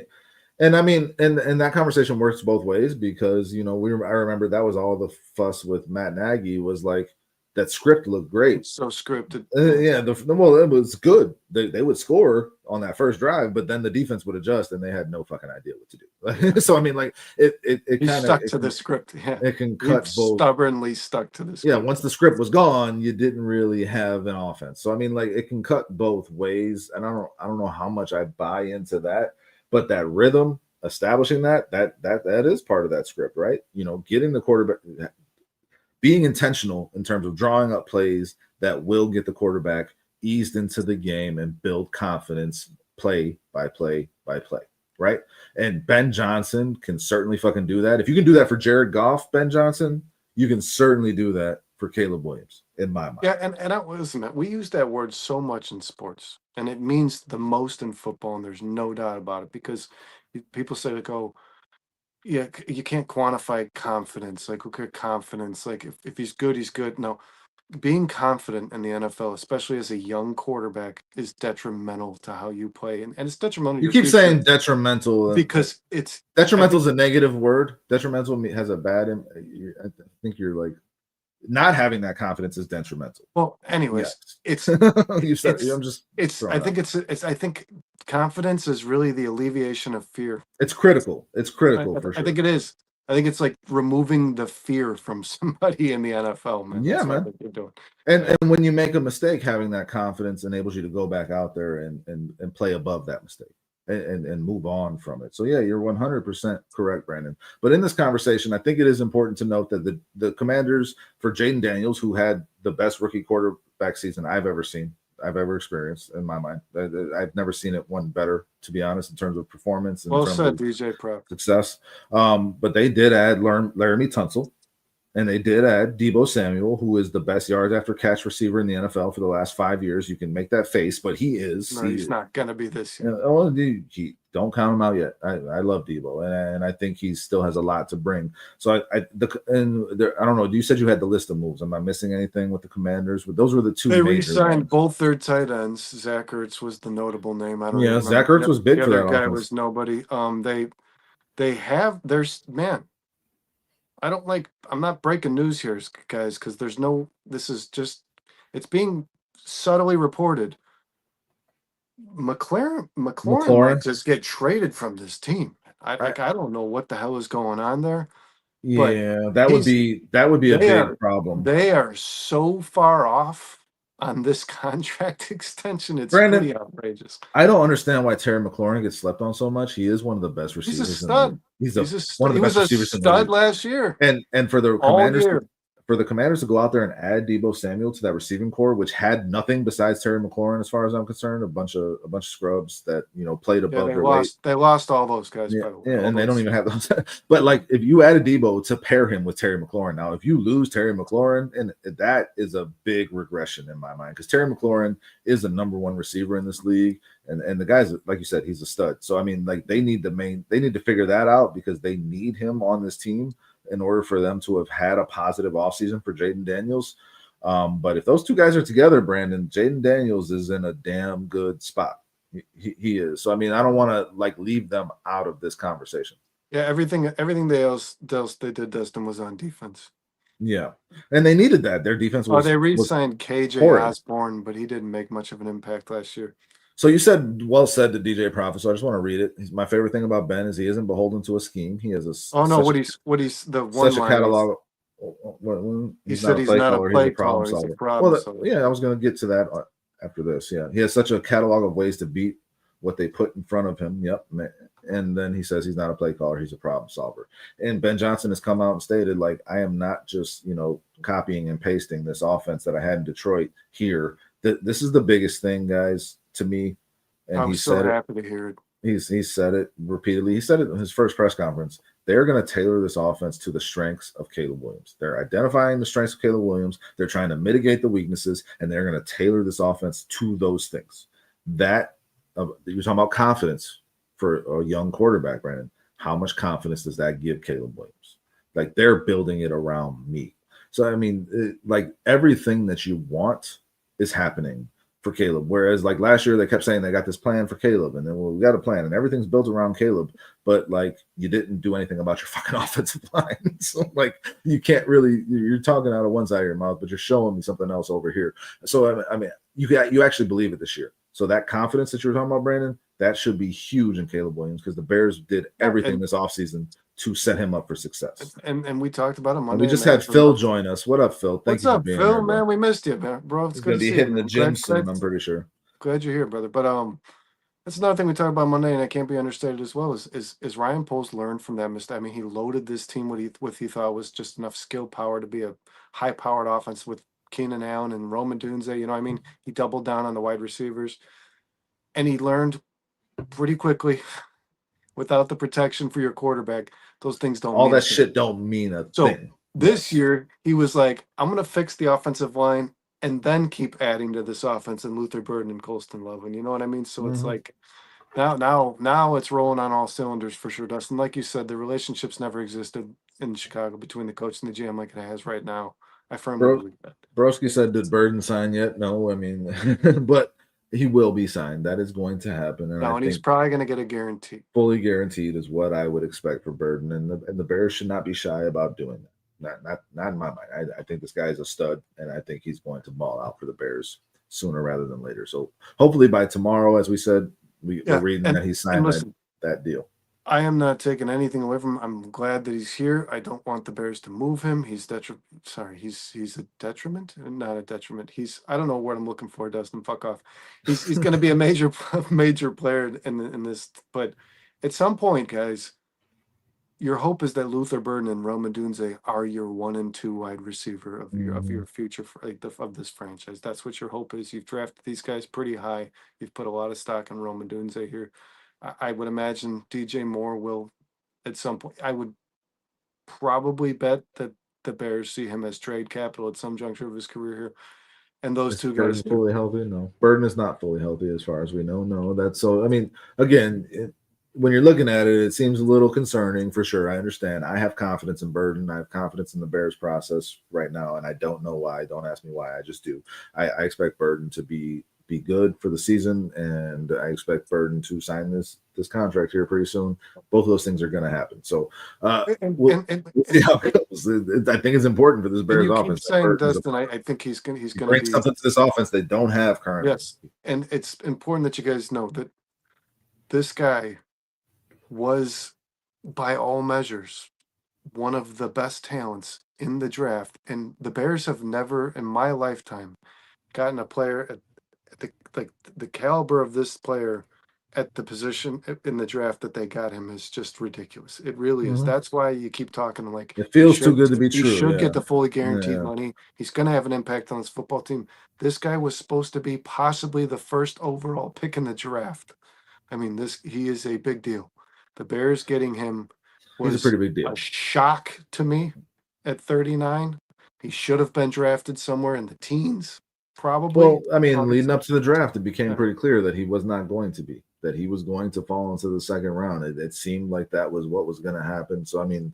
[SPEAKER 2] and that conversation works both ways because I remember that was all the fuss with Matt Nagy was like that script looked great.
[SPEAKER 1] So scripted.
[SPEAKER 2] Well, it was good. They would score on that first drive, but then the defense would adjust and they had no fucking idea what to do. So I mean, like it kind of
[SPEAKER 1] stuck to the script. Yeah,
[SPEAKER 2] it can cut both.
[SPEAKER 1] Stubbornly stuck to the script.
[SPEAKER 2] Yeah, once the script was gone, you didn't really have an offense. So I mean, like it can cut both ways, and I don't know how much I buy into that, but that rhythm, establishing that is part of that script, right? Getting the quarterback, being intentional in terms of drawing up plays that will get the quarterback eased into the game and build confidence play by play by play, right? And Ben Johnson can certainly fucking do that. If you can do that for Jared Goff, Ben Johnson, you can certainly do that for Caleb Williams, in my mind.
[SPEAKER 1] Yeah, listen, we use that word so much in sports, and it means the most in football, and there's no doubt about it because people say like, "Oh, yeah, you can't quantify confidence. Like, okay, confidence. Like, if he's good, he's good." No, being confident in the NFL, especially as a young quarterback, is detrimental to how you play, and it's detrimental.
[SPEAKER 2] You keep saying detrimental
[SPEAKER 1] because it's
[SPEAKER 2] detrimental is a negative word. Detrimental has a bad. I think you're like not having that confidence is detrimental.
[SPEAKER 1] Well, anyways,
[SPEAKER 2] yes.
[SPEAKER 1] I think confidence is really the alleviation of fear.
[SPEAKER 2] It's critical. It's critical for sure.
[SPEAKER 1] I think it is. I think it's like removing the fear from somebody in the NFL, man.
[SPEAKER 2] Yeah,
[SPEAKER 1] That's
[SPEAKER 2] man.
[SPEAKER 1] What I think you're doing.
[SPEAKER 2] And when you make a mistake, having that confidence enables you to go back out there and play above that mistake and move on from it. So yeah, you're 100% correct, Brandon. But in this conversation, I think it is important to note that the Commanders for Jayden Daniels, who had the best rookie quarterback season I've ever experienced in my mind. I've never seen it one better, to be honest, in terms of performance.
[SPEAKER 1] Well said, DJ Prep.
[SPEAKER 2] Success. But they did add Laramie Tunsil, and they did add Deebo Samuel, who is the best yards after catch receiver in the NFL for the last 5 years. You can make that face, but he is.
[SPEAKER 1] No, he's not going to be this year.
[SPEAKER 2] Don't count him out yet. I love Deebo, and I think he still has a lot to bring. So I don't know. You said you had the list of moves. Am I missing anything with the Commanders? Those were the two.
[SPEAKER 1] They re-signed both their tight ends. Zach Ertz was the notable name. I don't.
[SPEAKER 2] Yeah, Zach Ertz was big for that.
[SPEAKER 1] The other guy was nobody. They have there's man. I don't like. I'm not breaking news here, guys, because there's no. This is just. It's being subtly reported. McLaurin might
[SPEAKER 2] McLaurin,
[SPEAKER 1] just get traded from this team.
[SPEAKER 2] I,
[SPEAKER 1] I don't know what the hell is going on there, but
[SPEAKER 2] yeah, that would
[SPEAKER 1] he's
[SPEAKER 2] be a
[SPEAKER 1] they
[SPEAKER 2] big
[SPEAKER 1] are
[SPEAKER 2] problem.
[SPEAKER 1] they are so far off on this contract extension. It's
[SPEAKER 2] Brandon,
[SPEAKER 1] pretty outrageous.
[SPEAKER 2] I don't understand why Terry McLaurin gets slept on so much. He is one of the best
[SPEAKER 1] He's a
[SPEAKER 2] receivers in the league.
[SPEAKER 1] stud.
[SPEAKER 2] He's a one of
[SPEAKER 1] He
[SPEAKER 2] the
[SPEAKER 1] was
[SPEAKER 2] best
[SPEAKER 1] a
[SPEAKER 2] receivers in the
[SPEAKER 1] stud
[SPEAKER 2] league.
[SPEAKER 1] last year,
[SPEAKER 2] And
[SPEAKER 1] all year.
[SPEAKER 2] For the Commanders to go out there and add Debo Samuel to that receiving core, which had nothing besides Terry McLaurin, as far as I'm concerned, a bunch of scrubs that played
[SPEAKER 1] Yeah,
[SPEAKER 2] above their weight.
[SPEAKER 1] they lost all those guys,
[SPEAKER 2] Yeah,
[SPEAKER 1] by the way.
[SPEAKER 2] yeah,
[SPEAKER 1] All
[SPEAKER 2] and they don't
[SPEAKER 1] those.
[SPEAKER 2] even have those. But like, if you added Debo to pair him with Terry McLaurin, now if you lose Terry McLaurin, and that is a big regression in my mind, because Terry McLaurin is the number one receiver in this league, and the guy's, like you said, he's a stud. So I mean, like, they need to figure that out, because they need him on this team in order for them to have had a positive offseason for Jayden Daniels. But if those two guys are together, Brandon, Jayden Daniels is in a damn good spot. He is. So I mean, I don't want to like leave them out of this conversation.
[SPEAKER 1] Yeah, everything they did, Dustin, was on defense.
[SPEAKER 2] Yeah, and they needed that. Their defense
[SPEAKER 1] Oh, they
[SPEAKER 2] was
[SPEAKER 1] re-signed KJ
[SPEAKER 2] horrid.
[SPEAKER 1] Osborne, but he didn't make much of an impact last year.
[SPEAKER 2] So you said, well said, to DJ Prophet. So I just want to read it. My favorite thing about Ben is he isn't beholden to a scheme. He has
[SPEAKER 1] Oh no, what he's the one
[SPEAKER 2] such a
[SPEAKER 1] line is
[SPEAKER 2] catalog.
[SPEAKER 1] he
[SPEAKER 2] He's not
[SPEAKER 1] said
[SPEAKER 2] a
[SPEAKER 1] he's
[SPEAKER 2] play
[SPEAKER 1] not a
[SPEAKER 2] caller. He's a
[SPEAKER 1] play
[SPEAKER 2] problem
[SPEAKER 1] caller, he's a
[SPEAKER 2] solver.
[SPEAKER 1] problem
[SPEAKER 2] Well,
[SPEAKER 1] solver.
[SPEAKER 2] yeah, I was going to get to that after this. Yeah, he has such a catalog of ways to beat what they put in front of him. Yep. And then he says he's not a play caller. He's a problem solver. And Ben Johnson has come out and stated, like, I am not just, copying and pasting this offense that I had in Detroit here. This is the biggest thing, guys, to me. And
[SPEAKER 1] I
[SPEAKER 2] he
[SPEAKER 1] was so
[SPEAKER 2] said it.
[SPEAKER 1] happy to hear it.
[SPEAKER 2] He's said it repeatedly. He said it in his first press conference. They're going to tailor this offense to the strengths of Caleb Williams. They're identifying the strengths of Caleb Williams. They're trying to mitigate the weaknesses, and they're going to tailor this offense to those things. That you're talking about confidence for a young quarterback, Brandon. How much confidence does that give Caleb Williams? Like, they're building it around me. So I mean, like, everything that you want is happening for Caleb. Whereas like last year, they kept saying they got this plan for Caleb, and then, well, we got a plan, and everything's built around Caleb, but like, you didn't do anything about your fucking offensive line. So like, you can't really, you're talking out of one side of your mouth, but you're showing me something else over here. So I mean, you actually believe it this year. So that confidence that you were talking about, Brandon, that should be huge in Caleb Williams, because the Bears did everything this offseason to set him up for success.
[SPEAKER 1] And we talked about him
[SPEAKER 2] And
[SPEAKER 1] Monday.
[SPEAKER 2] we just had Phil join us. What up, Phil? Thank
[SPEAKER 1] What's
[SPEAKER 2] you for
[SPEAKER 1] up,
[SPEAKER 2] being
[SPEAKER 1] Phil?
[SPEAKER 2] here, bro.
[SPEAKER 1] Man, we missed you, man, bro. It's
[SPEAKER 2] He's
[SPEAKER 1] good
[SPEAKER 2] gonna
[SPEAKER 1] to
[SPEAKER 2] be
[SPEAKER 1] see
[SPEAKER 2] hitting
[SPEAKER 1] you.
[SPEAKER 2] the
[SPEAKER 1] Man.
[SPEAKER 2] gym soon, I'm pretty sure.
[SPEAKER 1] Glad you're here, brother. But that's another thing we talked about Monday, and it can't be understated as well. Is Ryan Poles learned from that mistake? I mean, he loaded this team with he thought was just enough skill power to be a high powered offense with Keenan Allen and Roman Dunze. You know, I mean, he doubled down on the wide receivers, and he learned pretty quickly without the protection for your quarterback, those things don't
[SPEAKER 2] All
[SPEAKER 1] mean a
[SPEAKER 2] that
[SPEAKER 1] thing.
[SPEAKER 2] shit don't mean a
[SPEAKER 1] So
[SPEAKER 2] thing.
[SPEAKER 1] this
[SPEAKER 2] Yes.
[SPEAKER 1] year he was like, I'm gonna fix the offensive line and then keep adding to this offense and Luther Burden and Colston Love. And you know what I mean? So it's like now it's rolling on all cylinders for sure, Dustin. Like you said, the relationships never existed in Chicago between the coach and the GM like it has right now. I firmly
[SPEAKER 2] Bro,
[SPEAKER 1] believe that.
[SPEAKER 2] Broski said, did Burden sign yet? No, I mean, but he will be signed. That is going to happen. And I
[SPEAKER 1] No, and he's
[SPEAKER 2] think
[SPEAKER 1] probably gonna get a guarantee.
[SPEAKER 2] fully guaranteed is what I would expect for Burden. And the Bears should not be shy about doing that. Not in my mind. I think this guy is a stud, and I think he's going to ball out for the Bears sooner rather than later. So hopefully by tomorrow, as we said, we're reading that he signed
[SPEAKER 1] listen,
[SPEAKER 2] that deal.
[SPEAKER 1] I am not taking anything away from him. I'm glad that he's here. I don't want the Bears to move him. He's a detriment, not a detriment. I don't know what I'm looking for, Dustin. Fuck off. He's going to be a major player in this. But at some point, guys, your hope is that Luther Burden and Rome Odunze are your 1 and 2 wide receiver of your future of this franchise. That's what your hope is. You've drafted these guys pretty high. You've put a lot of stock in Rome Odunze here. I would imagine DJ Moore will, at some point, I would probably bet that the Bears see him as trade capital at some juncture of his career here. And those
[SPEAKER 2] Is
[SPEAKER 1] two
[SPEAKER 2] Burden
[SPEAKER 1] guys,
[SPEAKER 2] fully healthy? No. Burden is not fully healthy as far as we know. No, that's so. I mean, again, when you're looking at it, it seems a little concerning for sure. I understand. I have confidence in Burden. I have confidence in the Bears process right now, and I don't know why. Don't ask me why. I just do. I expect Burden to be be good for the season, and I expect Burden to sign this contract here pretty soon. Both of those things are going to happen. So
[SPEAKER 1] And
[SPEAKER 2] we'll,
[SPEAKER 1] and, and,
[SPEAKER 2] we'll see how it goes. I think it's important for this
[SPEAKER 1] and
[SPEAKER 2] Bears
[SPEAKER 1] you keep
[SPEAKER 2] offense that
[SPEAKER 1] saying
[SPEAKER 2] Burton's
[SPEAKER 1] Dustin. I think he's
[SPEAKER 2] he
[SPEAKER 1] gonna
[SPEAKER 2] brings
[SPEAKER 1] be,
[SPEAKER 2] something to this offense they don't have currently.
[SPEAKER 1] yes. And it's important that you guys know that this guy was, by all measures, one of the best talents in the draft. And the Bears have never in my lifetime gotten a player at the like the caliber of this player at the position in the draft that they got him is just ridiculous. It really is.
[SPEAKER 2] Mhm.
[SPEAKER 1] That's why you keep talking like
[SPEAKER 2] It feels too good to be
[SPEAKER 1] he
[SPEAKER 2] true.
[SPEAKER 1] should get
[SPEAKER 2] Yeah.
[SPEAKER 1] the fully guaranteed
[SPEAKER 2] Yeah.
[SPEAKER 1] money. He's going to have an impact on this football team. This guy was supposed to be possibly the first overall pick in the draft. I mean, he is a big deal. The Bears getting him
[SPEAKER 2] He's a
[SPEAKER 1] was
[SPEAKER 2] pretty big
[SPEAKER 1] a
[SPEAKER 2] deal.
[SPEAKER 1] shock to me at 39. He should have been drafted somewhere in the teens, probably.
[SPEAKER 2] Well, I mean, leading
[SPEAKER 1] Honestly.
[SPEAKER 2] up to the draft, it became
[SPEAKER 1] Yeah.
[SPEAKER 2] pretty clear that he was not going to be, that he was going to fall into the second round. It seemed like that was what was going to happen. So, I mean,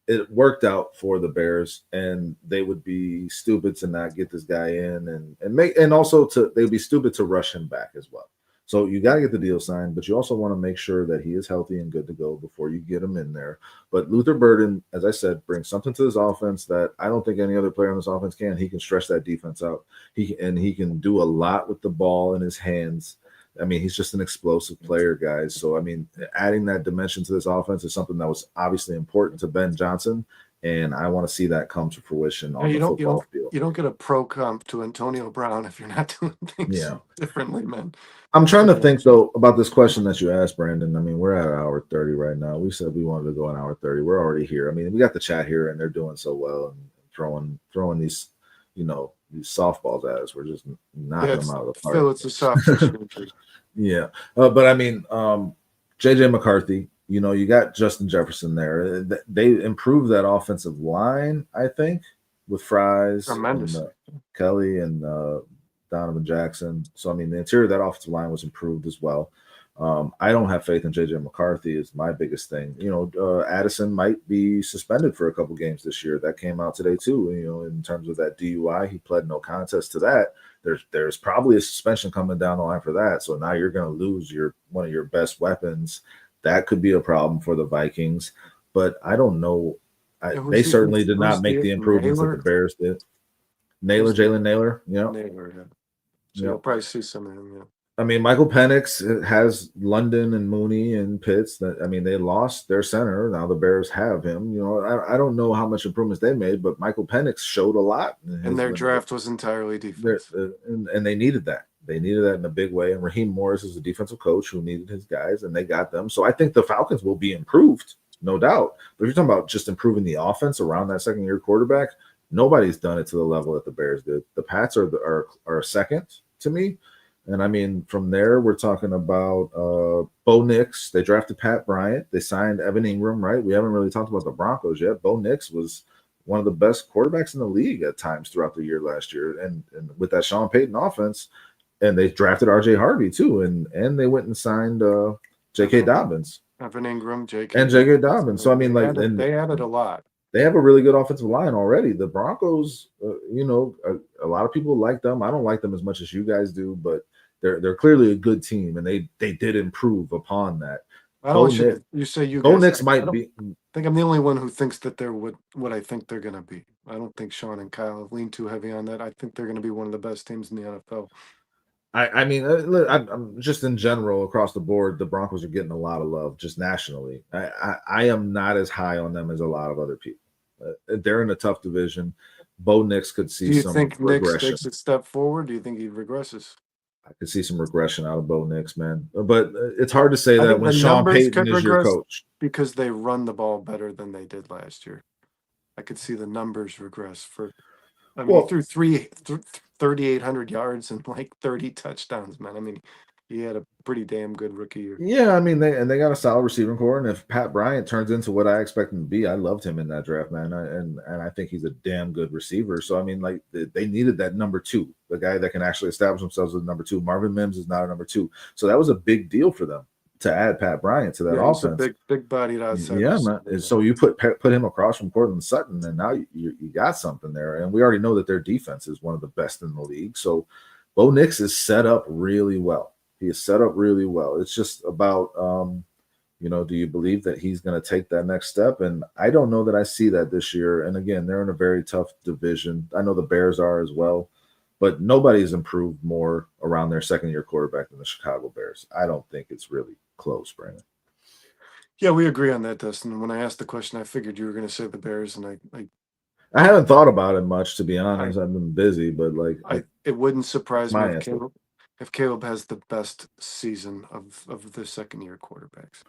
[SPEAKER 2] it worked out for the Bears, and they would be stupid to not get this guy in and also they'd be stupid to rush him back as well. So you got to get the deal signed, but you also want to make sure that he is healthy and good to go before you get him in there. But Luther Burden, as I said, brings something to this offense that I don't think any other player on this offense can. He can stretch that defense out. He can do a lot with the ball in his hands. I mean, he's just an explosive player, guys. So, I mean, adding that dimension to this offense is something that was obviously important to Ben Johnson, and I want to see that come to fruition on the football field.
[SPEAKER 1] You don't get a pro comp to Antonio Brown if you're not doing things differently, man.
[SPEAKER 2] I'm trying to think though about this question that you asked, Brandon. I mean, we're at hour 30 right now. We said we wanted to go an hour 30. We're already here. I mean, we got the chat here, and they're doing so well and throwing these, these softballs at us. We're just knocking them out of the park.
[SPEAKER 1] Phil, it's a soft tissue.
[SPEAKER 2] Yeah, but I mean, JJ McCarthy. You got Justin Jefferson there. They improved that offensive line, I think, with Fries, and, Kelly, and Donovan Jackson. So, I mean, the interior of that offensive line was improved as well. I don't have faith in JJ McCarthy is my biggest thing. Addison might be suspended for a couple games this year. That came out today too. In terms of that DUI, he pled no contest to that. There's probably a suspension coming down the line for that. So now you're going to lose one of your best weapons. That could be a problem for the Vikings. But I don't know. They certainly did not make the improvements that the Bears did. Jalen Nailor.
[SPEAKER 1] Nailor, yeah. So you'll probably see some of him, yeah.
[SPEAKER 2] I mean, Michael Penix has London and Mooney and Pitts. They lost their center. Now the Bears have him. I don't know how much improvements they made, but Michael Penix showed a lot.
[SPEAKER 1] And their draft was entirely defense.
[SPEAKER 2] And they needed that. They needed that in a big way. And Raheem Morris is a defensive coach who needed his guys, and they got them. So I think the Falcons will be improved, no doubt. But if you're talking about just improving the offense around that second-year quarterback, nobody's done it to the level that the Bears did. The Pats are second to me. And I mean, from there, we're talking about Bo Nix. They drafted Pat Bryant. They signed Evan Ingram, right? We haven't really talked about the Broncos yet. Bo Nix was one of the best quarterbacks in the league at times throughout the year last year. And with that Sean Payton offense, and they drafted R.J. Harvey too. And they went and signed J.K. Dobbins.
[SPEAKER 1] Evan Ingram, J.K.
[SPEAKER 2] And J.K. Dobbins. So, I mean,
[SPEAKER 1] they added a lot.
[SPEAKER 2] They have a really good offensive line already. The Broncos, a lot of people like them. I don't like them as much as you guys do, but they're clearly a good team, and they did improve upon that.
[SPEAKER 1] You say you
[SPEAKER 2] Bo
[SPEAKER 1] guys.
[SPEAKER 2] Nix might be.
[SPEAKER 1] I think I'm the only one who thinks that they're what I think they're going to be. I don't think Sean and Kyle have leaned too heavy on that. I think they're going to be one of the best teams in the NFL.
[SPEAKER 2] I mean, I'm just in general across the board, the Broncos are getting a lot of love just nationally. I am not as high on them as a lot of other people. They're in a tough division. Bo Nix could see some regression. Do you think Nix
[SPEAKER 1] takes a step forward? Do you think he regresses?
[SPEAKER 2] I could see some regression out of Bo Nix, man. But it's hard to say that when Sean Payton is your coach.
[SPEAKER 1] Because they run the ball better than they did last year. I could see the numbers regress he threw 3,800 yards and like 30 touchdowns, man. I mean, he had a pretty damn good rookie year.
[SPEAKER 2] Yeah, I mean, they got a solid receiving core, and if Pat Bryant turns into what I expect him to be, I loved him in that draft, man, and I think he's a damn good receiver. So I mean, like they needed that number two, the guy that can actually establish themselves as number two. Marvin Mims is not a number two, so that was a big deal for them to add Pat Bryant to that offense.
[SPEAKER 1] He's a big bodied outside.
[SPEAKER 2] Yeah, man. So you put him across from Cortland Sutton, and now you got something there. And we already know that their defense is one of the best in the league. So Bo Nix is set up really well. He is set up really well. It's just about do you believe that he's going to take that next step? And I don't know that I see that this year. And again, they're in a very tough division. I know the Bears are as well, but nobody's improved more around their second-year quarterback than the Chicago Bears. I don't think it's really close, Brandon.
[SPEAKER 1] Yeah, we agree on that, Dustin. When I asked the question, I figured you were going to say the Bears, and
[SPEAKER 2] I haven't thought about it much, to be honest. I've been busy, but
[SPEAKER 1] it wouldn't surprise me
[SPEAKER 2] my
[SPEAKER 1] if Caleb has the best season of the second-year quarterbacks.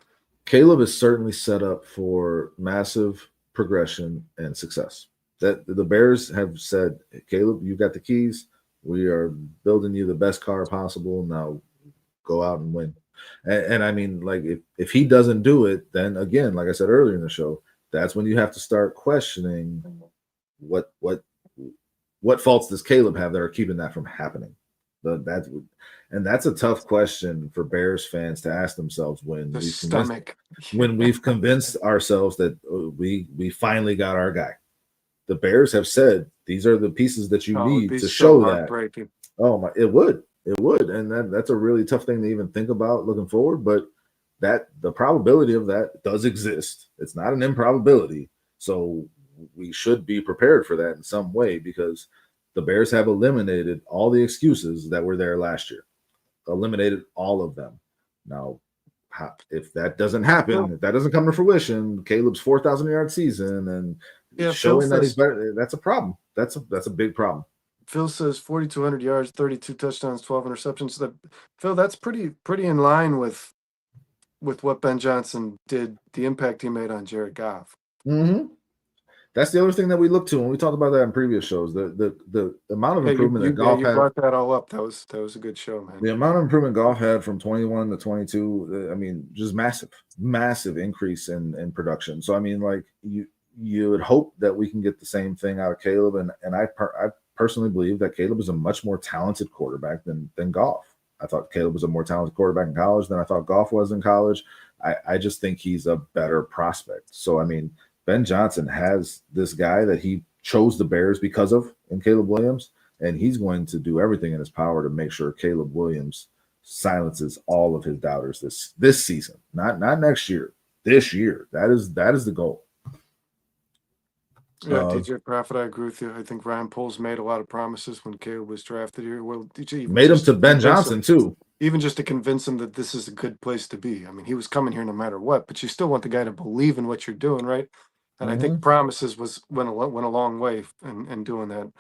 [SPEAKER 2] Caleb is certainly set up for massive progression and success. That the Bears have said, Caleb, you got the keys. We are building you the best car possible. Now go out and win. And I mean, like if he doesn't do it, then again, like I said earlier in the show, that's when you have to start questioning what faults does Caleb have that are keeping that from happening. That's a tough question for Bears fans to ask themselves when we've convinced ourselves that we finally got our guy. The Bears have said these are the pieces that you need to show that. Oh my, it would, and that's a really tough thing to even think about looking forward. But that the probability of that does exist. It's not an improbability, so we should be prepared for that in some way because the Bears have eliminated all the excuses that were there last year. Eliminated all of them. Now, if that doesn't happen, if that doesn't come to fruition, Caleb's 4,000-yard season and showing that he's better, that's a problem. That's a big problem.
[SPEAKER 1] Phil says 4,200 yards, 32 touchdowns, 12 interceptions. Phil, that's pretty in line with what Ben Johnson did, the impact he made on Jared Goff.
[SPEAKER 2] Mm-hmm. That's the other thing that we look to when we talked about that in previous shows. The amount of improvement that Goff had.
[SPEAKER 1] You brought that all up. That was a good show, man.
[SPEAKER 2] The amount of improvement Goff had from 21 to 22. I mean, just massive increase in production. So I mean, like you would hope that we can get the same thing out of Caleb, and I personally believe that Caleb is a much more talented quarterback than Goff. I thought Caleb was a more talented quarterback in college than I thought Goff was in college. I just think he's a better prospect. So I mean. Ben Johnson has this guy that he chose the Bears because of in Caleb Williams, and he's going to do everything in his power to make sure Caleb Williams silences all of his doubters this season, not next year, this year. That is the goal.
[SPEAKER 1] Yeah, DJ Prophet, I agree with you. I think Ryan Poles made a lot of promises when Caleb was drafted here. Well, DJ
[SPEAKER 2] made him to Ben Johnson too.
[SPEAKER 1] Even just to convince him that this is a good place to be. I mean, he was coming here no matter what, but you still want the guy to believe in what you're doing, right? And I think promises went a long way in doing that.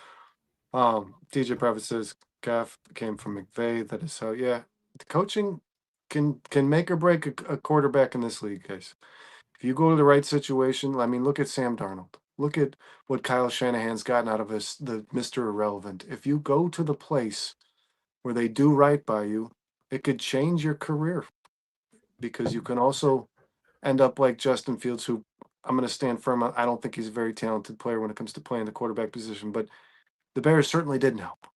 [SPEAKER 1] DJ Prophet says Goff came from McVay. That is how. Yeah, the coaching can make or break a quarterback in this league, guys. If you go to the right situation, I mean, look at Sam Darnold. Look at what Kyle Shanahan's gotten out of the Mr. Irrelevant. If you go to the place where they do right by you, it could change your career because you can also end up like Justin Fields, who I'm going to stand firm on. I don't think he's a very talented player when it comes to playing the quarterback position, but the Bears certainly didn't help.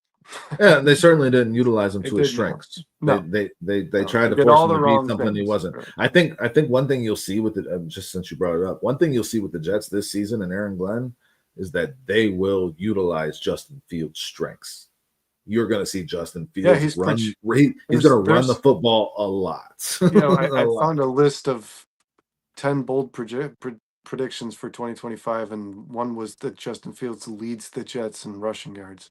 [SPEAKER 2] Yeah, they certainly didn't utilize him to his strengths.
[SPEAKER 1] No,
[SPEAKER 2] they tried to force him to be something he wasn't. Right. I think one thing you'll see with it, just since you brought it up, one thing you'll see with the Jets this season and Aaron Glenn is that they will utilize Justin Fields' strengths. You're going to see Justin Fields he's going to run the football a lot.
[SPEAKER 1] I found a list of 10 bold predictions for 2025, and one was that Justin Fields leads the Jets in rushing yards.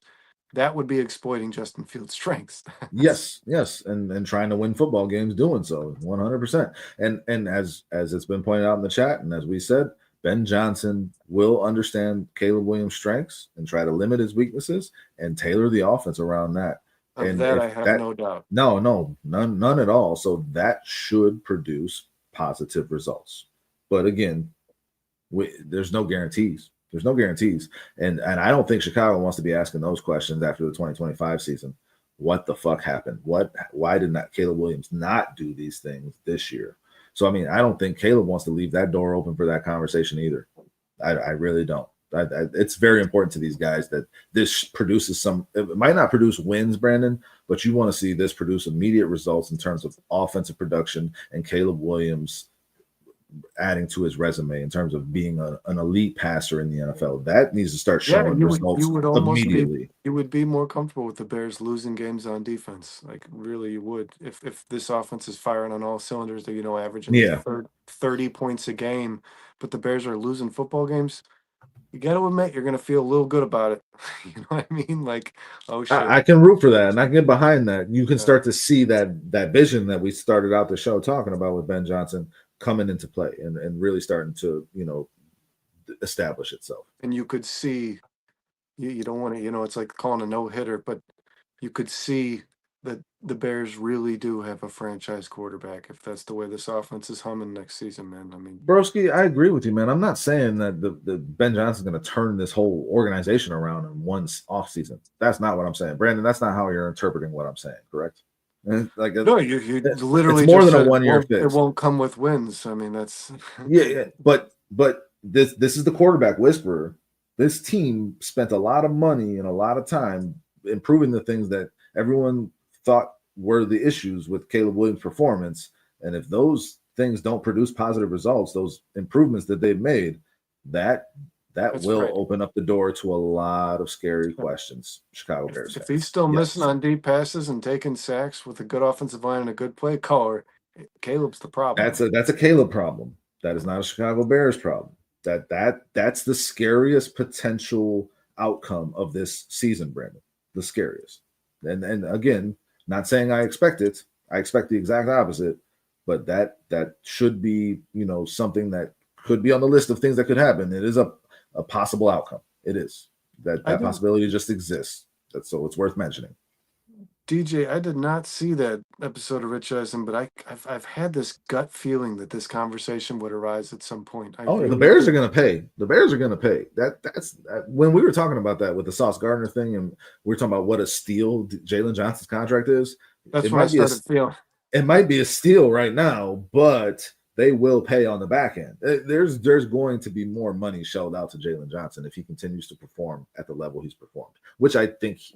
[SPEAKER 1] That would be exploiting Justin Fields' strengths.
[SPEAKER 2] yes, and trying to win football games doing so, 100%. And as it's been pointed out in the chat, and as we said, Ben Johnson will understand Caleb Williams' strengths and try to limit his weaknesses and tailor the offense around that.
[SPEAKER 1] Of that I have no doubt.
[SPEAKER 2] No, none at all. So that should produce positive results. But again, there's no guarantees. There's no guarantees. And I don't think Chicago wants to be asking those questions after the 2025 season. What the fuck happened? Why did not Caleb Williams not do these things this year? So, I mean, I don't think Caleb wants to leave that door open for that conversation either. I really don't. It's very important to these guys that this produces it might not produce wins, Brandon, but you want to see this produce immediate results in terms of offensive production and Caleb Williams adding to his resume in terms of being an elite passer in the NFL. That needs to start
[SPEAKER 1] Yeah,
[SPEAKER 2] showing
[SPEAKER 1] you
[SPEAKER 2] results
[SPEAKER 1] would almost be
[SPEAKER 2] immediately.
[SPEAKER 1] you would be more comfortable with the Bears losing games on defense. Like really you would. If this offense is firing on all cylinders, they're, averaging
[SPEAKER 2] Yeah,
[SPEAKER 1] 30 points a game, but the Bears are losing football games, you got to admit you're going to feel a little good about it. You know what I mean? Like, oh shit.
[SPEAKER 2] I can root for that, and I can get behind that. You can
[SPEAKER 1] Yeah.
[SPEAKER 2] start to see that vision that we started out the show talking about with Ben Johnson coming into play and really starting to establish itself.
[SPEAKER 1] And you could see you don't want to, it's like calling a no-hitter, but you could see that the Bears really do have a franchise quarterback if that's the way this offense is humming next season, man. I mean,
[SPEAKER 2] Broski, I agree with you, man. I'm not saying that the Ben Johnson's going to turn this whole organization around in one off season. That's not what I'm saying, Brandon. That's not how you're interpreting what I'm saying, correct? And like,
[SPEAKER 1] no, you
[SPEAKER 2] it's
[SPEAKER 1] literally
[SPEAKER 2] more
[SPEAKER 1] just
[SPEAKER 2] than a
[SPEAKER 1] said
[SPEAKER 2] 1 year
[SPEAKER 1] it
[SPEAKER 2] fix.
[SPEAKER 1] won't come with wins. I mean, that's
[SPEAKER 2] Yeah, but this is the quarterback whisperer. This team spent a lot of money and a lot of time improving the things that everyone thought were the issues with Caleb Williams' performance. And if those things don't produce positive results, those improvements that they've made, that
[SPEAKER 1] that's
[SPEAKER 2] will
[SPEAKER 1] right.
[SPEAKER 2] open up the door to a lot of scary questions. Chicago Bears
[SPEAKER 1] If he's
[SPEAKER 2] fans.
[SPEAKER 1] still
[SPEAKER 2] Yes.
[SPEAKER 1] missing on deep passes and taking sacks with a good offensive line and a good play caller, Caleb's the problem.
[SPEAKER 2] That's a Caleb problem. That is not a Chicago Bears problem. That's the scariest potential outcome of this season, Brandon. The scariest. And again, not saying I expect it. I expect the exact opposite. But that should be, something that could be on the list of things that could happen. It is a possible outcome. It is. That possibility just exists. So it's worth mentioning.
[SPEAKER 1] DJ, I did not see that episode of Rich Eisen, but I've had this gut feeling that this conversation would arise at some point. I
[SPEAKER 2] The
[SPEAKER 1] really
[SPEAKER 2] Bears
[SPEAKER 1] did.
[SPEAKER 2] are going to pay. The Bears are going to pay. That's when we were talking about that with the Sauce Gardner thing, and we were talking about what a steal Jaylon Johnson's contract is.
[SPEAKER 1] That's
[SPEAKER 2] It
[SPEAKER 1] when I
[SPEAKER 2] might be
[SPEAKER 1] started feeling.
[SPEAKER 2] it might be a steal right now, but they will pay on the back end. There's going to be more money shelled out to Jaylon Johnson if he continues to perform at the level he's performed, which I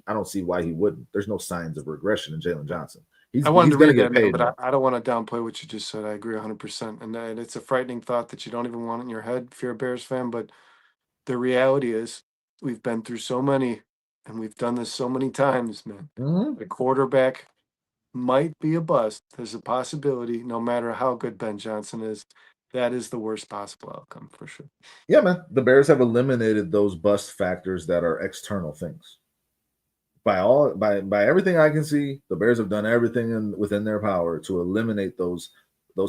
[SPEAKER 2] don't see why he wouldn't. There's no signs of regression in Jaylon Johnson.
[SPEAKER 1] I wanted to
[SPEAKER 2] going to
[SPEAKER 1] read
[SPEAKER 2] get
[SPEAKER 1] that, man,
[SPEAKER 2] paid
[SPEAKER 1] but
[SPEAKER 2] more.
[SPEAKER 1] I don't want to downplay what you just said. I agree 100%. And it's a frightening thought that you don't even want in your head if you're a Bears fan. But the reality is we've been through so many, and we've done this so many times, man.
[SPEAKER 2] Mm-hmm.
[SPEAKER 1] The quarterback might be a bust. There's a possibility, no matter how good Ben Johnson is, that is the worst possible outcome for sure.
[SPEAKER 2] Yeah, man. The Bears have eliminated those bust factors that are external things. By everything I can see, the Bears have done everything within their power to eliminate those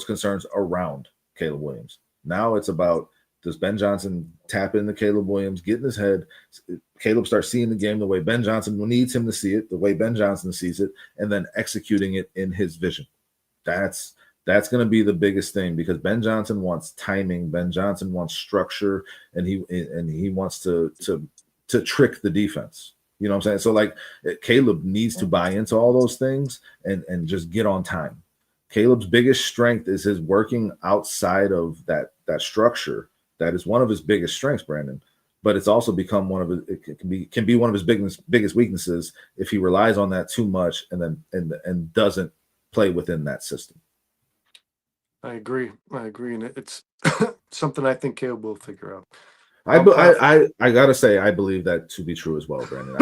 [SPEAKER 2] concerns around Caleb Williams. Now it's about, does Ben Johnson tap into Caleb Williams, get in his head? Caleb starts seeing the game the way Ben Johnson needs him to see it, the way Ben Johnson sees it, and then executing it in his vision. That's going to be the biggest thing, because Ben Johnson wants timing, Ben Johnson wants structure, and he wants to trick the defense. You know what I'm saying? So like, Caleb needs to buy into all those things and just get on time. Caleb's biggest strength is his working outside of that structure. That is one of his biggest strengths, Brandon. But it's also become it can be one of his biggest weaknesses if he relies on that too much and doesn't play within that system.
[SPEAKER 1] I agree, and it's something I think Caleb will figure out.
[SPEAKER 2] I gotta say, I believe that to be true as well, Brandon.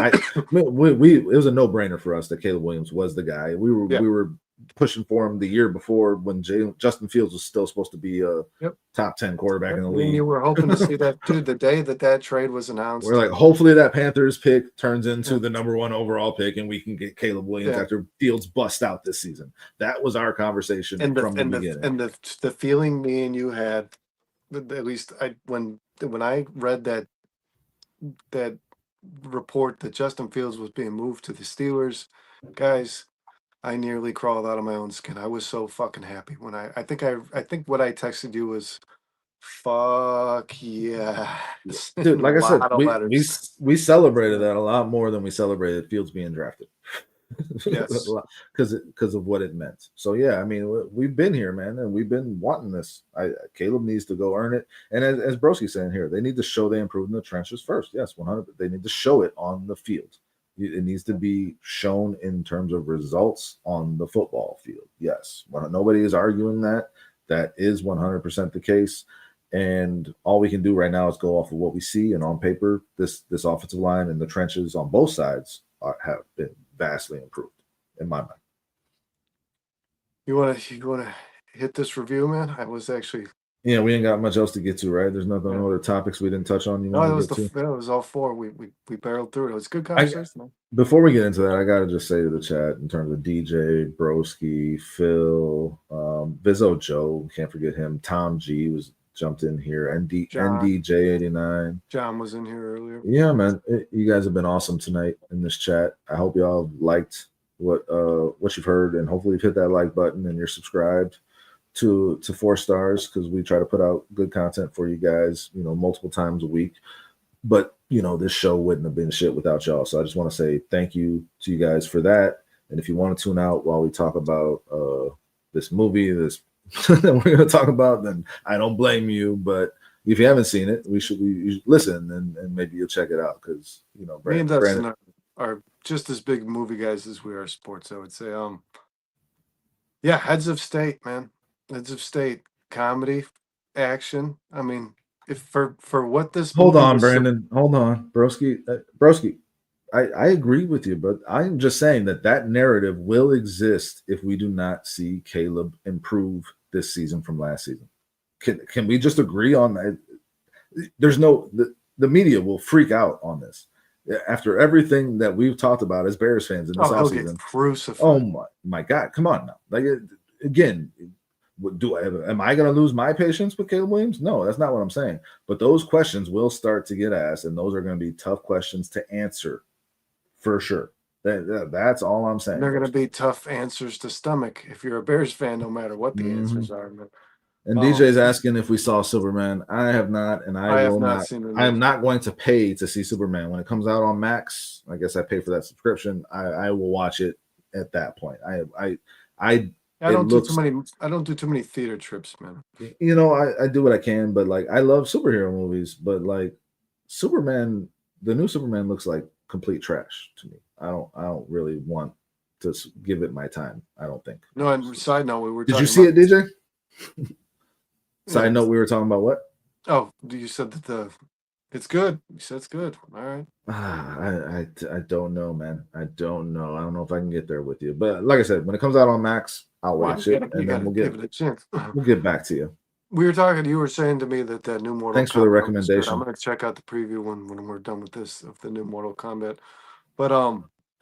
[SPEAKER 2] It was a no brainer for us that Caleb Williams was the guy. We were pushing for him the year before when Justin Fields was still supposed to be a top 10 quarterback in the league.
[SPEAKER 1] You were hoping to see that, dude. The day that trade was announced,
[SPEAKER 2] we're like, hopefully that Panthers pick turns into the number 1 overall pick, and we can get Caleb Williams after Fields bust out this season. That was our conversation from the beginning.
[SPEAKER 1] And the feeling me and you had, at least when I read that report that Justin Fields was being moved to the Steelers, guys, I nearly crawled out of my own skin. I was so fucking happy when I think what I texted you was, fuck yeah.
[SPEAKER 2] Dude, like I said, we celebrated that a lot more than we celebrated Fields being drafted.
[SPEAKER 1] Yes.
[SPEAKER 2] because of what it meant. So yeah, I mean, we've been here, man, and we've been wanting this. Caleb needs to go earn it, and as Broski's saying here, they need to show they improved in the trenches first. Yes, 100. They need to show it on the field. It needs to be shown in terms of results on the football field. Yes, nobody is arguing that. that is 100% the case. And all we can do right now is go off of what we see. And on paper, this offensive line and the trenches on both sides have been vastly improved in my mind.
[SPEAKER 1] You wanna hit this review, man? I was actually
[SPEAKER 2] Yeah, we ain't got much else to get to, right? There's nothing, no other topics we didn't touch on. You
[SPEAKER 1] no,
[SPEAKER 2] want
[SPEAKER 1] that
[SPEAKER 2] to
[SPEAKER 1] was
[SPEAKER 2] get to?
[SPEAKER 1] that was all four. We barreled through it. It was a good
[SPEAKER 2] I,
[SPEAKER 1] conversation, man.
[SPEAKER 2] Before we get into that, I gotta just say to the chat in terms of DJ, Broski, Phil, Vizzo Joe, can't forget him. Tom G was jumped in here, NDJ89.
[SPEAKER 1] John was in here earlier.
[SPEAKER 2] Yeah, man, you guys have been awesome tonight in this chat. I hope y'all liked what you've heard, and hopefully you've hit that like button and you're subscribed to 4 stars, because we try to put out good content for you guys, multiple times a week. But this show wouldn't have been shit without y'all. So I just want to say thank you to you guys for that. And if you want to tune out while we talk about this movie, this that we're going to talk about, then I don't blame you. But if you haven't seen it, you should listen, and maybe you'll check it out, because
[SPEAKER 1] Me and Dustin are just as big movie guys as we are sports, I would say. Yeah, Heads of State, man. Heads of State, comedy, action. I mean, if for what this
[SPEAKER 2] hold
[SPEAKER 1] movie
[SPEAKER 2] on,
[SPEAKER 1] was
[SPEAKER 2] Brandon, hold on, broski. I agree with you, but I'm just saying that narrative will exist if we do not see Caleb improve this season from last season. Can we just agree on that? There's no the media will freak out on this after everything that we've talked about as Bears fans in this offseason. Oh my God, come on now! Like again, am I going to lose my patience with Caleb Williams? No, that's not what I'm saying. But those questions will start to get asked, and those are going to be tough questions to answer for sure. That's all I'm saying.
[SPEAKER 1] They're going to be tough answers to stomach if you're a Bears fan, no matter what the answers are.
[SPEAKER 2] And DJ's asking if we saw Superman. I have not, and I will not. I am not going to pay to see Superman. When it comes out on Max, I guess I pay for that subscription. I will watch it at that point. I don't do
[SPEAKER 1] too many theater trips, man.
[SPEAKER 2] I do what I can, but like I love superhero movies, but like Superman, the new Superman looks like complete trash to me. I don't really want to give it my time. I don't think.
[SPEAKER 1] No, and side note, we were.
[SPEAKER 2] Did you see it, DJ? Side note, we were talking about what?
[SPEAKER 1] Oh, you said that it's good. You said it's good. All right.
[SPEAKER 2] I don't know, man. I don't know. I don't know if I can get there with you. But like I said, when it comes out on Max, I'll watch it, and then we'll give it a chance. We'll get back to you.
[SPEAKER 1] We were talking. You were saying to me that new Mortal.
[SPEAKER 2] Thanks for the recommendation.
[SPEAKER 1] I'm going to check out the preview when we're done with this of the new Mortal Kombat. But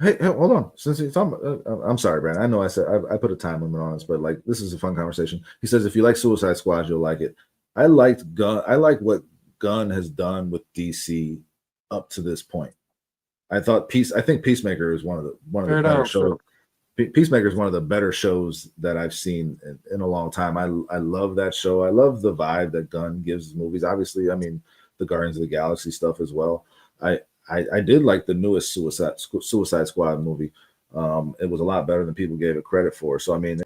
[SPEAKER 2] hey, hold on. Since you're talking about, I'm sorry, Brandon. I know I said I put a time limit on this, but like this is a fun conversation. He says if you like Suicide Squad, you'll like it. I liked Gunn. I like what Gunn has done with DC up to this point. I think Peacemaker is one of the better shows. Peacemaker is one of the better shows that I've seen in a long time. I love that show. I love the vibe that Gunn gives his movies. Obviously, I mean the Guardians of the Galaxy stuff as well. I did like the newest Suicide Squad movie. It was a lot better than people gave it credit for. So I mean,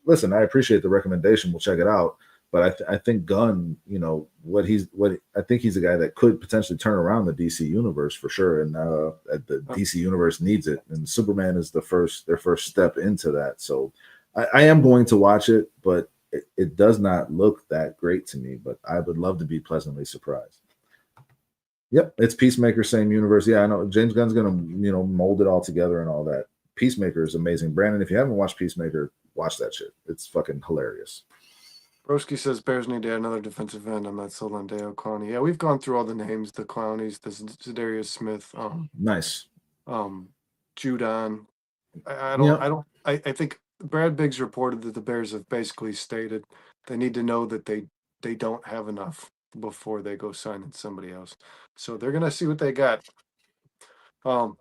[SPEAKER 2] listen, I appreciate the recommendation. We'll check it out. But I think Gunn, I think he's a guy that could potentially turn around the DC universe for sure, and the DC universe needs it. And Superman is their first step into that. So I am going to watch it, but it does not look that great to me. But I would love to be pleasantly surprised. Yep, it's Peacemaker, same universe. Yeah, I know James Gunn's gonna mold it all together and all that. Peacemaker is amazing. Brandon, if you haven't watched Peacemaker, watch that shit. It's fucking hilarious.
[SPEAKER 1] Broski says Bears need to add another defensive end. I'm not sold on Deo Clowney. Yeah, we've gone through all the names, the Clowneys, the Zadarius Smith.
[SPEAKER 2] Nice.
[SPEAKER 1] Judon. I think Brad Biggs reported that the Bears have basically stated they need to know that they don't have enough before they go signing somebody else. So they're gonna see what they got.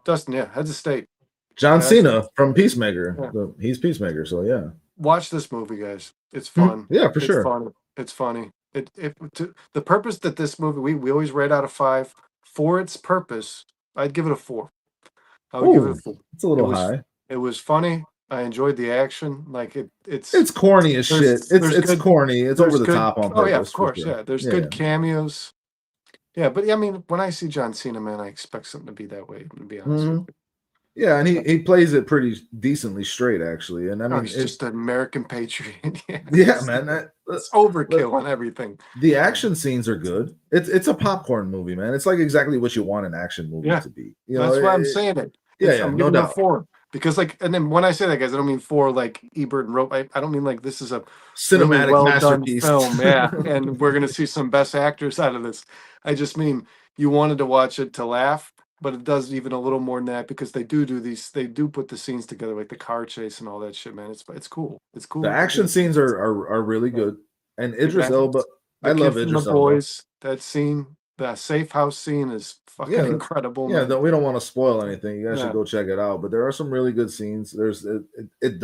[SPEAKER 1] Dustin, yeah, Heads of State.
[SPEAKER 2] John Cena from Peacemaker. Yeah. He's Peacemaker, so yeah.
[SPEAKER 1] Watch this movie, guys. It's fun.
[SPEAKER 2] Yeah, for sure.
[SPEAKER 1] It's funny. The purpose that this movie we always rate out of 5 for its purpose. I'd give it a 4. I would give it a 4.
[SPEAKER 2] It's a little high.
[SPEAKER 1] It was funny. I enjoyed the action. Like
[SPEAKER 2] it's corny as shit. It's corny. It's over the top on purpose.
[SPEAKER 1] Oh yeah, of course. Sure. Yeah, there's good cameos. Yeah, but I mean, when I see John Cena, man, I expect something to be that way. To be honest with you.
[SPEAKER 2] Yeah, and he plays it pretty decently straight, actually. And I
[SPEAKER 1] Oh,
[SPEAKER 2] mean,
[SPEAKER 1] he's just an American patriot. Yeah,
[SPEAKER 2] yeah, man.
[SPEAKER 1] it's
[SPEAKER 2] Look,
[SPEAKER 1] overkill on everything.
[SPEAKER 2] the action scenes are good. It's a popcorn movie, man. It's like exactly what you want an action movie
[SPEAKER 1] Yeah,
[SPEAKER 2] to be. You know,
[SPEAKER 1] that's why I'm saying it.
[SPEAKER 2] yeah,
[SPEAKER 1] It's
[SPEAKER 2] yeah,
[SPEAKER 1] I'm
[SPEAKER 2] no
[SPEAKER 1] giving it a
[SPEAKER 2] doubt.
[SPEAKER 1] 4 because like, and then when I say that, guys, I don't mean 4 like Ebert and Rope. I don't mean like this is a really
[SPEAKER 2] Cinematic
[SPEAKER 1] well done
[SPEAKER 2] masterpiece.
[SPEAKER 1] film. Yeah, and we're gonna see some best actors out of this. I just mean you wanted to watch it to laugh, but it does even a little more than that because they do put the scenes together like the car chase and all that shit, man. It's cool. It's
[SPEAKER 2] The
[SPEAKER 1] cool.
[SPEAKER 2] action scenes are really
[SPEAKER 1] Yeah.
[SPEAKER 2] good. And
[SPEAKER 1] The
[SPEAKER 2] Idris Elba,
[SPEAKER 1] graphics,
[SPEAKER 2] I
[SPEAKER 1] the kid
[SPEAKER 2] love
[SPEAKER 1] from the
[SPEAKER 2] Idris Elba.
[SPEAKER 1] boys, that scene, the safe house scene is fucking
[SPEAKER 2] Yeah,
[SPEAKER 1] incredible,
[SPEAKER 2] yeah.
[SPEAKER 1] man.
[SPEAKER 2] We don't want to spoil anything. You guys should
[SPEAKER 1] Yeah.
[SPEAKER 2] go check it out. But there are some really good scenes. It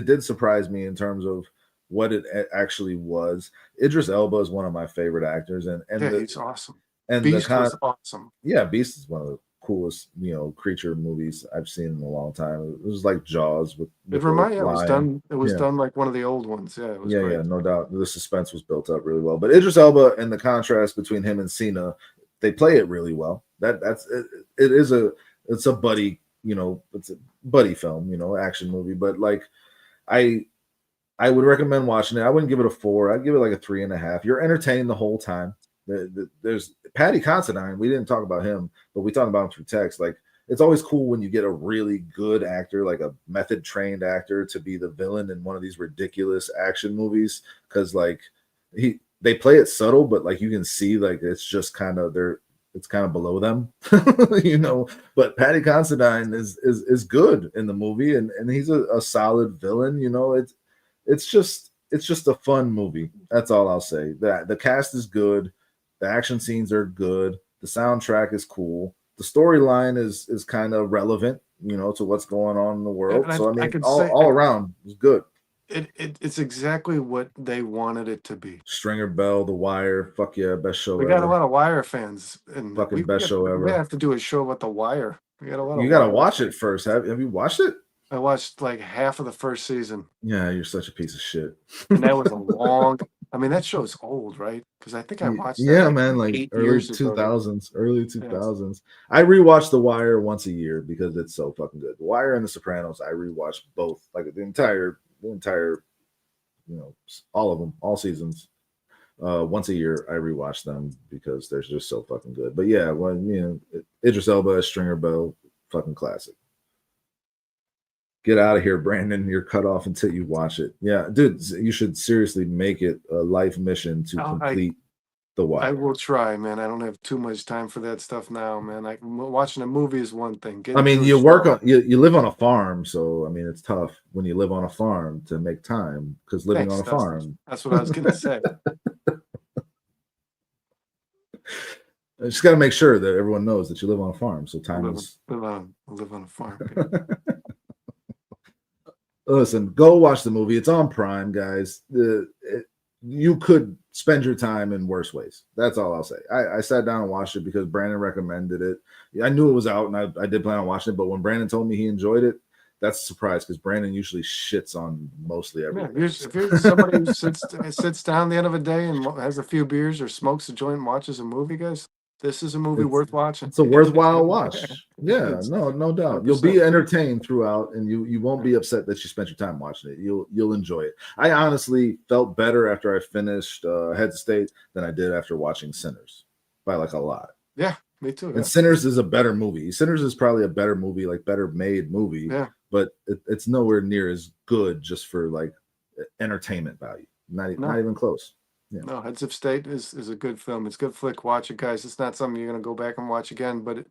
[SPEAKER 2] did surprise me in terms of what it actually was. Idris Elba is one of my favorite actors,
[SPEAKER 1] Yeah, he's awesome.
[SPEAKER 2] and the
[SPEAKER 1] Beast
[SPEAKER 2] con
[SPEAKER 1] was awesome.
[SPEAKER 2] yeah, Beast is one of the coolest creature movies I've seen in a long time. It was like Jaws with the
[SPEAKER 1] It was
[SPEAKER 2] lion.
[SPEAKER 1] done. It was
[SPEAKER 2] Yeah.
[SPEAKER 1] done like one of the old ones. Yeah, it was
[SPEAKER 2] Yeah,
[SPEAKER 1] great.
[SPEAKER 2] no doubt. The suspense was built up really well. But Idris Elba and the contrast between him and Cena, they play it really well. It's a buddy, it's a buddy film, action movie. But like I I would recommend watching it. I wouldn't give it a 4. I'd give it like a 3.5. You're entertained the whole time. There's Patty Considine. We didn't talk about him, but we talked about him through text. Like, it's always cool when you get a really good actor, like a method trained actor, to be the villain in one of these ridiculous action movies. Because like they play it subtle, but like you can see like it's just kind of it's kind of below them, But Patty Considine is good in the movie, and he's a solid villain. It's just a fun movie. That's all I'll say. That the cast is good, the action scenes are good, the soundtrack is cool, the storyline is kind of relevant, to what's going on in the world.
[SPEAKER 1] And
[SPEAKER 2] So I
[SPEAKER 1] I
[SPEAKER 2] mean,
[SPEAKER 1] could say
[SPEAKER 2] all around is good.
[SPEAKER 1] it's exactly what they wanted it to be.
[SPEAKER 2] Stringer Bell, The Wire, fuck yeah, best show
[SPEAKER 1] We got a
[SPEAKER 2] ever.
[SPEAKER 1] lot of Wire fans, and
[SPEAKER 2] Fucking best show
[SPEAKER 1] we
[SPEAKER 2] ever.
[SPEAKER 1] have to do a show about the Wire. We got a lot of
[SPEAKER 2] You gotta
[SPEAKER 1] Wire.
[SPEAKER 2] watch it first. Have you watched it?
[SPEAKER 1] I watched like half of the first season.
[SPEAKER 2] Yeah, you're such a piece of shit.
[SPEAKER 1] And that was a long. I mean, that show's old, right? Because I think I watched that.
[SPEAKER 2] Yeah,
[SPEAKER 1] like
[SPEAKER 2] man, like
[SPEAKER 1] 8
[SPEAKER 2] early
[SPEAKER 1] years ago.
[SPEAKER 2] 2000s, early
[SPEAKER 1] Yes.
[SPEAKER 2] 2000s. I rewatch The Wire once a year because it's so fucking good. The Wire and The Sopranos, I rewatch both, like the entire, all of them, all seasons. Once a year, I rewatch them because they're just so fucking good. But yeah, Idris Elba as Stringer Bell, fucking classic. Get out of here, Brandon. You're cut off until you watch it. Yeah, dude, you should seriously make it a life mission to complete The Wire.
[SPEAKER 1] I will try, man. I don't have too much time for that stuff now, man. Like watching a movie is one thing.
[SPEAKER 2] I mean, you live on a farm, so I mean, it's tough when you live on a farm to make time because living on a farm.
[SPEAKER 1] That's what I was gonna say.
[SPEAKER 2] I just got to make sure that everyone knows that you live on a farm. So time
[SPEAKER 1] live on a farm.
[SPEAKER 2] Listen, go watch the movie. It's on Prime, guys. You could spend your time in worse ways. That's all I'll say. I sat down and watched it because Brandon recommended it. I knew it was out, and I did plan on watching it. But when Brandon told me he enjoyed it, that's a surprise because Brandon usually shits on mostly everything.
[SPEAKER 1] Yeah, if you're somebody who sits down the end of a day and has a few beers or smokes a joint and watches a movie, guys, this is a movie worth watching.
[SPEAKER 2] It's a worthwhile watch. Yeah, no doubt. 100%. You'll be entertained throughout, and you won't be upset that you spent your time watching it. You'll enjoy it. I honestly felt better after I finished Heads of State than I did after watching Sinners by like a lot.
[SPEAKER 1] Yeah, me too.
[SPEAKER 2] And Sinners is a better movie. Sinners is probably a better movie, like better made movie.
[SPEAKER 1] Yeah.
[SPEAKER 2] But it's nowhere near as good just for like entertainment value. Not even close. Yeah.
[SPEAKER 1] No, Heads of State is a good film. It's a good flick. Watch it, guys. It's not something you're gonna go back and watch again, but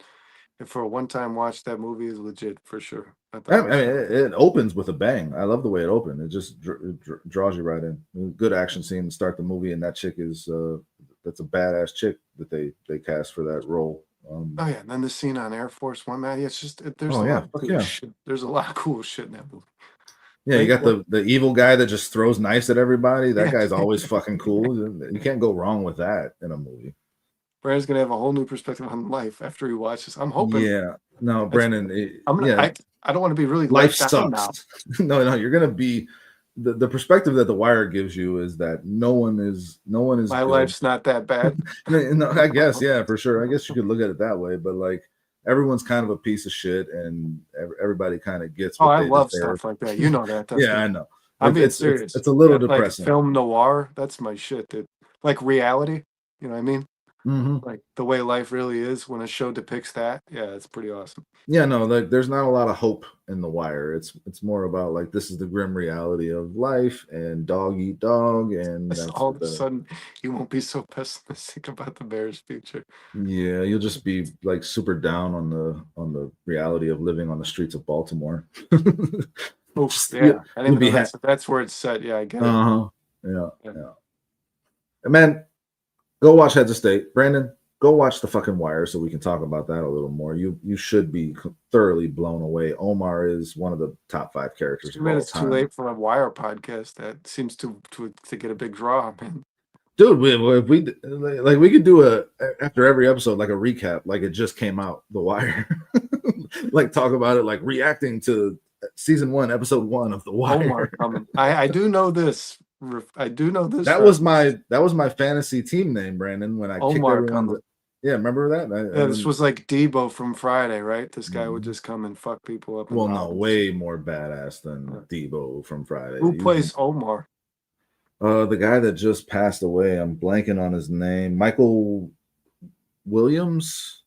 [SPEAKER 1] if for a one-time watch, that movie is legit for sure.
[SPEAKER 2] I mean, it opens with a bang. I love the way it opened. It just draws you right in. Good action scene to start the movie, and that chick is that's a badass chick that they cast for that role.
[SPEAKER 1] Oh yeah, and then the scene on Air Force One, man. It's just there's a lot of cool shit. There's a lot of cool shit in that movie.
[SPEAKER 2] Yeah, you got the evil guy that just throws knives at everybody. That guy's always fucking cool. You can't go wrong with that in a movie.
[SPEAKER 1] Brandon's gonna have a whole new perspective on life after he watches. I'm hoping.
[SPEAKER 2] Yeah. No, Brandon.
[SPEAKER 1] I don't want to be really
[SPEAKER 2] life sucks. No, you're gonna be the perspective that The Wire gives you is that no one is.
[SPEAKER 1] My life's not that bad.
[SPEAKER 2] No, I guess, yeah, for sure. I guess you could look at it that way, but like everyone's kind of a piece of shit, and everybody kind of gets
[SPEAKER 1] Oh,
[SPEAKER 2] what
[SPEAKER 1] I
[SPEAKER 2] they
[SPEAKER 1] love
[SPEAKER 2] deserve.
[SPEAKER 1] stuff like that. You know that,
[SPEAKER 2] Yeah,
[SPEAKER 1] Dustin.
[SPEAKER 2] I know.
[SPEAKER 1] I'm being
[SPEAKER 2] It's
[SPEAKER 1] serious.
[SPEAKER 2] it's a little
[SPEAKER 1] Like
[SPEAKER 2] depressing.
[SPEAKER 1] film noir, that's my shit. Dude. Like reality, you know what I mean?
[SPEAKER 2] Mm-hmm.
[SPEAKER 1] Like the way life really is when a show depicts that. Yeah, it's pretty awesome.
[SPEAKER 2] Yeah, no, like there's not a lot of hope in The Wire. It's more about like this is the grim reality of life, and dog eat dog, and that's
[SPEAKER 1] All of a
[SPEAKER 2] the
[SPEAKER 1] sudden, you won't be so pessimistic about the Bears' future.
[SPEAKER 2] yeah. You'll just be like super down on the reality of living on the streets of Baltimore.
[SPEAKER 1] Oh,
[SPEAKER 2] Just
[SPEAKER 1] yeah. I didn't
[SPEAKER 2] you'll
[SPEAKER 1] even
[SPEAKER 2] be
[SPEAKER 1] know that's where it's set. Yeah, I get it.
[SPEAKER 2] uh-huh. Yeah,
[SPEAKER 1] Yeah.
[SPEAKER 2] yeah. Man, go watch Heads of State. Brandon, go watch the fucking Wire so we can talk about that a little more. You should be thoroughly blown away. Omar is one of the top 5 characters
[SPEAKER 1] Too
[SPEAKER 2] of
[SPEAKER 1] bad
[SPEAKER 2] all
[SPEAKER 1] it's too
[SPEAKER 2] time.
[SPEAKER 1] late for a Wire podcast. That seems to get a big draw, man.
[SPEAKER 2] Dude, if we like we could do a after every episode like a recap, like it just came out, The Wire. Like talk about it, like reacting to season 1, episode 1 of The Wire.
[SPEAKER 1] Omar coming. I do know this. I do know this.
[SPEAKER 2] That was my fantasy team name, Brandon. When I kicked
[SPEAKER 1] Omar
[SPEAKER 2] everyone's,
[SPEAKER 1] coming.
[SPEAKER 2] yeah, remember that?
[SPEAKER 1] Yeah, this was like Debo from Friday, right? This guy would just come and fuck people up.
[SPEAKER 2] well, no, way more badass than Debo from Friday.
[SPEAKER 1] Who plays Omar?
[SPEAKER 2] The guy that just passed away. I'm blanking on his name. Michael Williams.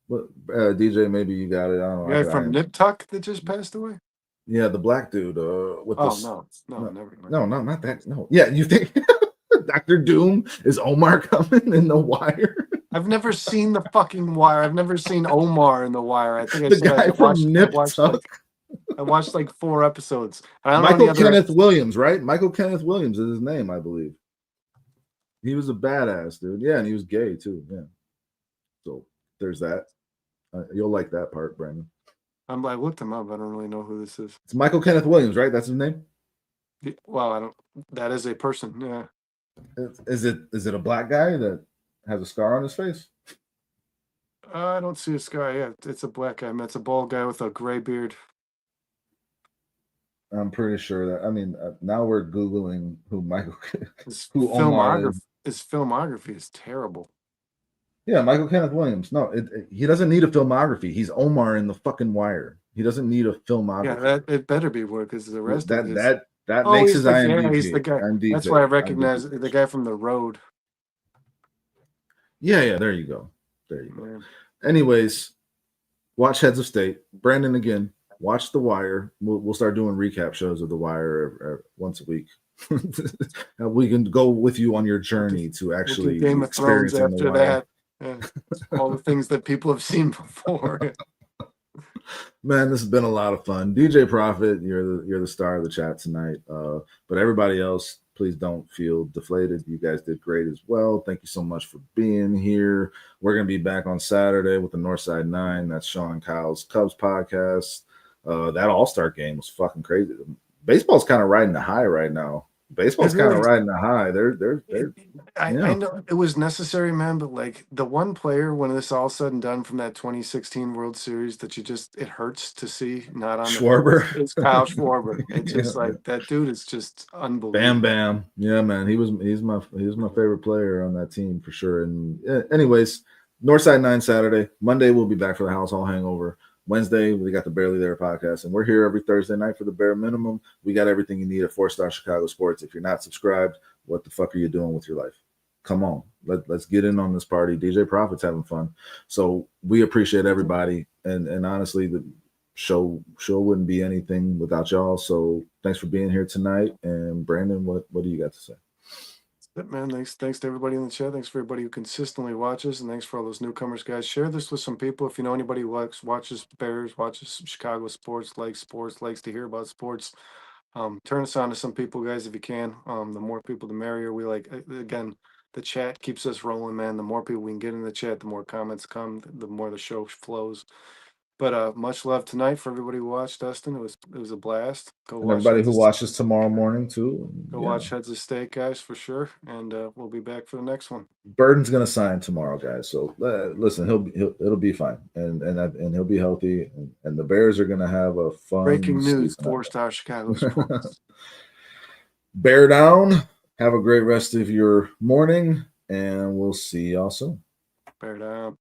[SPEAKER 2] What DJ? Maybe you got it. I don't know.
[SPEAKER 1] The guy from Nip Tuck that just passed away.
[SPEAKER 2] Yeah, the black dude. With
[SPEAKER 1] no, never mind.
[SPEAKER 2] No, not that. No, yeah, you think Doctor Doom is Omar coming in The Wire?
[SPEAKER 1] I've never seen the fucking Wire. I've never seen Omar in the Wire. I think
[SPEAKER 2] The guy from Nip Tuck.
[SPEAKER 1] I watched like 4 episodes. I don't
[SPEAKER 2] Michael
[SPEAKER 1] know
[SPEAKER 2] Kenneth Williams, right? Michael Kenneth Williams is his name, I believe. He was a badass dude. Yeah, and he was gay too. Yeah. So there's that. You'll like that part, Brandon.
[SPEAKER 1] I looked him up. I don't really know who this is.
[SPEAKER 2] It's Michael Kenneth Williams, right? That's his name.
[SPEAKER 1] Well, I don't. That is a person. Yeah.
[SPEAKER 2] Is it a black guy that has a scar on his face?
[SPEAKER 1] I don't see a scar. Yeah, it's a black guy. It's a bald guy with a gray beard.
[SPEAKER 2] I'm pretty sure that. I mean, now we're googling who Michael,
[SPEAKER 1] His
[SPEAKER 2] Omar is.
[SPEAKER 1] His filmography is terrible.
[SPEAKER 2] Yeah, Michael Kenneth Williams. No, he doesn't need a filmography. He's Omar in The fucking Wire. He doesn't need a filmography.
[SPEAKER 1] Yeah, it better be work because the rest of
[SPEAKER 2] that makes his IMDb.
[SPEAKER 1] Yeah, he's the guy. That's why I recognize the guy from The Road.
[SPEAKER 2] Yeah, there you go. Man. Anyways, watch Heads of State. Brandon, again, watch The Wire. We'll start doing recap shows of The Wire once a week. We can go with you on your journey to actually
[SPEAKER 1] Game of Thrones after that. Yeah. All the things that people have seen before.
[SPEAKER 2] Man, this has been a lot of fun. DJ Prophet, you're the star of the chat tonight. But everybody else, please don't feel deflated. You guys did great as well. Thank you so much for being here. We're gonna be back on Saturday with the Northside 9. That's Sean Kyle's Cubs podcast. That All-Star game was fucking crazy. Baseball's kind of riding the high right now. Baseball's kind of riding the high.
[SPEAKER 1] I know it was necessary, man, but like the one player when this all said and done from that 2016 World Series that it hurts to see not on
[SPEAKER 2] Schwarber.
[SPEAKER 1] It's Kyle Schwarber. It's just like that dude is just unbelievable.
[SPEAKER 2] Bam Bam. Yeah, man. He's my favorite player on that team for sure. And anyways, Northside 9 Saturday. Monday we'll be back for the House All Hangover. Wednesday, we got the Barely There podcast, and we're here every Thursday night for the bare minimum. We got everything you need at 4-Star Chicago Sports. If you're not subscribed, what the fuck are you doing with your life? Come on, let's get in on this party. DJ Prophet's having fun, so we appreciate everybody. And honestly, the show wouldn't be anything without y'all. So thanks for being here tonight. And Brandon, what do you got to say?
[SPEAKER 1] Man, thanks to everybody in the chat. Thanks for everybody who consistently watches, and thanks for all those newcomers, guys. Share this with some people. If you know anybody who watches Bears, watches Chicago sports, likes to hear about sports, turn us on to some people, guys, if you can. The more people, the merrier. We again, the chat keeps us rolling, man. The more people we can get in the chat, the more comments come, the more the show flows. But much love tonight for everybody who watched, Dustin. It was a blast.
[SPEAKER 2] Go watch everybody who watches tomorrow morning too.
[SPEAKER 1] Go watch Heads of State, guys, for sure. And we'll be back for the next one.
[SPEAKER 2] Burden's gonna sign tomorrow, guys. So listen, it'll be fine, and he'll be healthy, and the Bears are gonna have a fun.
[SPEAKER 1] Breaking news: 4-Star Chicago Sports.
[SPEAKER 2] Bear down. Have a great rest of your morning, and we'll see y'all soon.
[SPEAKER 1] Bear down.